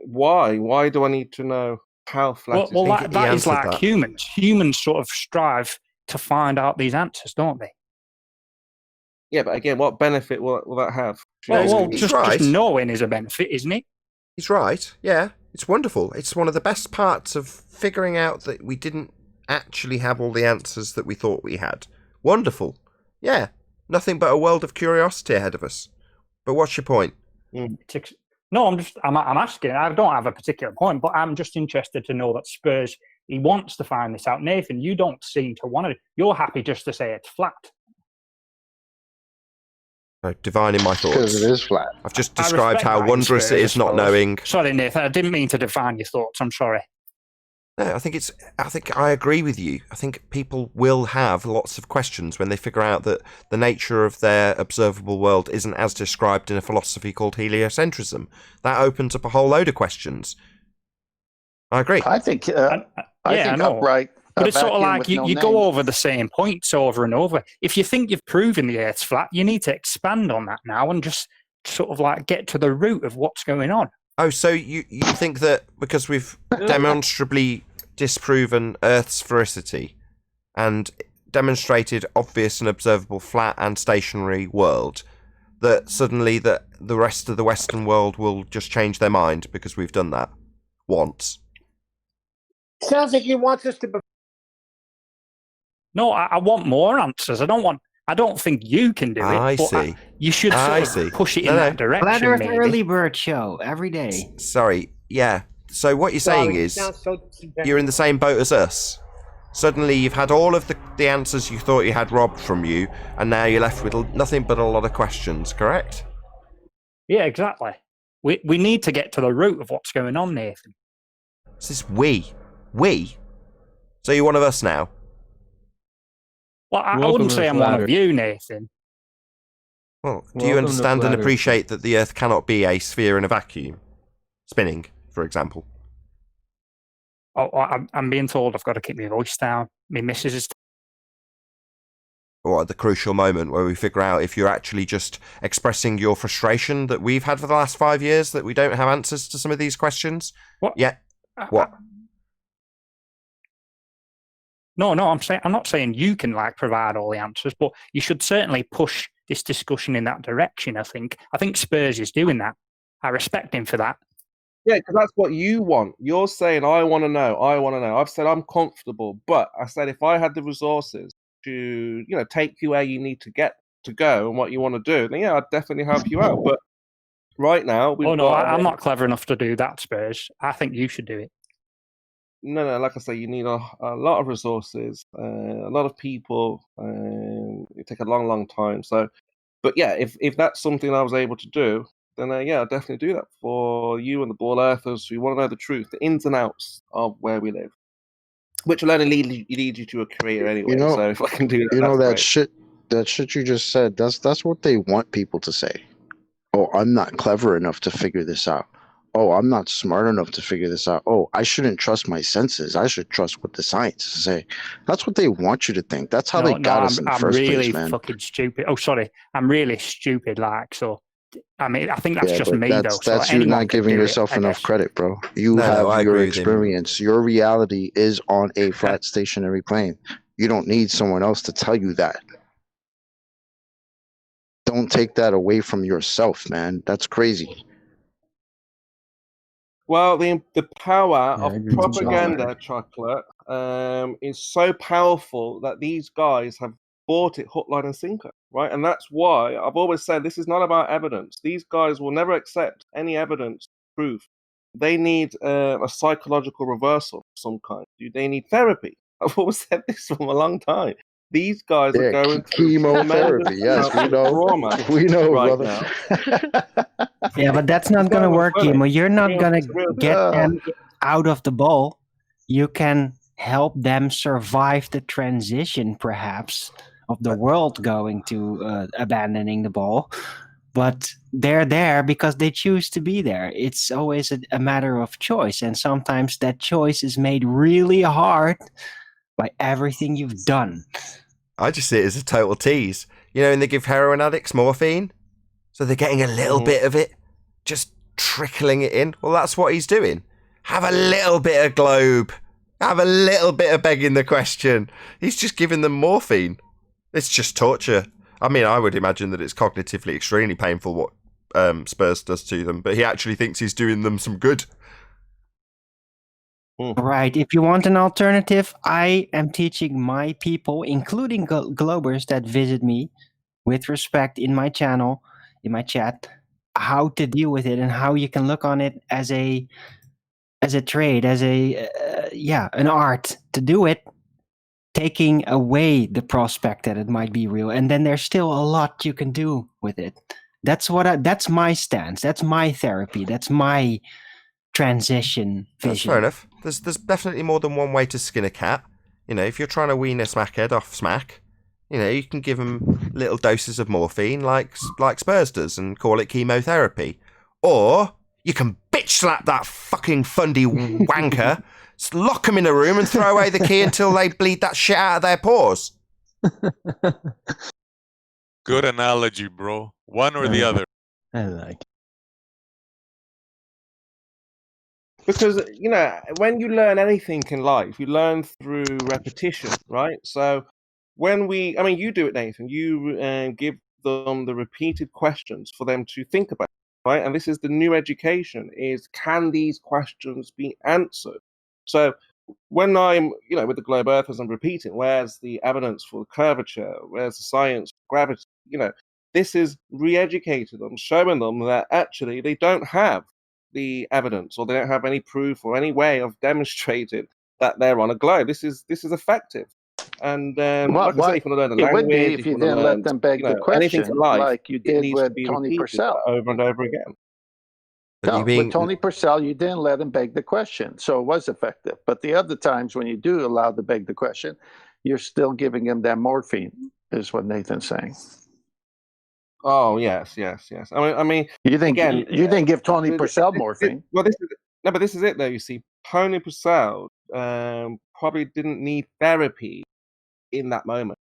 why? Why do I need to know how flat? Well, that is like humans. Humans sort of strive to find out these answers, don't they? Yeah, but again, what benefit will that have? Well, just knowing is a benefit, isn't it? He's right. Yeah, it's wonderful. It's one of the best parts of figuring out that we didn't actually have all the answers that we thought we had. Wonderful. Yeah, nothing but a world of curiosity ahead of us. But what's your point? No, I'm asking. I don't have a particular point, but I'm just interested to know that Spurs, he wants to find this out. Nathan, you don't seem to want to. You're happy just to say it's flat. Divining my thoughts. Because it is flat. I've just described how wondrous it is not knowing. Sorry, Nathan, I didn't mean to divine your thoughts. I'm sorry. No, I think I agree with you. I think people will have lots of questions when they figure out that the nature of their observable world isn't as described in a philosophy called heliocentrism. That opens up a whole load of questions. I agree. I think I know. upright. But it's sort of like you name. go over the same points over and over. If you think you've proven the Earth's flat, you need to expand on that now and just sort of like get to the root of what's going on. Oh, so you think that because we've demonstrably disproven Earth's sphericity and demonstrated obvious and observable flat and stationary world, that suddenly that the rest of the Western world will just change their mind because we've done that once? Sounds like he wants us to. No, I want more answers. I don't think you can do it. I but see. You should sort of push it in that direction. Flat Earth maybe. Early Bird Show every day. Sorry, yeah. So what you're saying is you're in the same boat as us. Suddenly you've had all of the answers you thought you had robbed from you, and now you're left with nothing but a lot of questions, correct? Yeah, exactly. We need to get to the root of what's going on, Nathan. This is we. We? So you're one of us now? Well, I wouldn't say I'm one of you, Nathan. Well, do you understand and appreciate that the Earth cannot be a sphere in a vacuum? Spinning, for example. Oh, I'm being told I've got to keep my voice down. My missus is... Or at the crucial moment where we figure out if you're actually just expressing your frustration that we've had for the last 5 years, that we don't have answers to some of these questions? What? Yeah. What? No, I'm not saying you can provide all the answers, but you should certainly push this discussion in that direction. I think Spurs is doing that. I respect him for that. Yeah, because that's what you want. You're saying, I want to know. I've said I'm comfortable, but I said if I had the resources to, take you where you need to get to go and what you want to do, then yeah, I'd definitely help you out. But right now, I'm not clever enough to do that, Spurs. I think you should do it. No, like I say, you need a lot of resources, a lot of people. It take a long, long time. So, but yeah, if that's something I was able to do, then yeah, I'll definitely do that for you and the Ball Earthers who want to know the truth, the ins and outs of where we live, which will only lead you to a career anyway. So if I can do that, that shit you just said, that's what they want people to say. Oh, I'm not clever enough to figure this out. Oh, I'm not smart enough to figure this out. Oh, I shouldn't trust my senses. I should trust what the scientists say. That's what they want you to think. That's how they got us in the first place, man. I'm really fucking stupid. Oh, sorry. I'm really stupid, so... I mean, I think that's just me, though. That's you not giving yourself enough credit, bro. You have your experience. Your reality is on a flat stationary plane. You don't need someone else to tell you that. Don't take that away from yourself, man. That's crazy. Well, the power of propaganda, Chocolate, is so powerful that these guys have bought it hook, line, and sinker, right? And that's why I've always said this is not about evidence. These guys will never accept any evidence, proof. They need a psychological reversal of some kind. They need therapy. I've always said this for a long time. These guys are going through chemotherapy. Yes, we know. We know, right brother. Yeah, but that's not going to work, Kimo. You're not going to get them out of the ball. You can help them survive the transition, perhaps, of the world going to abandoning the ball. But they're there because they choose to be there. It's always a matter of choice. And sometimes that choice is made really hard by everything you've done. I just see it as a total tease. And they give heroin addicts morphine, so they're getting a little bit of it, just trickling it in. Well, that's what he's doing. Have a little bit of globe. Have a little bit of begging the question. He's just giving them morphine. It's just torture. I mean, I would imagine that it's cognitively extremely painful what Spurs does to them, but he actually thinks he's doing them some good. Right. If you want an alternative, I am teaching my people, including Globers that visit me with respect in my channel, in my chat, how to deal with it and how you can look on it as a trade, as an art to do it, taking away the prospect that it might be real. And then there's still a lot you can do with it. That's my stance. That's my therapy. That's my transition vision. That's fair enough. There's definitely more than one way to skin a cat. If you're trying to wean a smackhead off smack, you can give them little doses of morphine like Spurs does and call it chemotherapy. Or you can bitch slap that fucking fundy wanker, lock them in a room and throw away the key until they bleed that shit out of their pores. Good analogy, bro. One or the other. I like it. Because, when you learn anything in life, you learn through repetition, right? So when you do it, Nathan, you give them the repeated questions for them to think about, right? And this is the new education: is can these questions be answered? So when I'm, with the globe earthers, I'm repeating, where's the evidence for the curvature? Where's the science for gravity? This is re-educating them, showing them that actually they don't have the evidence, or they don't have any proof or any way of demonstrating that they're on a globe. This is effective. And like I say, if you want to learn the it would be language, if you didn't let them beg the anything to question, life, like you it did needs to with be Tony repeated Purcell. over and over again. No, with Tony Purcell, you didn't let him beg the question, so it was effective. But the other times when you do allow to beg the question, you're still giving him that morphine, is what Nathan's saying. Oh yes. I mean, you think again, you didn't give Tony Purcell morphine? But this is it though. You see, Tony Purcell probably didn't need therapy in that moment.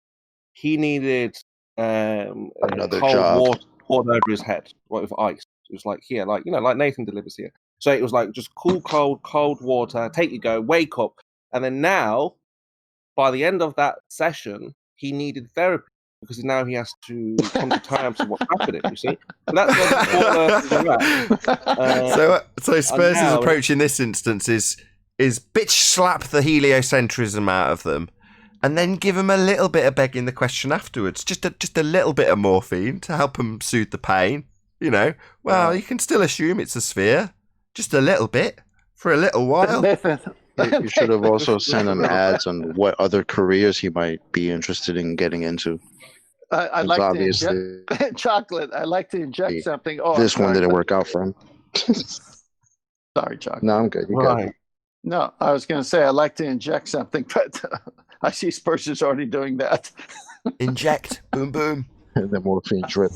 He needed another cold job water poured over his head, with ice. It was like here, like Nathan delivers here. So it was like just cold water. Take you go, wake up, and then now, by the end of that session, he needed therapy because now he has to come to terms with what's happening. You see, so that's where the So Spurs' approach in this instance is bitch slap the heliocentrism out of them, and then give them a little bit of begging the question afterwards. Just a little bit of morphine to help them soothe the pain. You can still assume it's a sphere, just a little bit for a little while. You should have also sent him ads on what other careers he might be interested in getting into. I'd like to inject chocolate. I'd like to inject something. Oh, this one didn't work out for him. Sorry, chocolate. No, I'm good. You good? No, I was going to say I'd like to inject something, but I see Spurs is already doing that. Inject, boom, boom. And the morphine drip.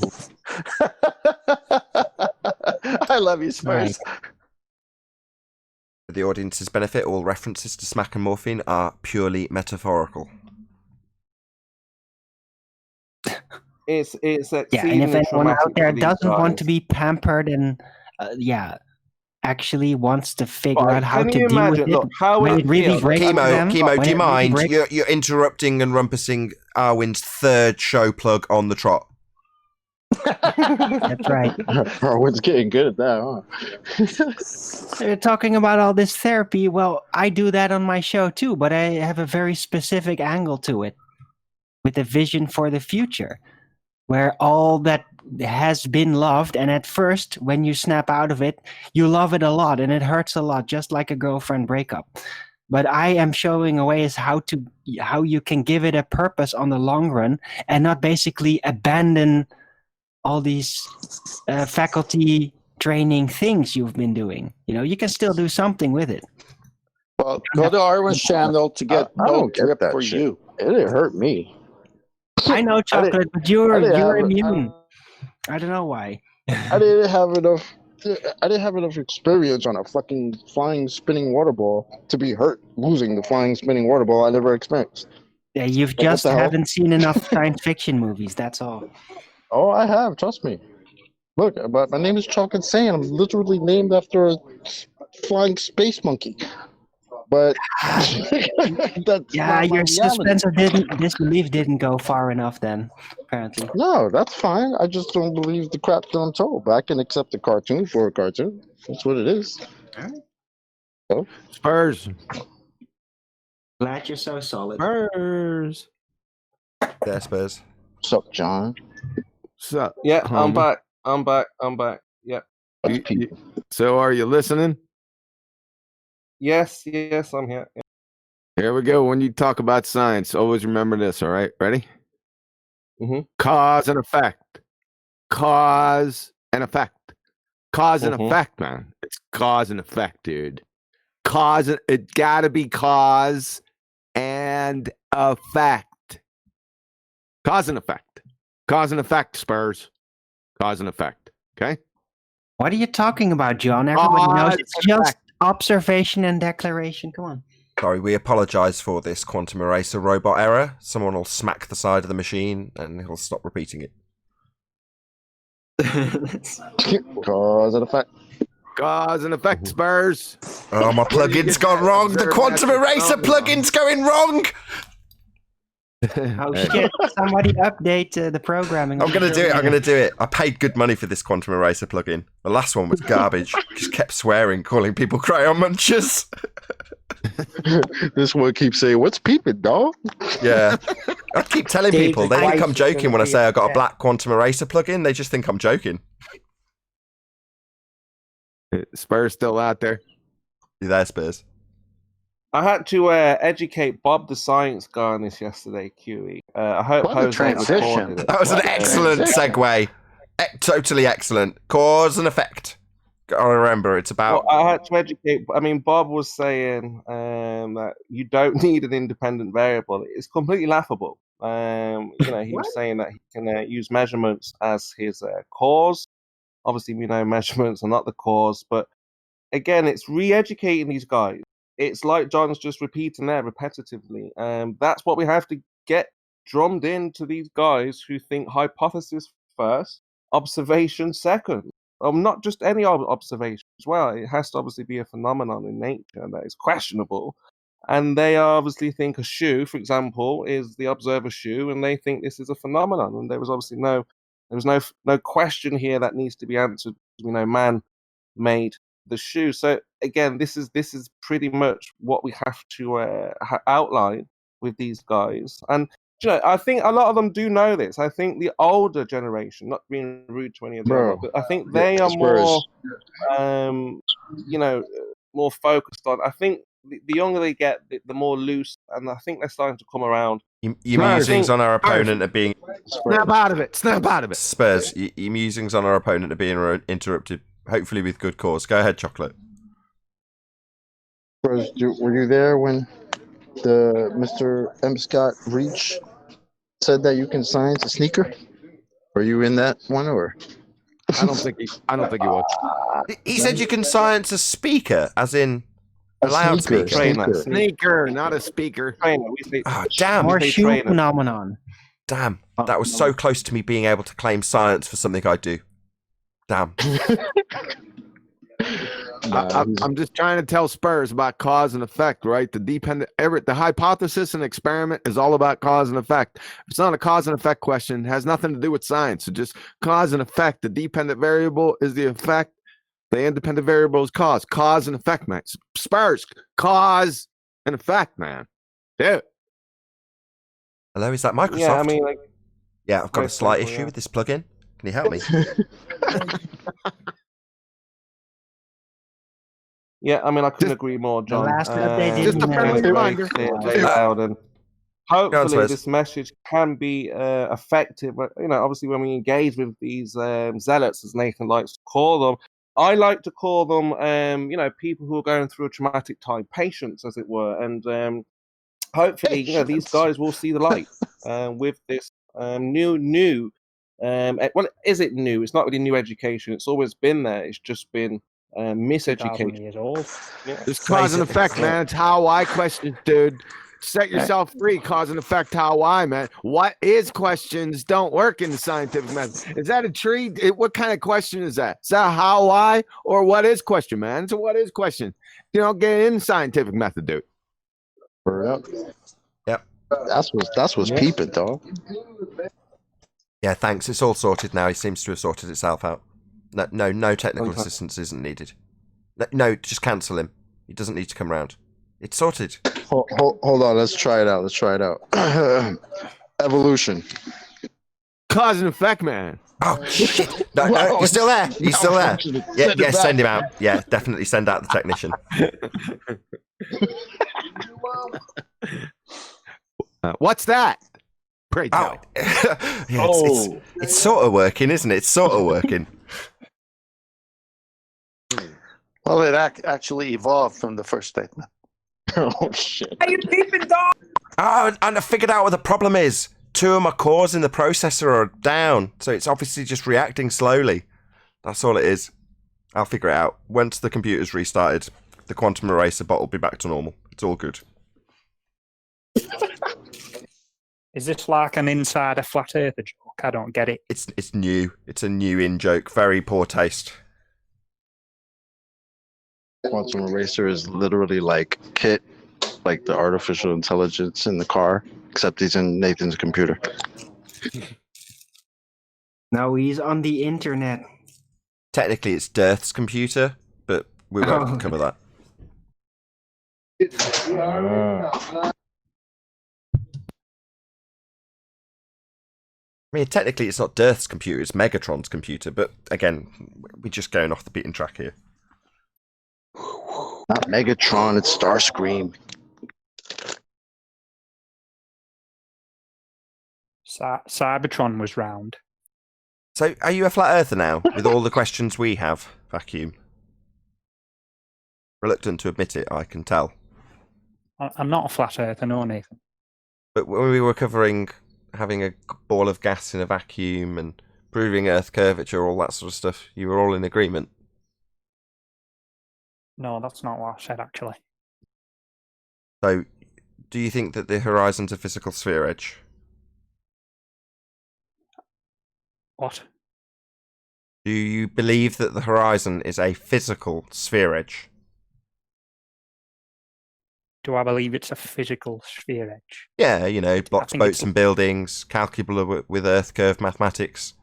I love you, Spurs. For the audience's benefit, all references to smack and morphine are purely metaphorical. It's and if anyone out there doesn't want to be pampered and actually wants to figure out how to deal with it, when it really breaks them. Chemo, do you mind? You're interrupting and rumpusing Arwin's third show plug on the trot. That's right. Arwin's getting good at that, huh? They're talking about all this therapy. Well, I do that on my show too, but I have a very specific angle to it with a vision for the future, where all that has been loved, and at first, when you snap out of it, you love it a lot, and it hurts a lot, just like a girlfriend breakup. But I am showing a way as how you can give it a purpose on the long run, and not basically abandon all these faculty training things you've been doing. You can still do something with it. Well, go to Arwen's channel to get no drip for shit. you. It didn't hurt me. I know, chocolate, but you're immune. I don't know why. I didn't have enough experience on a fucking flying spinning water ball to be hurt losing the flying spinning water ball I never experienced. Yeah, you've just haven't seen enough science fiction movies. That's all. Oh, I have. Trust me. Look, my name is Chocolate Sand. I'm literally named after a flying space monkey. But your suspense of disbelief didn't go far enough then, apparently. No, that's fine. I just don't believe the crap that I'm told. But I can accept a cartoon for a cartoon. That's what it is. So, Spurs. Glad you're so solid. Spurs. Yeah, Spurs. What's up, John? What's up? Yeah, homie? I'm back. Yeah. So are you listening? Yes, I'm here. Yeah. Here we go. When you talk about science, always remember this, all right? Ready? Mm-hmm. Cause and effect. Cause and effect. Cause and effect, man. It's cause and effect, dude. It gotta be cause and effect. Cause and effect. Cause and effect, Spurs. Cause and effect. Okay? What are you talking about, John? Everybody knows it's just observation and declaration. Come on. Sorry, we apologise for this quantum eraser robot error. Someone will smack the side of the machine and he'll stop repeating it. Cause and effect. Cause and effect, Spurs. Oh, my plugin's gone wrong. The quantum eraser plugin's going wrong. Oh shit! Somebody update the programming. I'm gonna do it. I'm gonna do it. I paid good money for this Quantum Eraser plugin. The last one was garbage. Just kept swearing, calling people crayon munchers. This one keeps saying, "What's peeping, dog?" Yeah, I keep telling people. They think I'm joking when I say I got a black Quantum Eraser plugin. They just think I'm joking. Spurs still out there? You there, Spurs? I had to educate Bob the science guy on this yesterday, QE. I hope What a Jose transition. recorded it. That was an excellent segue. Totally excellent. Cause and effect. Gotta remember, it's about. Well, I had to educate. I mean, Bob was saying that you don't need an independent variable. It's completely laughable. He was saying that he can use measurements as his cause. Obviously, we know measurements are not the cause, but again, it's re-educating these guys. It's like John's just repeating there repetitively. That's what we have to get drummed into these guys who think hypothesis first, observation second. Not just any observation as well. It has to obviously be a phenomenon in nature that is questionable. And they obviously think a shoe, for example, is the observer's shoe, and they think this is a phenomenon. And there was obviously no question here that needs to be answered. We know man made the shoe. So again, this is pretty much what we have to outline with these guys. And I think a lot of them do know this. I think the older generation, not being rude to any of them, but I think they are more, more focused on. I think the younger they get, the more loose, and I think they're starting to come around. Your musings on our opponent are being. Snap out of it. Snap out of it. Spurs, your musings on our opponent are being interrupted. Hopefully with good cause. Go ahead, Chocolate. Were you there when the Mr. M. Scott Reach said that you can science a sneaker? Were you in that one, or? I don't think he was. He said you can science a speaker, as in a loudspeaker. Sneaker, not a speaker. Oh, damn. Horseshoe phenomenon. Damn. That was so close to me being able to claim science for something I do. Damn. I'm just trying to tell Spurs about cause and effect, right? The hypothesis and experiment is all about cause and effect. It's not a cause and effect question. It has nothing to do with science. It's just cause and effect. The dependent variable is the effect. The independent variable is cause. Cause and effect, man. Spurs, cause and effect, man. Dude. Hello, is that Microsoft? Yeah, I mean, I've got a slight issue with this plugin. Can you help me? Yeah, I mean, I couldn't agree more, John. The last update just a friendly reminder. Very loud, and hopefully this message can be effective. Obviously, when we engage with these zealots, as Nathan likes to call them, I like to call them, people who are going through a traumatic time, patients, as it were, and hopefully, these guys will see the light with this new. Well, is it new? It's not really new education. It's always been there. It's just been miseducation. Years old. Just cause and effect, man. It's how I question, dude. Set yourself free. Cause and effect. How I, man. What is questions don't work in the scientific method. Is that a tree? What kind of question is that? Is that how I or what is question, man? So what is question? Get in the scientific method, dude. Yep. That's what's peeping, dog. Yeah, thanks. It's all sorted now. He seems to have sorted itself out. No technical assistance isn't needed. No, just cancel him. He doesn't need to come round. It's sorted. Hold on. Let's try it out. Evolution. Cause and effect, man. Oh, shit. No, you're still there. You're still there. Yeah, send him out. Yeah, definitely send out the technician. What's that? Pray tell. It's sort of working, isn't it? It's sort of working. Well, it actually evolved from the first statement. Oh, shit. Are you peeping, dog? Oh, and I figured out what the problem is. 2 of my cores in the processor are down, so it's obviously just reacting slowly. That's all it is. I'll figure it out. Once the computer's restarted, the quantum eraser bot will be back to normal. It's all good. Is this like an insider flat earther joke? I don't get it. It's new. It's a new in joke. Very poor taste. Quantum eraser is literally like Kit, like the artificial intelligence in the car. except he's in Nathan's computer. No, he's on the internet. Technically, it's Dirth's computer, but we won't cover that. I mean, technically, it's not Dirth's computer; it's Megatron's computer. But again, we're just going off the beaten track here. Not Megatron, it's Starscream. Cybertron was round. So, are you a flat earther now? With all the questions we have, Vacuum. Reluctant to admit it, I can tell. I'm not a flat earther, no, Nathan. But when we were covering having a ball of gas in a vacuum and proving Earth curvature, all that sort of stuff, you were all in agreement. No, that's not what I said, actually. So, do you think that the horizon's a physical sphere edge? What? Do you believe that the horizon is a physical sphere edge? Do I believe it's a physical sphere edge? Yeah, you know, blocks, think boats it's- and buildings, calculable with Earth curve mathematics,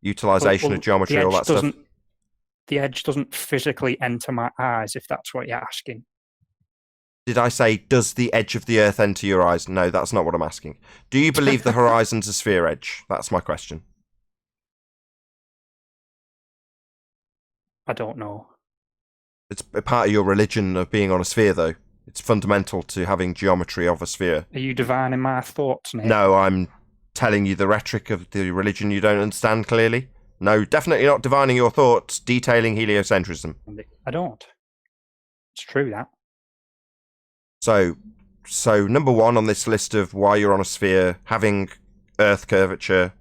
utilisation Well, of geometry, the all edge that stuff. doesn't- The edge doesn't physically enter my eyes, if that's what you're asking. Did I say, does the edge of the Earth enter your eyes? No, that's not what I'm asking. Do you believe the horizon's a sphere edge? That's my question. I don't know. It's a part of your religion of being on a sphere, though. It's fundamental to having geometry of a sphere. Are you divining my thoughts, Nate? No, I'm telling you the rhetoric of the religion you don't understand clearly. No, definitely not divining your thoughts, detailing heliocentrism. I don't. It's true, that. So number one on this list of why you're on a sphere, having Earth curvature,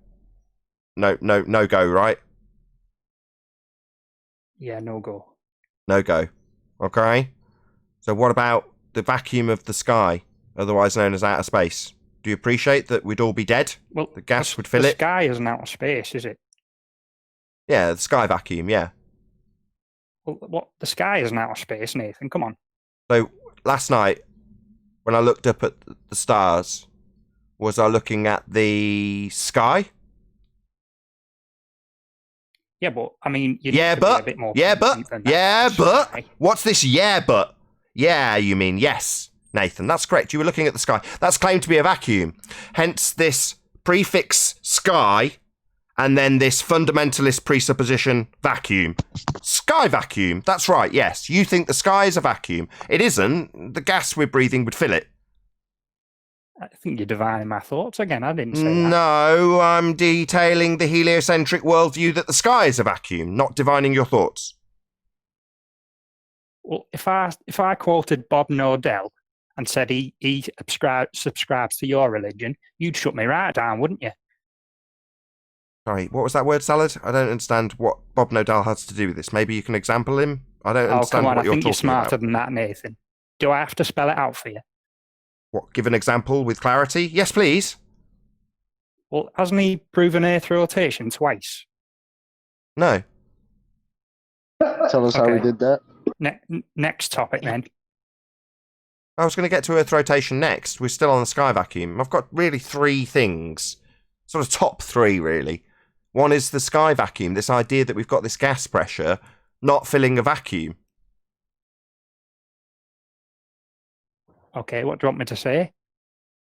no go, right? Yeah, no go. No go. Okay? So what about the vacuum of the sky, otherwise known as outer space? Do you appreciate that we'd all be dead? Well, the gas would fill the it? sky isn't outer space, is it? Yeah, the sky vacuum, yeah. Well, what? The sky isn't outer space, Nathan. Come on. So last night, when I looked up at the stars, was I looking at the sky? Yeah, but I mean, you Yeah, need to be a but bit more yeah, but concrete than that. yeah, but what's this? Yeah, but yeah, you mean yes, Nathan? That's correct. You were looking at the sky. That's claimed to be a vacuum. Hence this prefix sky, and then this fundamentalist presupposition vacuum. Sky vacuum. That's right. Yes, you think the sky is a vacuum. It isn't. The gas we're breathing would fill it. I think you're divining my thoughts again. I didn't say that. No, I'm detailing the heliocentric worldview that the sky is a vacuum, not divining your thoughts. Well, if I quoted Bob Nodell and said he subscribes to your religion, you'd shut me right down, wouldn't you? Sorry, what was that word salad? I don't understand what Bob Nodell has to do with this. Maybe you can example him? I don't Oh, understand come on. what I you're think you're talking smarter about. than that, Nathan. Do I have to spell it out for you? What, give an example with clarity? Yes, please. Well, hasn't he proven Earth rotation twice? No. Tell us how we did that. Next topic, then. I was going to get to Earth rotation next. We're still on the sky vacuum. I've got really three things. Sort of top three, really. One is the sky vacuum, this idea that we've got this gas pressure not filling a vacuum. Okay, what do you want me to say?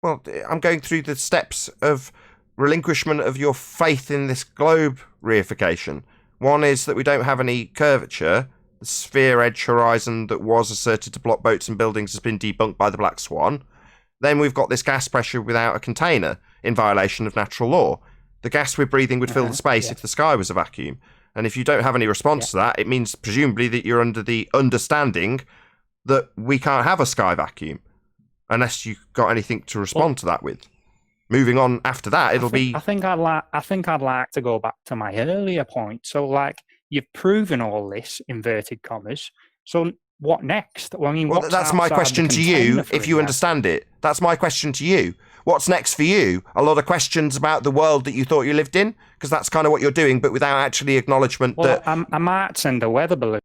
Well, I'm going through the steps of relinquishment of your faith in this globe reification. One is that we don't have any curvature. The sphere edge horizon that was asserted to block boats and buildings has been debunked by the Black Swan. Then we've got this gas pressure without a container in violation of natural law. The gas we're breathing would fill the space if the sky was a vacuum. And if you don't have any response to that, it means presumably that you're under the understanding that we can't have a sky vacuum. Unless you've got anything to respond to that with. Moving on after that, it'll be. I think I'd like to go back to my earlier point. So, like, you've proven all this, inverted commas. So, what next? Well, I mean, what's that's my outside question the to you, container, for if you example? understand it. That's my question to you. What's next for you? A lot of questions about the world that you thought you lived in? Because that's kind of what you're doing, but without actually acknowledgement Well, that. I might send a weather balloon.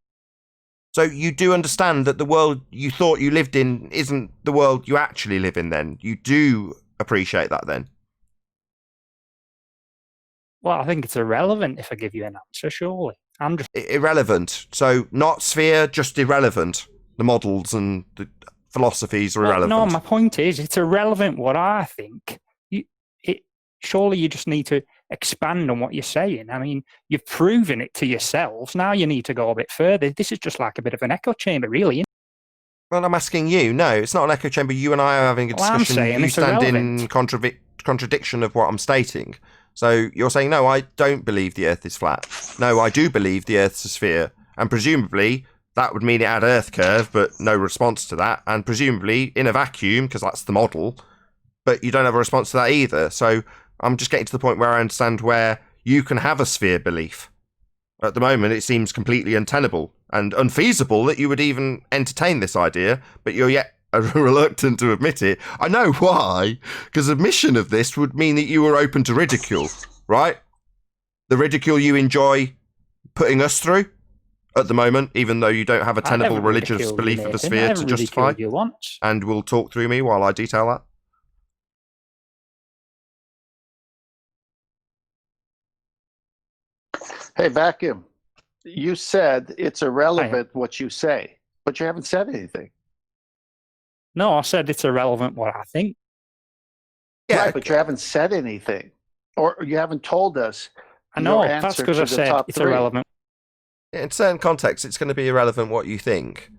So you do understand that the world you thought you lived in isn't the world you actually live in then? You do appreciate that then? Well, I think it's irrelevant if I give you an answer, surely. I'm just Irrelevant. So not sphere, just irrelevant. The models and the philosophies are irrelevant. No, my point is, it's irrelevant what I think. Surely you just need to expand on what you're saying. I mean, you've proven it to yourselves. Now you need to go a bit further. This is just like a bit of an echo chamber, really. Well, I'm asking you. No, it's not an echo chamber. You and I are having a Well, I'm discussion. saying You it's stand irrelevant. in contradiction of what I'm stating. So you're saying, no, I don't believe the Earth is flat. No, I do believe the Earth's a sphere. And presumably, that would mean it had Earth curve, but no response to that. And presumably, in a vacuum, because that's the model, but you don't have a response to that either. So I'm just getting to the point where I understand where you can have a sphere belief. At the moment, it seems completely untenable and unfeasible that you would even entertain this idea, but you're yet reluctant to admit it. I know why, because admission of this would mean that you were open to ridicule, right? The ridicule you enjoy putting us through at the moment, even though you don't have a tenable religious belief of a sphere to justify. And we'll talk through me while I detail that. Hey, Vacuum, you said it's irrelevant what you say, but you haven't said anything. No, I said it's irrelevant what I think. Yeah, right, but you haven't said anything, or you haven't told us. I know, your that's answer because to I the said top it's 3. irrelevant. In certain contexts, it's going to be irrelevant what you think.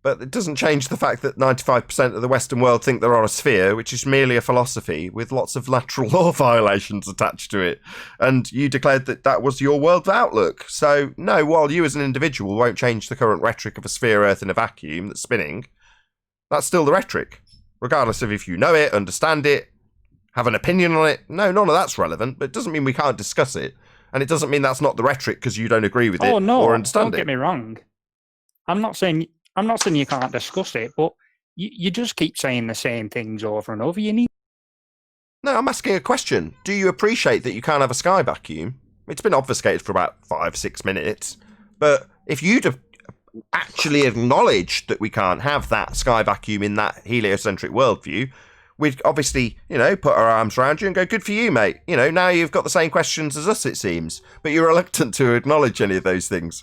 But it doesn't change the fact that 95% of the Western world think they're on a sphere, which is merely a philosophy with lots of lateral law violations attached to it. And you declared that that was your world outlook. So, no, while you as an individual won't change the current rhetoric of a sphere Earth in a vacuum that's spinning, that's still the rhetoric. Regardless of if you know it, understand it, have an opinion on it. No, none of that's relevant, but it doesn't mean we can't discuss it. And it doesn't mean that's not the rhetoric because you don't agree with it or understand don't get me wrong. I'm not saying you can't discuss it, but you just keep saying the same things over and over. You need. No, I'm asking a question. Do you appreciate that you can't have a sky vacuum? It's been obfuscated for about 5-6 minutes. But if you'd have actually acknowledged that we can't have that sky vacuum in that heliocentric worldview, we'd obviously, put our arms around you and go, good for you, mate. Now you've got the same questions as us, it seems. But you're reluctant to acknowledge any of those things.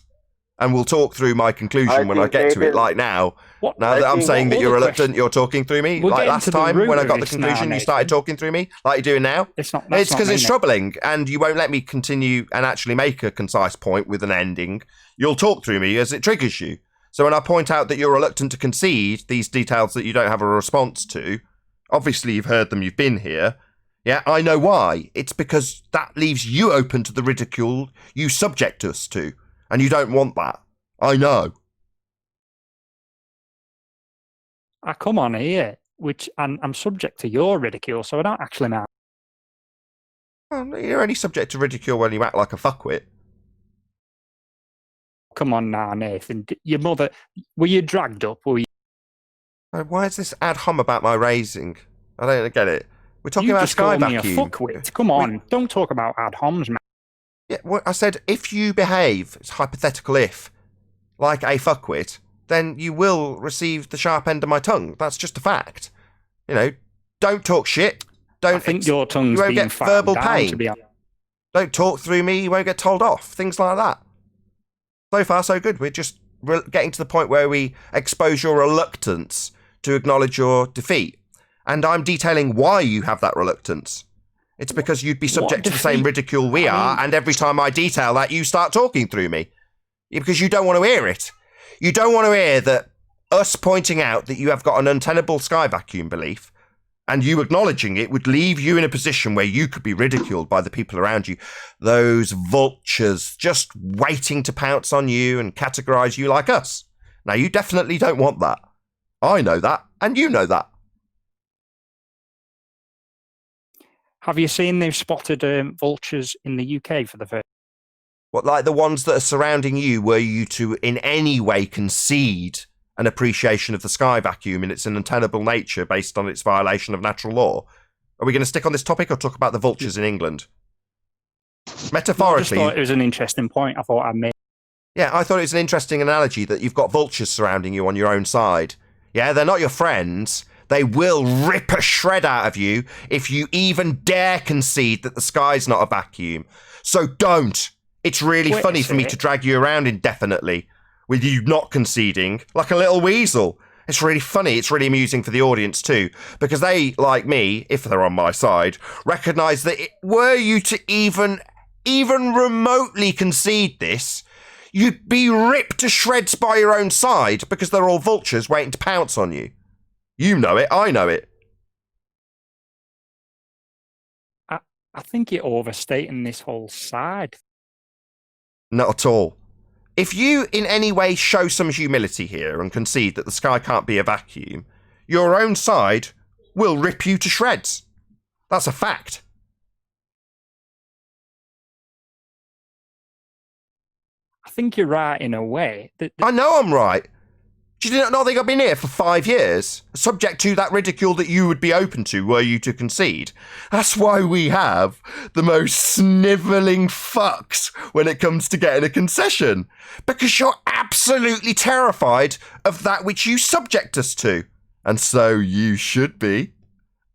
And we'll talk through my conclusion when I get to it, like now. Now that I'm saying that you're reluctant, you're talking through me. Like last time when I got the conclusion, you started talking through me, like you're doing now. It's because it's troubling, and you won't let me continue and actually make a concise point with an ending. You'll talk through me as it triggers you. So when I point out that you're reluctant to concede these details that you don't have a response to, obviously you've heard them, you've been here. Yeah, I know why. It's because that leaves you open to the ridicule you subject us to. And you don't want that. I know. I come on here, and I'm subject to your ridicule, so I don't actually know. Well, you're only subject to ridicule when you act like a fuckwit. Come on now, Nathan. Your mother, were you dragged up? Were you? Why is this ad hom about my raising? I don't get it. We're talking about sky vacuum. You just called me a fuckwit. Come on, don't talk about ad homs, man. Yeah, well, I said if you behave, it's hypothetical if, like a fuckwit, then you will receive the sharp end of my tongue. That's just a fact. Don't talk shit. I think your tongue's you won't being get verbal down, pain. to be honest. Don't talk through me, you won't get told off. Things like that. So far, so good. We're just getting to the point where we expose your reluctance to acknowledge your defeat. And I'm detailing why you have that reluctance. It's because you'd be subject to the same ridicule we are, and every time I detail that, you start talking through me. Because you don't want to hear it. You don't want to hear that us pointing out that you have got an untenable sky vacuum belief, and you acknowledging it would leave you in a position where you could be ridiculed by the people around you. Those vultures just waiting to pounce on you and categorise you like us. Now, you definitely don't want that. I know that, and you know that. Have you seen they've spotted vultures in the UK for the first? What, like the ones that are surrounding you, were you to in any way concede an appreciation of the sky vacuum in its untenable nature based on its violation of natural law? Are we going to stick on this topic or talk about the vultures in England? Metaphorically. I just thought it was an interesting point I thought I'd make. Yeah, I thought it was an interesting analogy that you've got vultures surrounding you on your own side. Yeah, they're not your friends. They will rip a shred out of you if you even dare concede that the sky's not a vacuum. So don't. It's really funny for me to drag you around indefinitely with you not conceding like a little weasel. It's really funny. It's really amusing for the audience too, because they, like me, if they're on my side, recognise that were you to even remotely concede this, you'd be ripped to shreds by your own side because they're all vultures waiting to pounce on you. You know it. I know it. I think you're overstating this whole side. Not at all. If you in any way show some humility here and concede that the sky can't be a vacuum, your own side will rip you to shreds. That's a fact. I think you're right in a way. I know I'm right. Do you not think I've been here for 5 years, subject to that ridicule that you would be open to were you to concede? That's why we have the most snivelling fucks when it comes to getting a concession. Because you're absolutely terrified of that which you subject us to. And so you should be.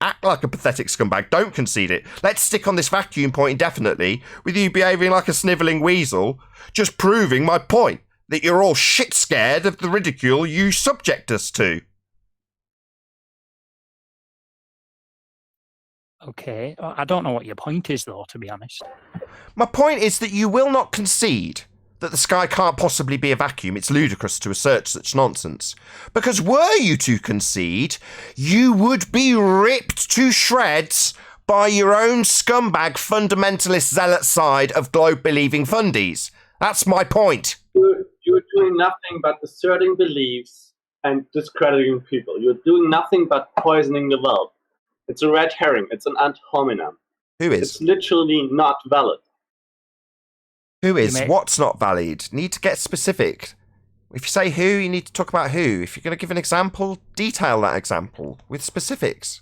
Act like a pathetic scumbag. Don't concede it. Let's stick on this vacuum point indefinitely with you behaving like a snivelling weasel, just proving my point. That you're all shit scared of the ridicule you subject us to. Okay, I don't know what your point is, though, to be honest. My point is that you will not concede that the sky can't possibly be a vacuum. It's ludicrous to assert such nonsense. Because were you to concede, you would be ripped to shreds by your own scumbag fundamentalist zealot side of globe-believing fundies. That's my point. You're doing nothing but asserting beliefs and discrediting people. You're doing nothing but poisoning the world. It's a red herring. It's an ad hominem. Who is? It's literally not valid. Who is? What's not valid? Need to get specific. If you say who, you need to talk about who. If you're going to give an example, detail that example with specifics.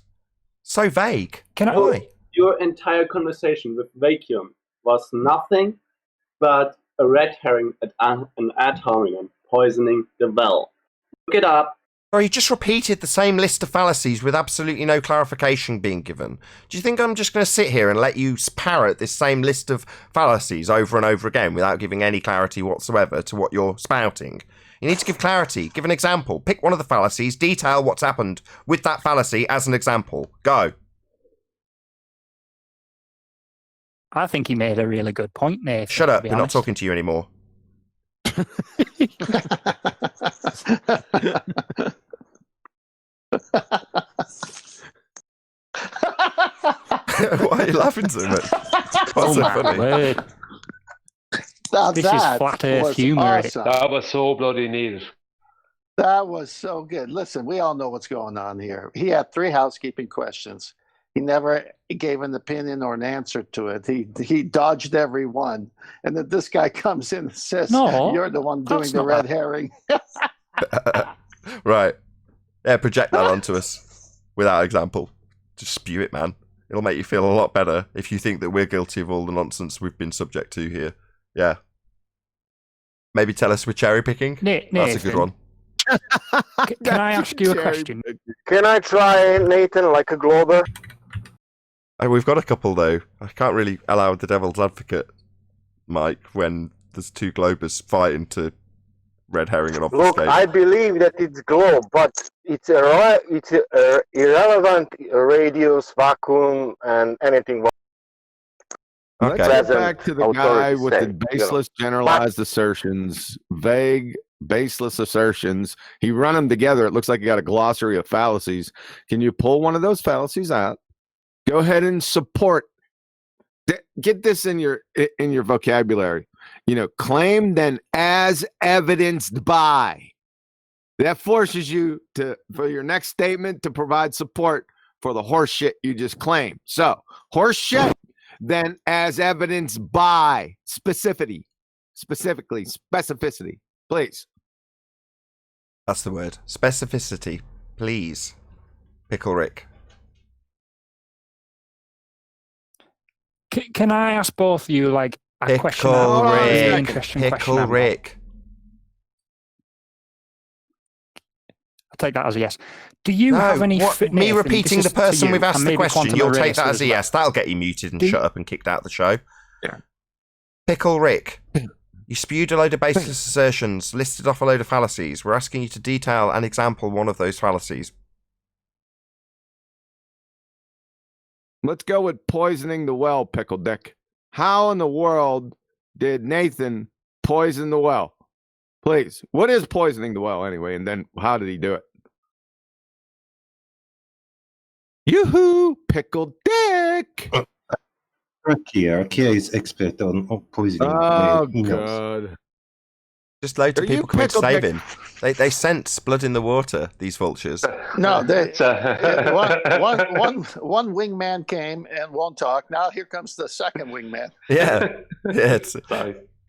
So vague. Why? Your entire conversation with vacuum was nothing but a red herring, an ad hominem, poisoning the well. Look it up. Or you just repeated the same list of fallacies with absolutely no clarification being given. Do you think I'm just going to sit here and let you parrot this same list of fallacies over and over again without giving any clarity whatsoever to what you're spouting? You need to give clarity. Give an example. Pick one of the fallacies. Detail what's happened with that fallacy as an example. Go. I think he made a really good point, Nathan. Shut up. We're not talking to you anymore. Why are you laughing so much? What's so funny? This is flat earth humor. Awesome. That was so bloody neat. That was so good. Listen, we all know what's going on here. He had 3 housekeeping questions. He never gave an opinion or an answer to it. He dodged every one. And then this guy comes in and says, you're the one doing the red herring. Right. Yeah, project that onto us without example. Just spew it, man. It'll make you feel a lot better if you think that we're guilty of all the nonsense we've been subject to here. Yeah. Maybe tell us we're cherry picking. That's a good one. Can I ask you a question? Can I try Nathan like a glober? Oh, we've got a couple though. I can't really allow the devil's advocate, Mike, when there's 2 globers fighting to red herring and obfuscate. Look, I believe that it's globe, but it's irrelevant radius, vacuum, and anything. Let's get back to the guy with the baseless generalized assertions, vague, baseless assertions. He run them together. It looks like you got a glossary of fallacies. Can you pull one of those fallacies out? Go ahead and support. Get this in your vocabulary. You know, claim then as evidenced by. That forces you to, for your next statement, to provide support for the horse shit you just claimed. So, horse shit, then as evidenced by specificity, please. That's the word. Specificity, please. Pickle Rick. Can I ask both of you like a question? Pickle Rick. take that as a yes. Do you have any? Me Nathan, repeating this the is to person you, we've asked and the maybe question, Quantum you'll and take that Eraser as a well. yes. That'll get you muted and Do shut you- up and kicked out of the show. Yeah. Pickle Rick, you spewed a load of baseless assertions, listed off a load of fallacies. We're asking you to detail and example one of those fallacies. Let's go with poisoning the well, Pickle Dick. How in the world did Nathan poison the well? Please. What is poisoning the well anyway? And then how did he do it? Yoo-hoo! Pickle Dick! Archaea is expert on poisoning. Oh, wells. God. Just loads of Are you people coming to Pickle save Dick? him. They sense blood in the water, these vultures. No, one wingman came and won't talk. Now here comes the second wingman. Yeah. Yeah, it's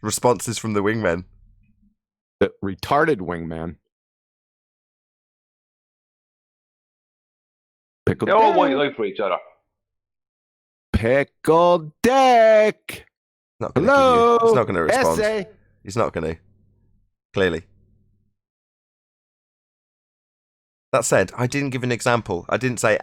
responses from the wingmen. The retarded wingman. Pickle They all white Dick. light for each other. Pickle Dick. Not gonna Hello. He's not going to respond. Essay. He's not going to. Clearly. That said, I didn't give an example. I didn't say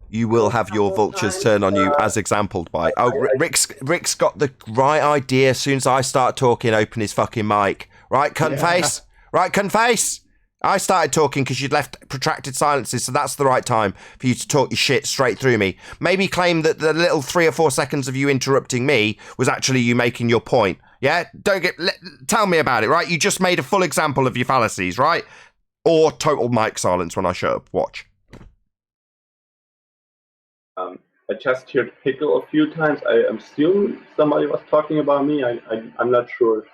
you will have your vultures turn on you as exampled by. Oh, Rick's got the right idea as soon as I start talking, open his fucking mic. Right, cunt face? Right, cunt face? I started talking because you'd left protracted silences, so that's the right time for you to talk your shit straight through me. Maybe claim that the little 3 or 4 seconds of you interrupting me was actually you making your point. Yeah? Tell me about it, right? You just made a full example of your fallacies, right? Or total mic silence when I shut up. Watch. I just heard pickle a few times. I assume somebody was talking about me. I'm not sure.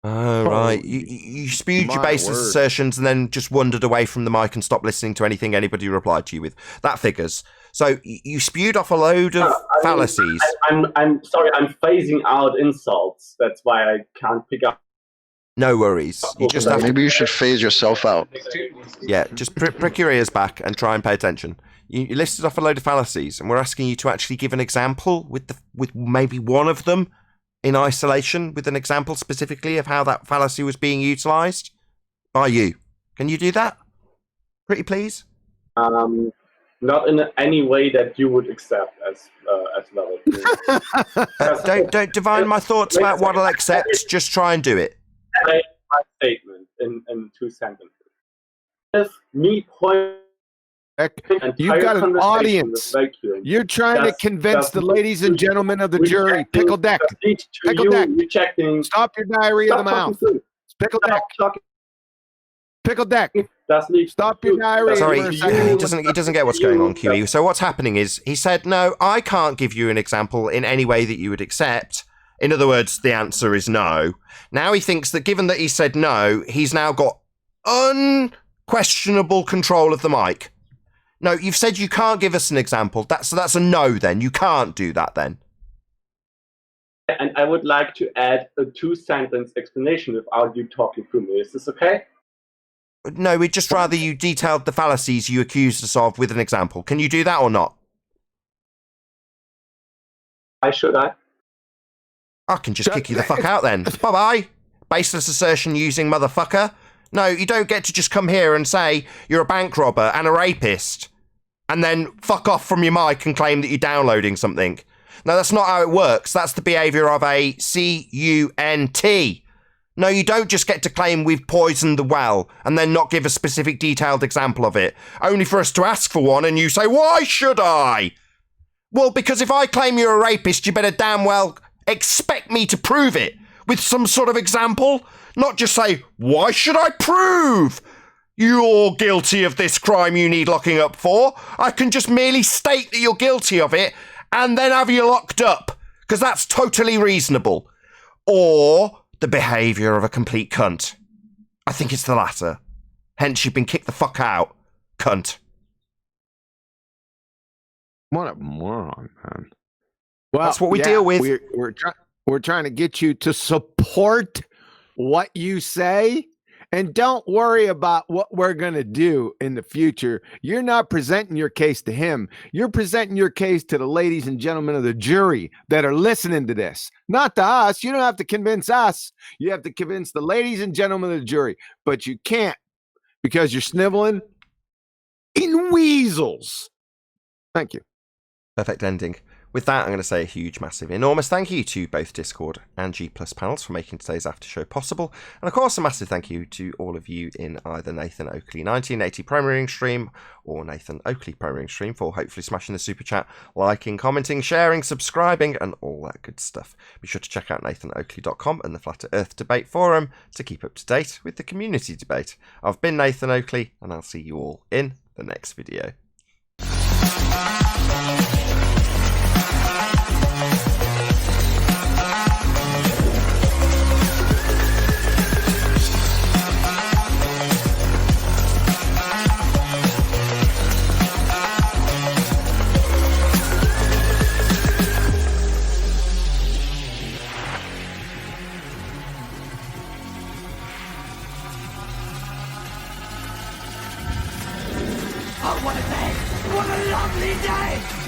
Oh, right. You spewed your My baseless word. assertions and then just wandered away from the mic and stopped listening to anything anybody replied to you with. That figures. So you spewed off a load of fallacies. I'm sorry. I'm phasing out insults. That's why I can't pick up. No worries. You just have to... Maybe you should phase yourself out. Yeah, just prick your ears back and try and pay attention. You listed off a load of fallacies, and we're asking you to actually give an example with maybe one of them in isolation, with an example specifically of how that fallacy was being utilised by you. Can you do that? Pretty please? Not in any way that you would accept as valid. Don't divine my thoughts about what I'll accept. Just try and do it. I made my statement in 2 sentences. If me pointing You've got an audience. You're trying to convince the ladies and gentlemen of the jury. Pickle Deck. Pickle Deck. Rejecting. Stop your diarrhea of the mouth. Pickle Deck. Pickle Deck. Stop your diarrhea. Sorry, for a second. he doesn't get what's going on, QE. So what's happening is he said, no, I can't give you an example in any way that you would accept. In other words, the answer is no. Now he thinks that given that he said no, he's now got unquestionable control of the mic. No, you've said you can't give us an example. So that's a no then. You can't do that then. And I would like to add a 2-sentence explanation without you talking through me. Is this okay? No, we'd just rather you detailed the fallacies you accused us of with an example. Can you do that or not? Why should I? I can just kick you the fuck out then. Bye-bye. Baseless assertion using motherfucker. No, you don't get to just come here and say you're a bank robber and a rapist and then fuck off from your mic and claim that you're downloading something. No, that's not how it works. That's the behaviour of a cunt. No, you don't just get to claim we've poisoned the well and then not give a specific detailed example of it, only for us to ask for one and you say, why should I? Well, because if I claim you're a rapist, you better damn well expect me to prove it with some sort of example. Not just say, why should I prove you're guilty of this crime you need locking up for? I can just merely state that you're guilty of it and then have you locked up, because that's totally reasonable. Or the behaviour of a complete cunt. I think it's the latter. Hence, you've been kicked the fuck out, cunt. What a moron, man. Well, that's what we deal with. We're trying to get you to support what you say, and don't worry about what we're going to do in the future. You're not presenting your case to him. You're presenting your case to the ladies and gentlemen of the jury that are listening to this, not to us. You don't have to convince us. You have to convince the ladies and gentlemen of the jury, but you can't, because you're sniveling in weasels. Thank you. Perfect ending. With that, I'm going to say a huge, massive, enormous thank you to both Discord and G Plus panels for making today's after show possible. And of course, a massive thank you to all of you in either Nathan Oakley 1980 Premiering stream or Nathan Oakley Premiering stream for hopefully smashing the super chat, liking, commenting, sharing, subscribing, and all that good stuff. Be sure to check out nathanoakley.com and the Flat Earth Debate Forum to keep up to date with the community debate. I've been Nathan Oakley, and I'll see you all in the next video. Oh, what a day! What a lovely day!